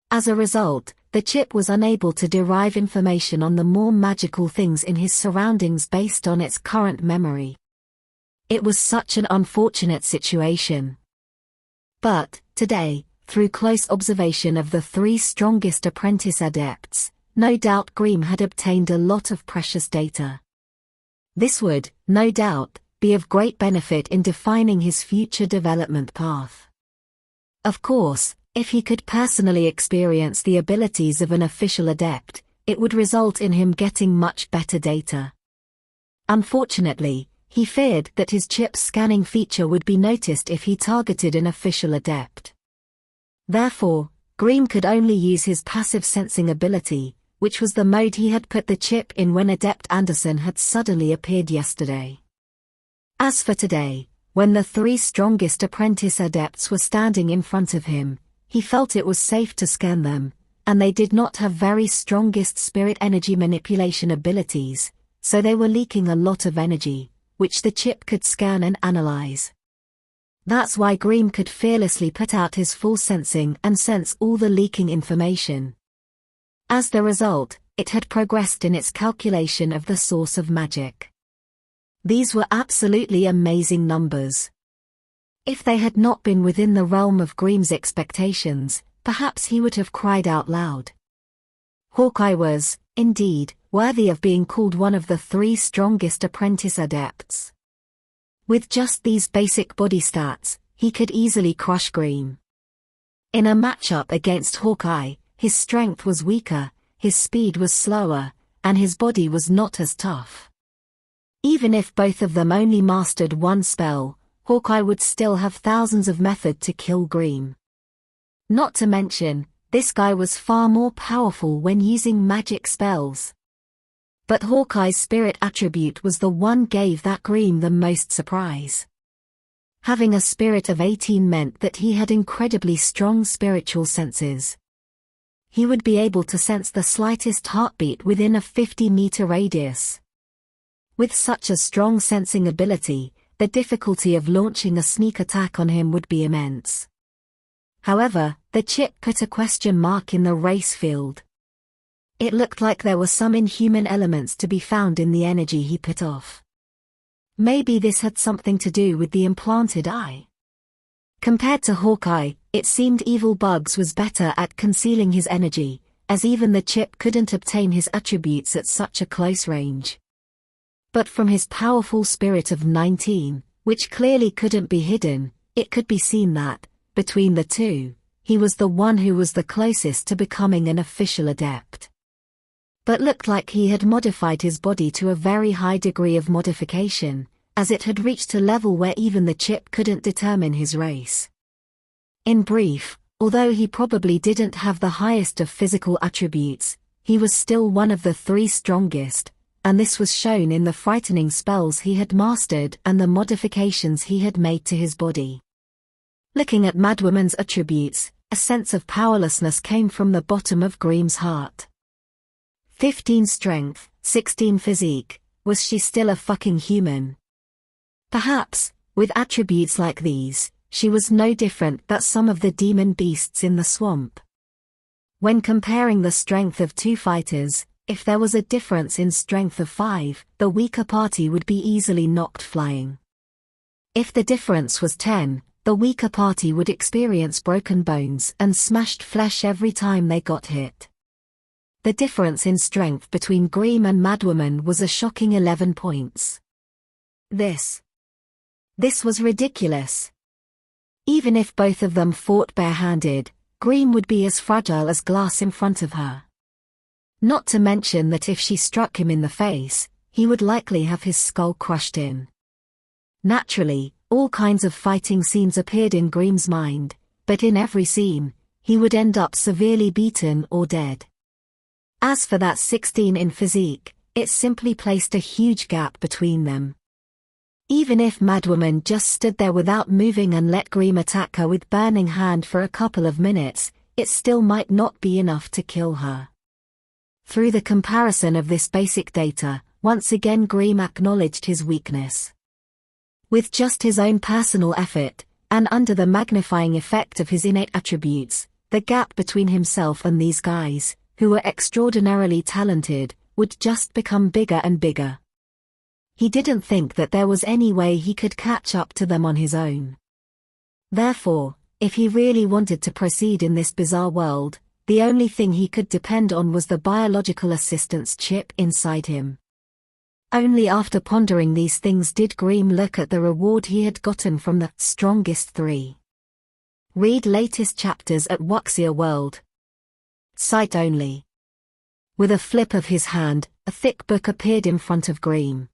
S2: As a result, the chip was unable to derive information on the more magical things in his surroundings based on its current memory. It was such an unfortunate situation. But, today, through close observation of the 3 strongest apprentice adepts, no doubt Grimm had obtained a lot of precious data. This would, no doubt, be of great benefit in defining his future development path. Of course, if he could personally experience the abilities of an official adept, it would result in him getting much better data. Unfortunately, he feared that his chip's scanning feature would be noticed if he targeted an official adept. Therefore, Grimm could only use his passive sensing ability, which was the mode he had put the chip in when Adept Anderson had suddenly appeared yesterday. As for today, when the 3 strongest apprentice adepts were standing in front of him, he felt it was safe to scan them, and they did not have very strongest spirit energy manipulation abilities, so they were leaking a lot of energy, which the chip could scan and analyze. That's why Grimm could fearlessly put out his full sensing and sense all the leaking information. As the result, it had progressed in its calculation of the source of magic. These were absolutely amazing numbers. If they had not been within the realm of Grimm's expectations, perhaps he would have cried out loud. Hawkeye was, indeed, worthy of being called one of the 3 strongest apprentice adepts. With just these basic body stats, he could easily crush Grimm. In a matchup against Hawkeye, his strength was weaker, his speed was slower, and his body was not as tough. Even if both of them only mastered one spell, Hawkeye would still have thousands of methods to kill Grimm. Not to mention, this guy was far more powerful when using magic spells. But Hawkeye's spirit attribute was the one gave that Grimm the most surprise. Having a spirit of 18 meant that he had incredibly strong spiritual senses. He would be able to sense the slightest heartbeat within a 50-meter radius. With such a strong sensing ability, the difficulty of launching a sneak attack on him would be immense. However, the chip put a question mark in the race field. It looked like there were some inhuman elements to be found in the energy he put off. Maybe this had something to do with the implanted eye. Compared to Hawkeye, it seemed Evil Bugs was better at concealing his energy, as even the chip couldn't obtain his attributes at such a close range. But from his powerful spirit of 19, which clearly couldn't be hidden, it could be seen that, between the two, he was the one who was the closest to becoming an official adept. But looked like he had modified his body to a very high degree of modification, as it had reached a level where even the chip couldn't determine his race. In brief, although he probably didn't have the highest of physical attributes, he was still one of the 3 strongest, and this was shown in the frightening spells he had mastered and the modifications he had made to his body. Looking at Madwoman's attributes, a sense of powerlessness came from the bottom of Grimm's heart. 15 strength, 16 physique, was she still a fucking human? Perhaps, with attributes like these, she was no different than some of the demon beasts in the swamp. When comparing the strength of 2 fighters, if there was a difference in strength of 5, the weaker party would be easily knocked flying. If the difference was 10, the weaker party would experience broken bones and smashed flesh every time they got hit. The difference in strength between Grimm and Madwoman was a shocking 11 points. This was ridiculous. Even if both of them fought barehanded, Grimm would be as fragile as glass in front of her. Not to mention that if she struck him in the face, he would likely have his skull crushed in. Naturally, all kinds of fighting scenes appeared in Grimm's mind, but in every scene, he would end up severely beaten or dead. As for that 16 in physique, it simply placed a huge gap between them. Even if Madwoman just stood there without moving and let Grimm attack her with burning hand for a couple of minutes, it still might not be enough to kill her. Through the comparison of this basic data, once again Grimm acknowledged his weakness. With just his own personal effort, and under the magnifying effect of his innate attributes, the gap between himself and these guys, who were extraordinarily talented, would just become bigger and bigger. He didn't think that there was any way he could catch up to them on his own. Therefore, if he really wanted to proceed in this bizarre world, the only thing he could depend on was the biological assistance chip inside him. Only after pondering these things did Grimm look at the reward he had gotten from the strongest 3. Read latest chapters at Wuxia World. Sight only. With a flip of his hand, a thick book appeared in front of Grimm.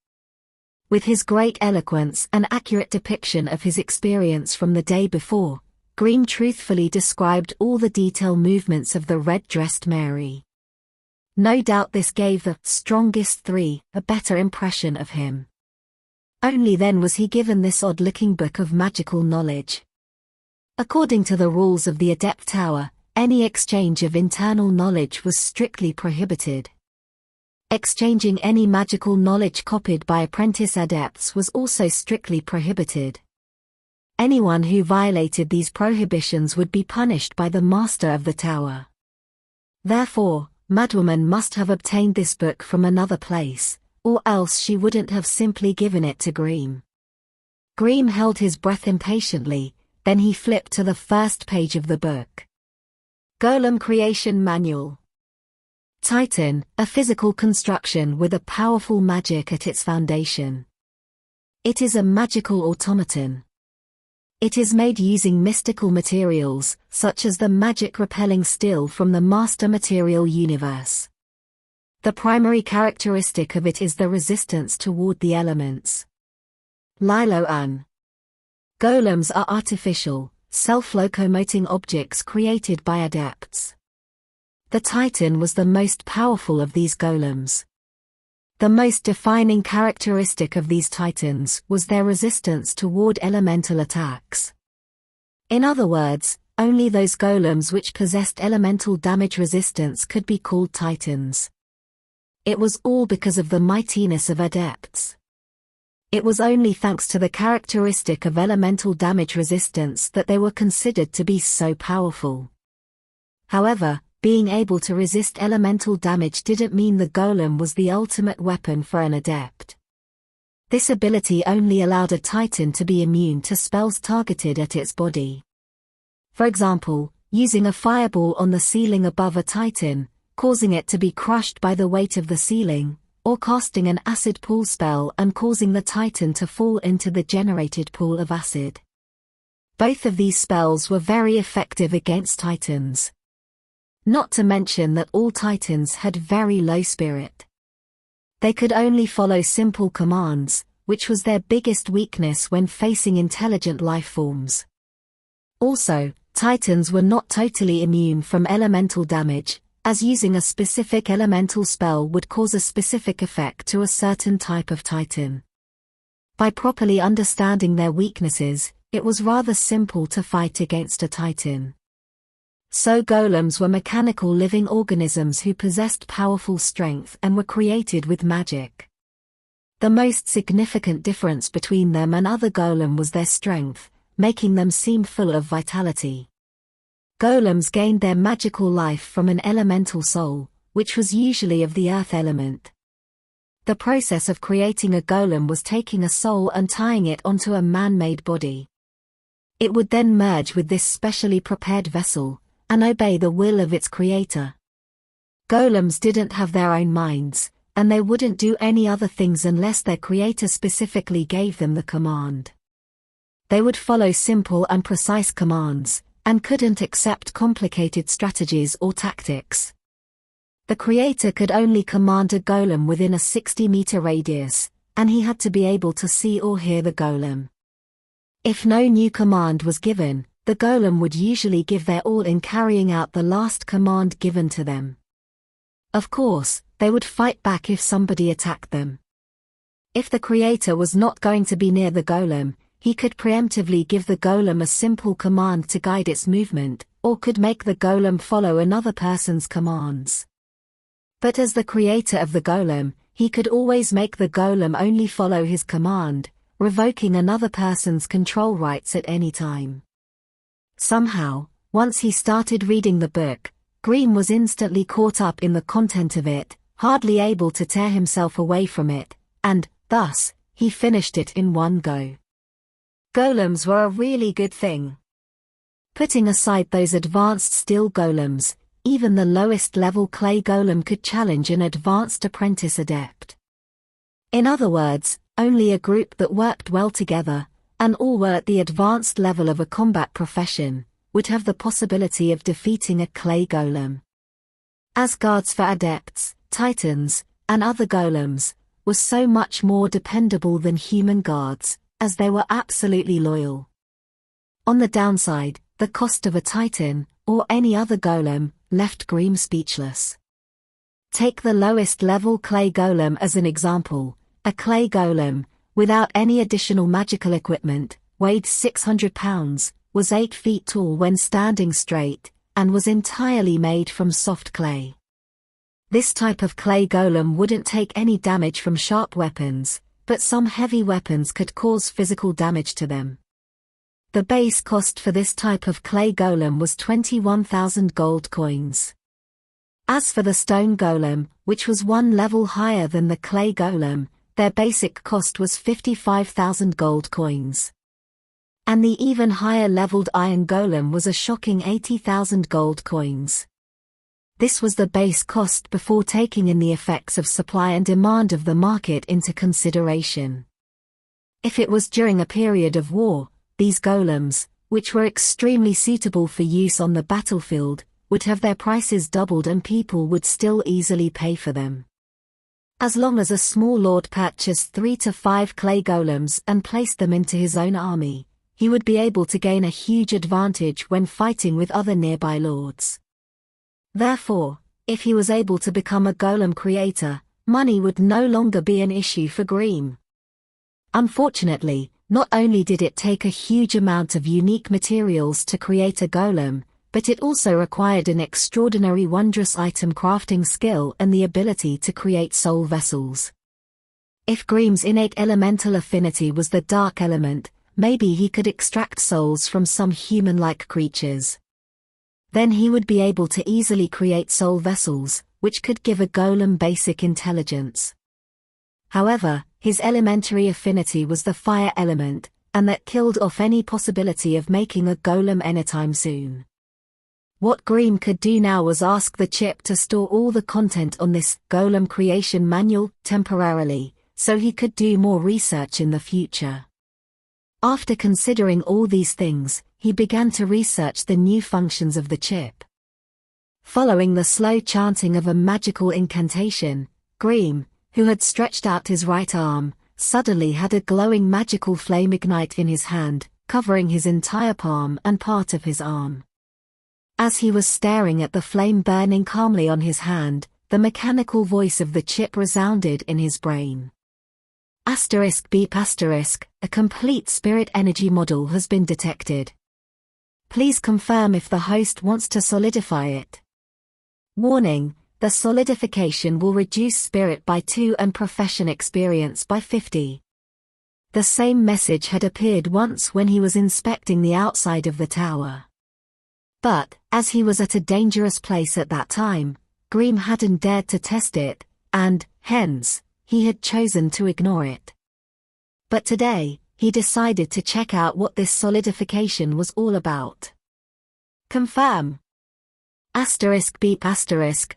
S2: With his great eloquence and accurate depiction of his experience from the day before, Grimm truthfully described all the detailed movements of the red-dressed Mary. No doubt this gave the strongest 3 a better impression of him. Only then was he given this odd-looking book of magical knowledge. According to the rules of the Adept Tower, any exchange of internal knowledge was strictly prohibited. Exchanging any magical knowledge copied by apprentice adepts was also strictly prohibited. Anyone who violated these prohibitions would be punished by the master of the tower. Therefore, Madwoman must have obtained this book from another place, or else she wouldn't have simply given it to Grimm. Grimm held his breath impatiently, then he flipped to the first page of the book. Golem Creation Manual. Titan, a physical construction with a powerful magic at its foundation. It is a magical automaton. It is made using mystical materials, such as the magic-repelling steel from the master material universe. The primary characteristic of it is the resistance toward the elements. Lilo-an. Golems are artificial, self-locomoting objects created by adepts. The Titan was the most powerful of these golems. The most defining characteristic of these Titans was their resistance toward elemental attacks. In other words, only those golems which possessed elemental damage resistance could be called Titans. It was all because of the mightiness of adepts. It was only thanks to the characteristic of elemental damage resistance that they were considered to be so powerful. However, being able to resist elemental damage didn't mean the golem was the ultimate weapon for an adept. This ability only allowed a Titan to be immune to spells targeted at its body. For example, using a fireball on the ceiling above a Titan, causing it to be crushed by the weight of the ceiling, or casting an acid pool spell and causing the Titan to fall into the generated pool of acid. Both of these spells were very effective against Titans. Not to mention that all Titans had very low spirit. They could only follow simple commands, which was their biggest weakness when facing intelligent life forms. Also, Titans were not totally immune from elemental damage, as using a specific elemental spell would cause a specific effect to a certain type of Titan. By properly understanding their weaknesses, it was rather simple to fight against a Titan. So golems were mechanical living organisms who possessed powerful strength and were created with magic. The most significant difference between them and other golem was their strength, making them seem full of vitality. Golems gained their magical life from an elemental soul, which was usually of the earth element. The process of creating a golem was taking a soul and tying it onto a man-made body. It would then merge with this specially prepared vessel, and obey the will of its creator. Golems didn't have their own minds, and they wouldn't do any other things unless their creator specifically gave them the command. They would follow simple and precise commands, and couldn't accept complicated strategies or tactics. The creator could only command a golem within a 60-meter radius, and he had to be able to see or hear the golem. If no new command was given, the golem would usually give their all in carrying out the last command given to them. Of course, they would fight back if somebody attacked them. If the creator was not going to be near the golem, he could preemptively give the golem a simple command to guide its movement, or could make the golem follow another person's commands. But as the creator of the golem, he could always make the golem only follow his command, revoking another person's control rights at any time. Somehow, once he started reading the book, Grimm was instantly caught up in the content of it, hardly able to tear himself away from it, and, thus, he finished it in one go. Golems were a really good thing. Putting aside those advanced steel golems, even the lowest level clay golem could challenge an advanced apprentice adept. In other words, only a group that worked well together, and all were at the advanced level of a combat profession, would have the possibility of defeating a clay golem. As guards for adepts, Titans, and other golems, were so much more dependable than human guards, as they were absolutely loyal. On the downside, the cost of a Titan, or any other golem, left Grimm speechless. Take the lowest level clay golem as an example. A clay golem, without any additional magical equipment, weighed 600 pounds, was 8 feet tall when standing straight, and was entirely made from soft clay. This type of clay golem wouldn't take any damage from sharp weapons, but some heavy weapons could cause physical damage to them. The base cost for this type of clay golem was 21,000 gold coins. As for the stone golem, which was one level higher than the clay golem, their basic cost was 55,000 gold coins. And the even higher leveled iron golem was a shocking 80,000 gold coins. This was the base cost before taking in the effects of supply and demand of the market into consideration. If it was during a period of war, these golems, which were extremely suitable for use on the battlefield, would have their prices doubled and people would still easily pay for them. As long as a small lord purchased 3 to 5 clay golems and placed them into his own army, he would be able to gain a huge advantage when fighting with other nearby lords. Therefore, if he was able to become a golem creator, money would no longer be an issue for Grimm. Unfortunately, not only did it take a huge amount of unique materials to create a golem, but it also required an extraordinary wondrous item crafting skill and the ability to create soul vessels. If Grimm's innate elemental affinity was the dark element, maybe he could extract souls from some human-like creatures. Then he would be able to easily create soul vessels, which could give a golem basic intelligence. However, his elementary affinity was the fire element, and that killed off any possibility of making a golem anytime soon. What Grimm could do now was ask the chip to store all the content on this golem creation manual temporarily, so he could do more research in the future. After considering all these things, he began to research the new functions of the chip. Following the slow chanting of a magical incantation, Grimm, who had stretched out his right arm, suddenly had a glowing magical flame ignite in his hand, covering his entire palm and part of his arm. As he was staring at the flame burning calmly on his hand, the mechanical voice of the chip resounded in his brain. Beep a complete spirit energy model has been detected. Please confirm if the host wants to solidify it. Warning, the solidification will reduce spirit by 2 and profession experience by 50. The same message had appeared once when he was inspecting the outside of the tower. But, as he was at a dangerous place at that time, Grimm hadn't dared to test it, and, hence, he had chosen to ignore it. But today, he decided to check out what this solidification was all about. Confirm. Beep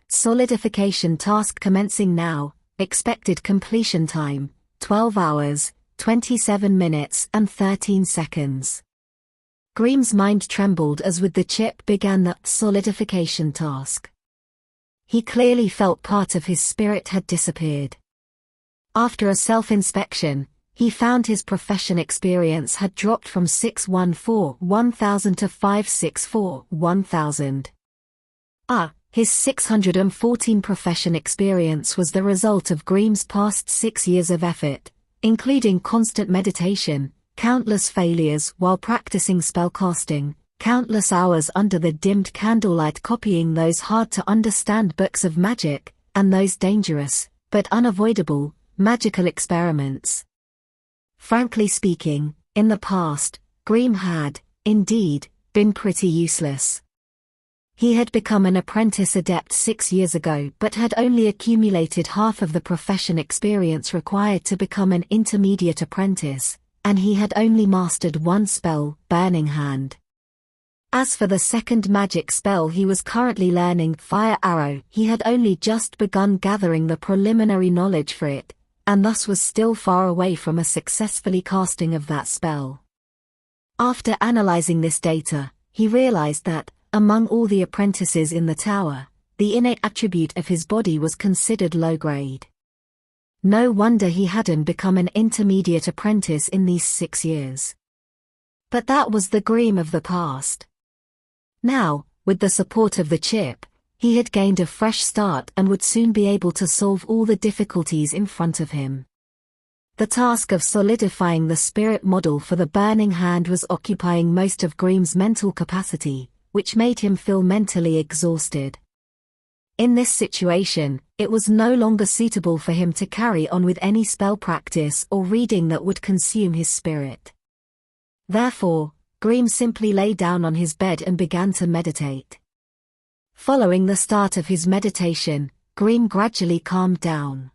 S2: solidification task commencing now, expected completion time, 12 hours, 27 minutes and 13 seconds. Grimm's mind trembled as with the chip began the solidification task. He clearly felt part of his spirit had disappeared. After a self-inspection, he found his profession experience had dropped from 614,000 to 564,000. His 614 profession experience was the result of Grimm's past 6 years of effort, including constant meditation, countless failures while practicing spellcasting, countless hours under the dimmed candlelight copying those hard-to-understand books of magic, and those dangerous, but unavoidable, magical experiments. Frankly speaking, in the past, Grimm had, indeed, been pretty useless. He had become an apprentice adept 6 years ago but had only accumulated half of the profession experience required to become an intermediate apprentice, and he had only mastered one spell, Burning Hand. As for the second magic spell he was currently learning, Fire Arrow, he had only just begun gathering the preliminary knowledge for it, and thus was still far away from a successfully casting of that spell. After analyzing this data, he realized that, among all the apprentices in the tower, the innate attribute of his body was considered low grade. No wonder he hadn't become an intermediate apprentice in these 6 years. But that was the Grimm of the past. Now, with the support of the chip, he had gained a fresh start and would soon be able to solve all the difficulties in front of him. The task of solidifying the spirit model for the Burning Hand was occupying most of Grimm's mental capacity, which made him feel mentally exhausted. In this situation, it was no longer suitable for him to carry on with any spell practice or reading that would consume his spirit. Therefore, Grimm simply lay down on his bed and began to meditate. Following the start of his meditation, Grimm gradually calmed down.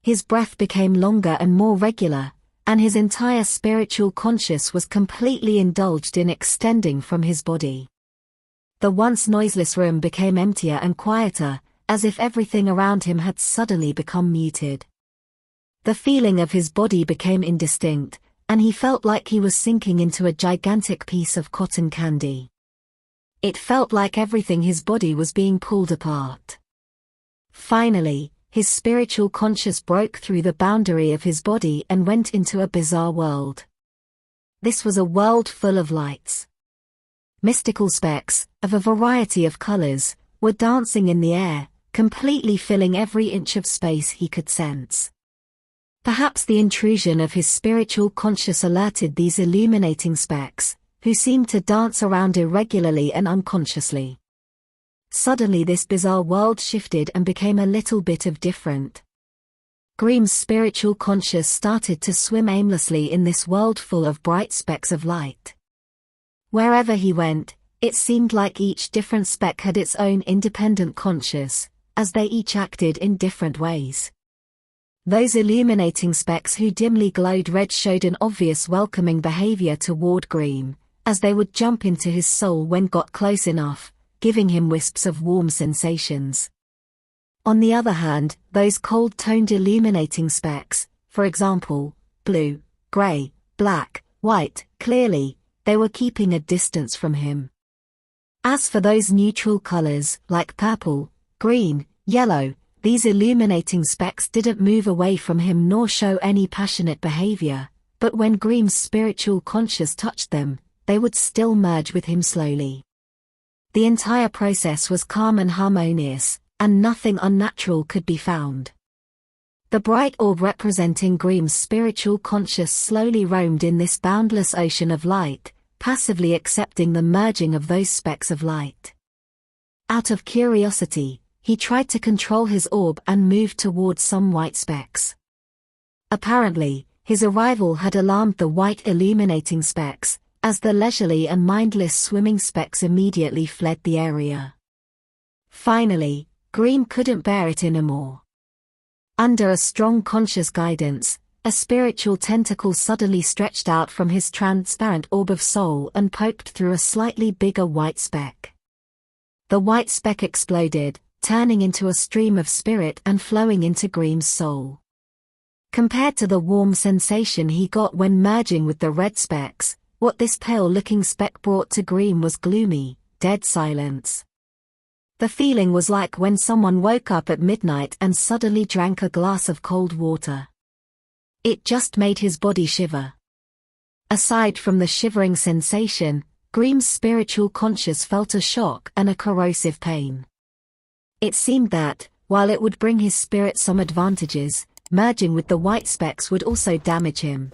S2: His breath became longer and more regular, and his entire spiritual consciousness was completely indulged in extending from his body. The once noiseless room became emptier and quieter, as if everything around him had suddenly become muted. The feeling of his body became indistinct, and he felt like he was sinking into a gigantic piece of cotton candy. It felt like everything his body was being pulled apart. Finally, his spiritual conscious broke through the boundary of his body and went into a bizarre world. This was a world full of lights. Mystical specks, of a variety of colors, were dancing in the air, completely filling every inch of space he could sense. Perhaps the intrusion of his spiritual conscious alerted these illuminating specks, who seemed to dance around irregularly and unconsciously. Suddenly this bizarre world shifted and became a little bit of different. Grimm's spiritual conscious started to swim aimlessly in this world full of bright specks of light. Wherever he went, it seemed like each different speck had its own independent conscious, as they each acted in different ways. Those illuminating specks who dimly glowed red showed an obvious welcoming behavior toward Grimm, as they would jump into his soul when got close enough, giving him wisps of warm sensations. On the other hand, those cold-toned illuminating specks, for example, blue, gray, black, white, clearly, they were keeping a distance from him. As for those neutral colors, like purple, green, yellow, these illuminating specks didn't move away from him nor show any passionate behavior, but when Grimm's spiritual conscious touched them, they would still merge with him slowly. The entire process was calm and harmonious, and nothing unnatural could be found. The bright orb representing Grimm's spiritual conscious slowly roamed in this boundless ocean of light, passively accepting the merging of those specks of light. Out of curiosity, he tried to control his orb and moved towards some white specks. Apparently, his arrival had alarmed the white illuminating specks, as the leisurely and mindless swimming specks immediately fled the area. Finally, Grimm couldn't bear it anymore. Under a strong conscious guidance, a spiritual tentacle suddenly stretched out from his transparent orb of soul and poked through a slightly bigger white speck. The white speck exploded, turning into a stream of spirit and flowing into Grimm's soul. Compared to the warm sensation he got when merging with the red specks, what this pale-looking speck brought to Grimm was gloomy, dead silence. The feeling was like when someone woke up at midnight and suddenly drank a glass of cold water. It just made his body shiver. Aside from the shivering sensation, Grimm's spiritual conscious felt a shock and a corrosive pain. It seemed that, while it would bring his spirit some advantages, merging with the white specks would also damage him.